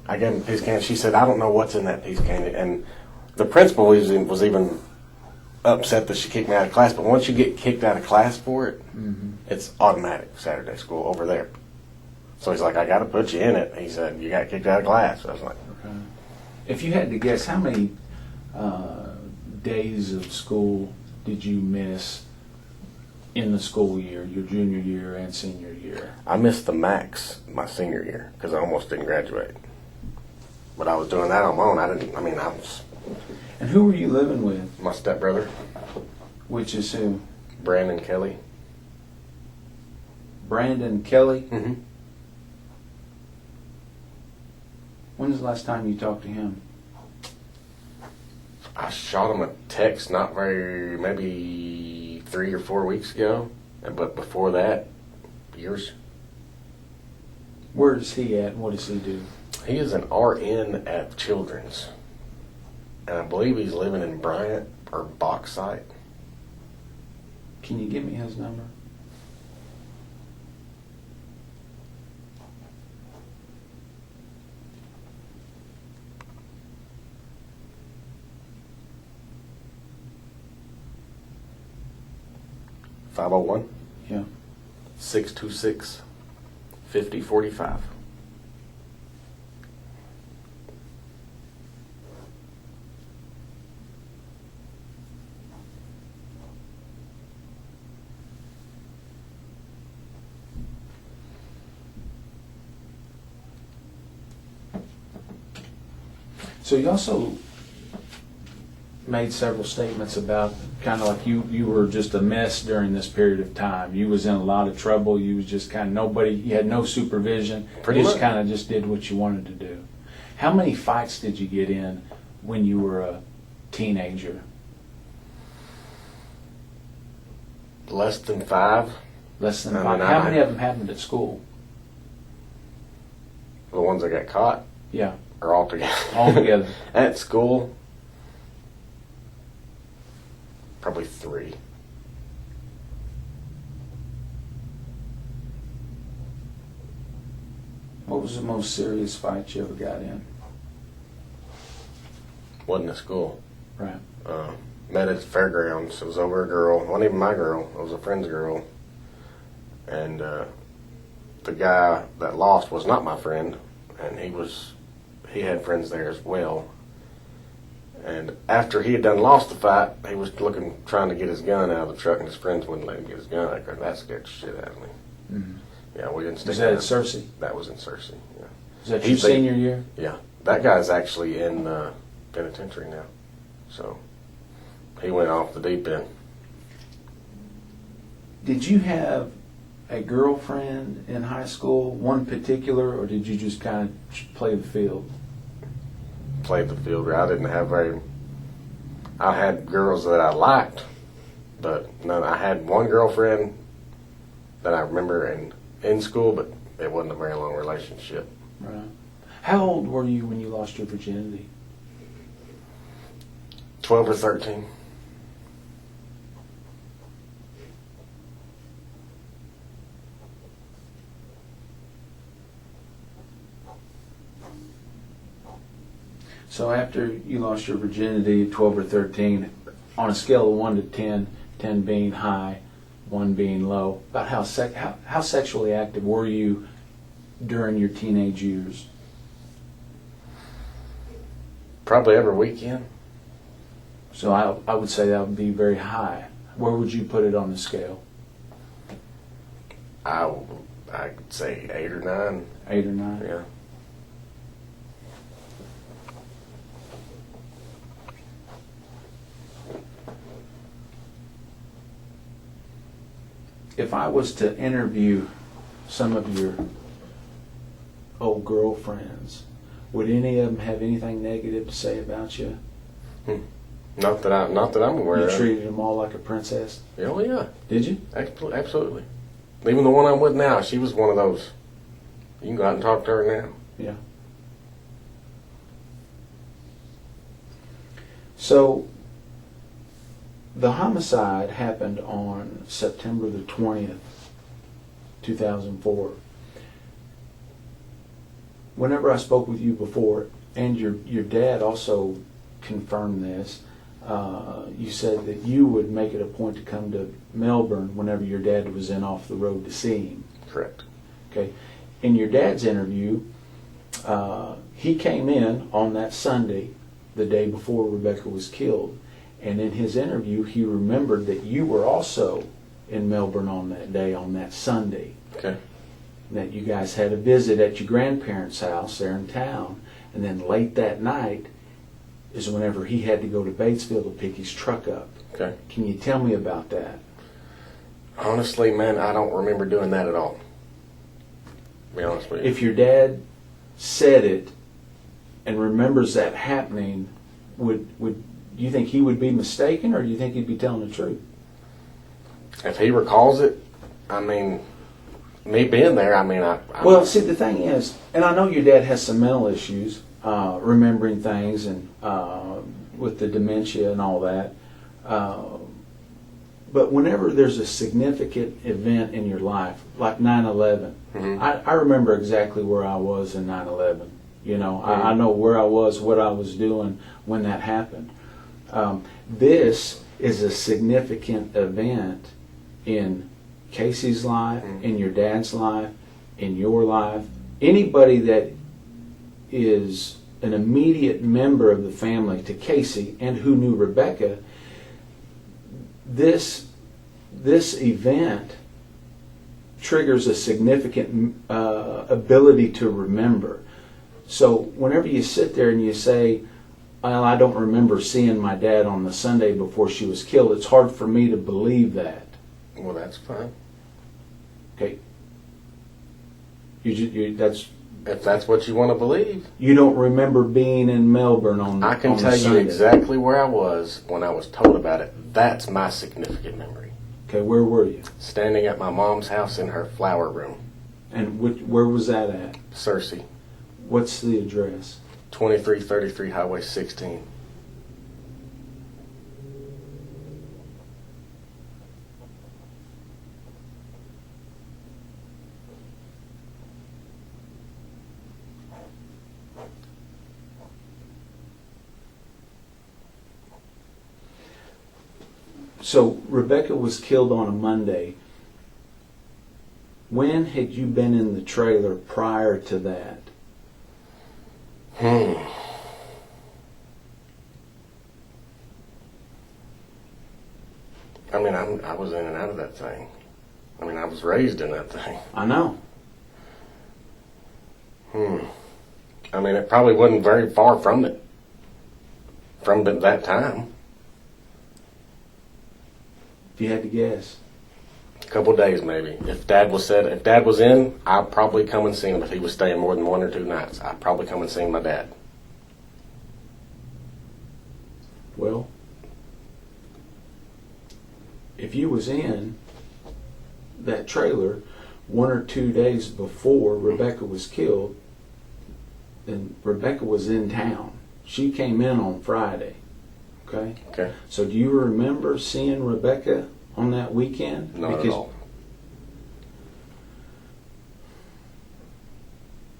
I gave him a piece of candy. She said, "I don't know what's in that piece of candy." And the principal was even upset that she kicked me out of class. But once you get kicked out of class for it, it's automatic Saturday school over there. So he's like, "I got to put you in it." He said, "You got kicked out of class." I was like, okay. If you had to guess, how many days of school did you miss in the school year, your junior year and senior year? I missed the max my senior year because I almost didn't graduate. But I was doing that on my own. I was... And who were you living with? My stepbrother. Which is who? Brandon Kelly. Brandon Kelly? Mm-hmm. When was the last time you talked to him? I shot him a text maybe 3 or 4 weeks ago. But before that, years. Where is he at and what does he do? He is an RN at Children's. And I believe he's living in Bryant or Bauxite. Can you give me his number? $501? Yeah. 626-5045. So you also made several statements about kind of like you were just a mess during this period of time. You was in a lot of trouble. You was just kind of you had no supervision. Pretty you just much. kind of just did what you wanted to do. How many fights did you get in when you were a teenager? Less than 5. Less than I 5. mean, How many of them happened at school? The ones that got caught? Yeah. Or all together? All together. At school, probably 3. What was the most serious fight you ever got in? Wasn't at school. Right. Met at the fairgrounds. It was over a girl. It wasn't even my girl. It was a friend's girl. And the guy that lost was not my friend. And he had friends there as well. And after he had done lost the fight, he was trying to get his gun out of the truck, and his friends wouldn't let him get his gun out. And that scared the shit out of me. Mm-hmm. Yeah, we didn't stick. Was that at Cersei? That was in Cersei. Yeah. Was that your senior year? Yeah, that guy's actually in penitentiary now. So he went off the deep end. Did you have a girlfriend in high school, one particular, or did you just kind of play the field? Played the field. I didn't have I had girls that I liked, But none. I had one girlfriend that I remember in school, but it wasn't a very long relationship. Right. How old were you when you lost your virginity? 12 or 13. So after you lost your virginity at 12 or 13, on a scale of 1 to 10, 10 being high, 1 being low, about how sexually active were you during your teenage years? Probably every weekend. So I would say that would be very high. Where would you put it on the scale? I'd say 8 or 9. 8 or 9? Yeah. If I was to interview some of your old girlfriends, would any of them have anything negative to say about you? Not that I'm aware You of. treated them all like a princess? Oh yeah, Did you? absolutely. Even the one I'm with now, she was one of those. You can go out and talk to her now. Yeah. So, the homicide happened on September the 20th, 2004. Whenever I spoke with you before, and your dad also confirmed this, you said that you would make it a point to come to Melbourne whenever your dad was in off the road to see him. Correct. Okay. In your dad's interview, he came in on that Sunday, the day before Rebekah was killed. And in his interview, he remembered that you were also in Melbourne on that day, on that Sunday. Okay. That you guys had a visit at your grandparents' house there in town. And then late that night is whenever he had to go to Batesville to pick his truck up. Okay. Can you tell me about that? Honestly, man, I don't remember doing that at all. To be honest with you. If your dad said it and remembers that happening, would you think he would be mistaken, or do you think he'd be telling the truth? If he recalls it, I mean, me being there, I mean, Well, see, the thing is, and I know your dad has some mental issues, remembering things and with the dementia and all that. But whenever there's a significant event in your life, like 9/11, I remember exactly where I was in 9/11. You know, I know where I was, what I was doing when that happened. This is a significant event in Casey's life, in your dad's life, in your life. Anybody that is an immediate member of the family to Casey and who knew Rebekah, this event triggers a significant ability to remember. So whenever you sit there and you say, well, I don't remember seeing my dad on the Sunday before she was killed, it's hard for me to believe that. well, that's fine. Okay. If that's what you want to believe. You don't remember being in Melbourne on I can on tell you Sunday. exactly where I was when I was told about it. That's my significant memory. Okay, where were you? Standing at my mom's house in her flower room. And where was that at? Cersei. What's the address? 2333 Highway 16. So Rebekah was killed on a Monday. When had you been in the trailer prior to that? I mean, I was in and out of that thing. I mean, I was raised in that thing. I know. I mean, it probably wasn't very far from it. From that time. If you had to guess. A couple days, maybe. If Dad was in, I'd probably come and see him. If he was staying more than 1 or 2 nights, I'd probably come and see my dad. Well, if you was in that trailer 1 or 2 days before Rebekah was killed, then Rebekah was in town. She came in on Friday. Okay? Okay. So do you remember seeing Rebekah on that weekend? Not at all.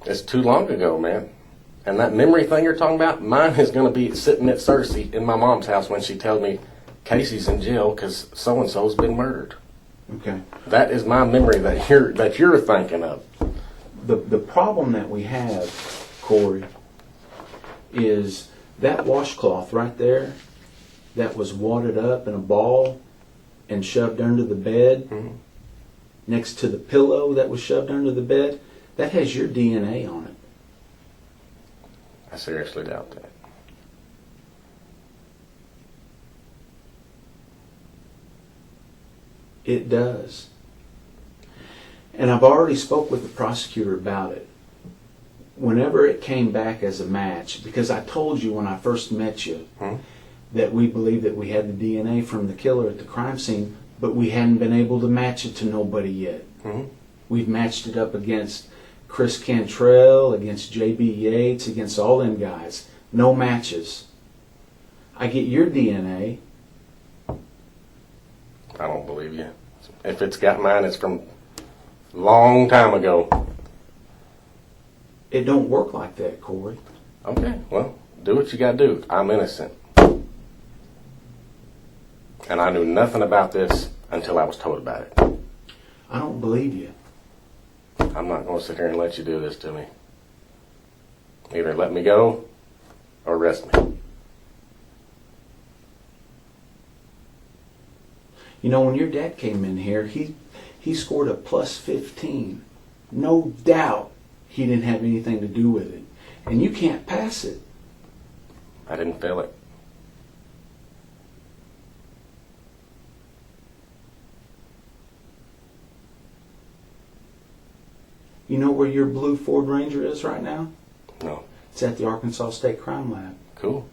It's too long ago, man. And that memory thing you're talking about, mine is going to be sitting at Cersei in my mom's house when she tells me Casey's in jail because so-and-so's been murdered. Okay. That is my memory that you're thinking of. The problem that we have, Corey, is that washcloth right there that was wadded up in a ball and shoved under the bed, next to the pillow that was shoved under the bed, that has your DNA on it. I seriously doubt that. It does. And I've already spoke with the prosecutor about it. Whenever it came back as a match, because I told you when I first met you that we believed that we had the DNA from the killer at the crime scene, but we hadn't been able to match it to nobody yet. We've matched it up against Chris Cantrell, against J.B. Yates, against all them guys. No matches. I get your DNA. I don't believe you. If it's got mine, it's from a long time ago. It don't work like that, Corey. Okay, well, do what you got to do. I'm innocent. And I knew nothing about this until I was told about it. I don't believe you. I'm not going to sit here and let you do this to me. Either let me go or arrest me. You know, when your dad came in here, he scored a plus 15. No doubt he didn't have anything to do with it. And you can't pass it. I didn't feel it. You know where your blue Ford Ranger is right now? No. It's at the Arkansas State Crime Lab. Cool.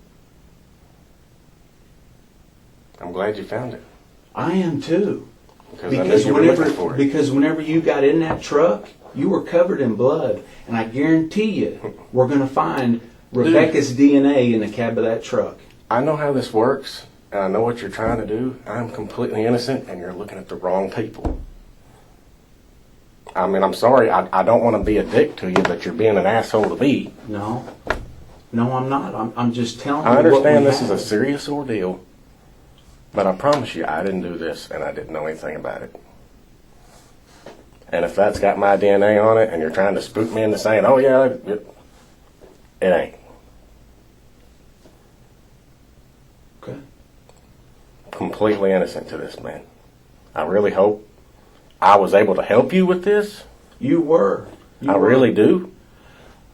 I'm glad you found it. I am too. Because I knew you were looking for it. Because whenever you got in that truck, you were covered in blood. And I guarantee you, we're going to find Rebekah's DNA in the cab of that truck. I know how this works, and I know what you're trying to do. I'm completely innocent, and you're looking at the wrong people. I mean, I'm sorry. I don't want to be a dick to you, but you're being an asshole to me. No, I'm not. I'm just telling you. I understand this have. is a serious ordeal, but I promise you, I didn't do this, and I didn't know anything about it. And if that's got my DNA on it, and you're trying to spook me into saying, "Oh yeah," it ain't. Okay. Completely innocent to this, man. I really hope I was able to help you with this. You were. I really do.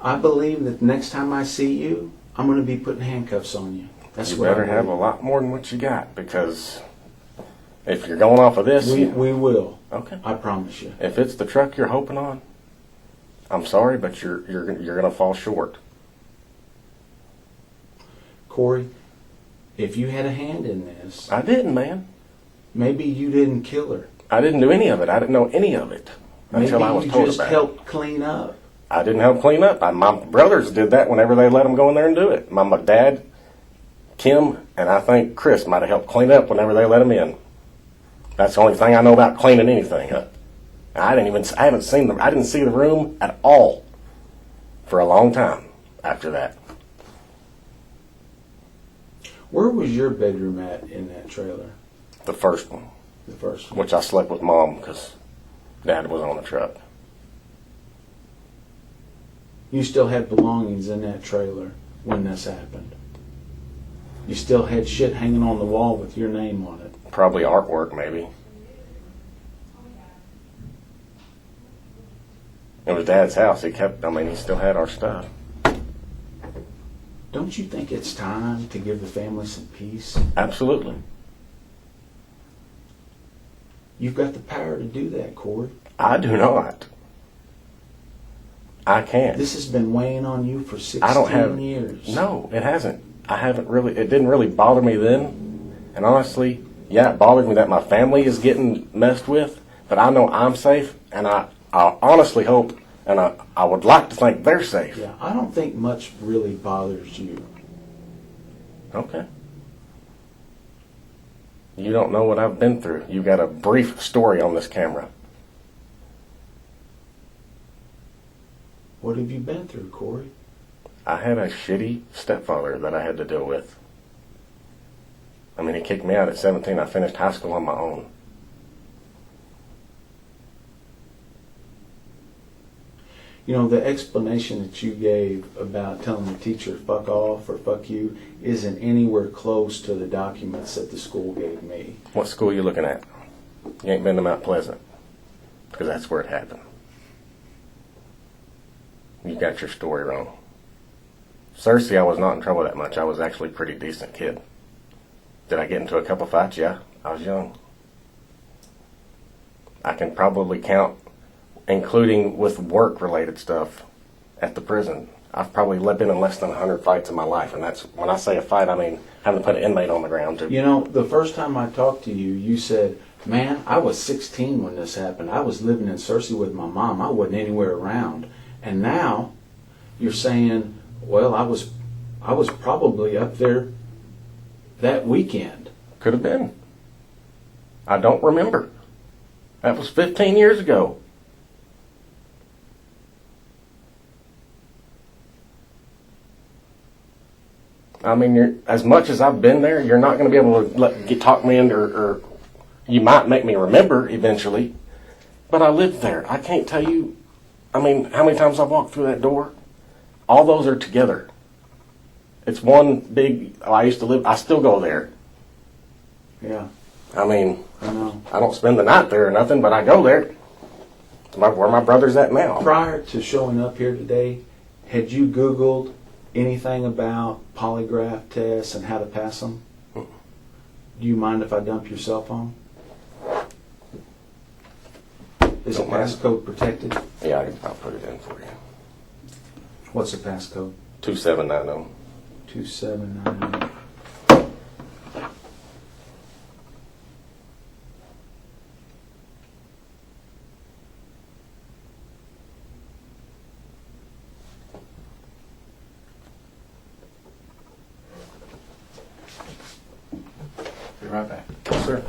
I believe that next time I see you, I'm going to be putting handcuffs on you. That's You what better I have a believe. lot more than what you got, because if you're going off of this, We will. okay. I promise you. If it's the truck you're hoping on, I'm sorry, but you're going to fall short. Corey, if you had a hand in this, I didn't, man. maybe you didn't kill her. I didn't do any of it. I didn't know any of it until I was Maybe told you just about it. helped clean up. I didn't help clean up. My brothers did that whenever they let them go in there and do it. My dad, Kim, and I think Chris might have helped clean up whenever they let them in. That's the only thing I know about cleaning anything up. I haven't seen them. I didn't see the room at all for a long time after that. Where was your bedroom at in that trailer? The first one, The first one. which I slept with Mom because Dad was on the truck. You still had belongings in that trailer when this happened. You still had shit hanging on the wall with your name on it. Probably artwork, maybe. It was Dad's house. He still had our stuff. Don't you think it's time to give the family some peace? Absolutely. You've got the power to do that, Corey. I do not. I can't. This has been weighing on you for 16 I don't have years. No, it hasn't. It didn't really bother me then. And honestly, Yeah, it bothers me that my family is getting messed with, but I know I'm safe, and I honestly hope, and I would like to think they're safe. Yeah, I don't think much really bothers you. Okay. You don't know what I've been through. You've got a brief story on this camera. What have you been through, Corey? I had a shitty stepfather that I had to deal with. I mean, he kicked me out at 17. I finished high school on my own. You know, the explanation that you gave about telling the teacher fuck off or fuck you isn't anywhere close to the documents that the school gave me. What school you looking at? You ain't been to Mount Pleasant, because that's where it happened. You got your story wrong. Cersei, I was not in trouble that much. I was actually a pretty decent kid. Did I get into a couple fights? Yeah, I was young. I can probably count, including with work-related stuff at the prison. I've probably been in less than 100 fights in my life, and that's, when I say a fight, I mean having to put an inmate on the ground. You know, the first time I talked to you, you said, man, I was 16 when this happened. I was living in Cersei with my mom. I wasn't anywhere around. And now you're saying, well, I was probably up there that weekend. Could have been. I don't remember. That was 15 years ago. I mean, as much as I've been there, you're not going to be able to talk me into, or you might make me remember eventually, but I lived there. I can't tell you, I mean, how many times I've walked through that door. All those are together. It's one big, I used to live, I still go there. Yeah. I mean, I know. I don't spend the night there or nothing, but I go there. It's where my brother's at now. Prior to showing up here today, had you Googled anything about polygraph tests and how to pass them? Do you mind if I dump your cell phone? Is the Don't mind. passcode protected? Yeah, I'll put it in for you. What's the passcode? 2790. 2790. Be right back. Yes, sir.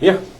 Yeah.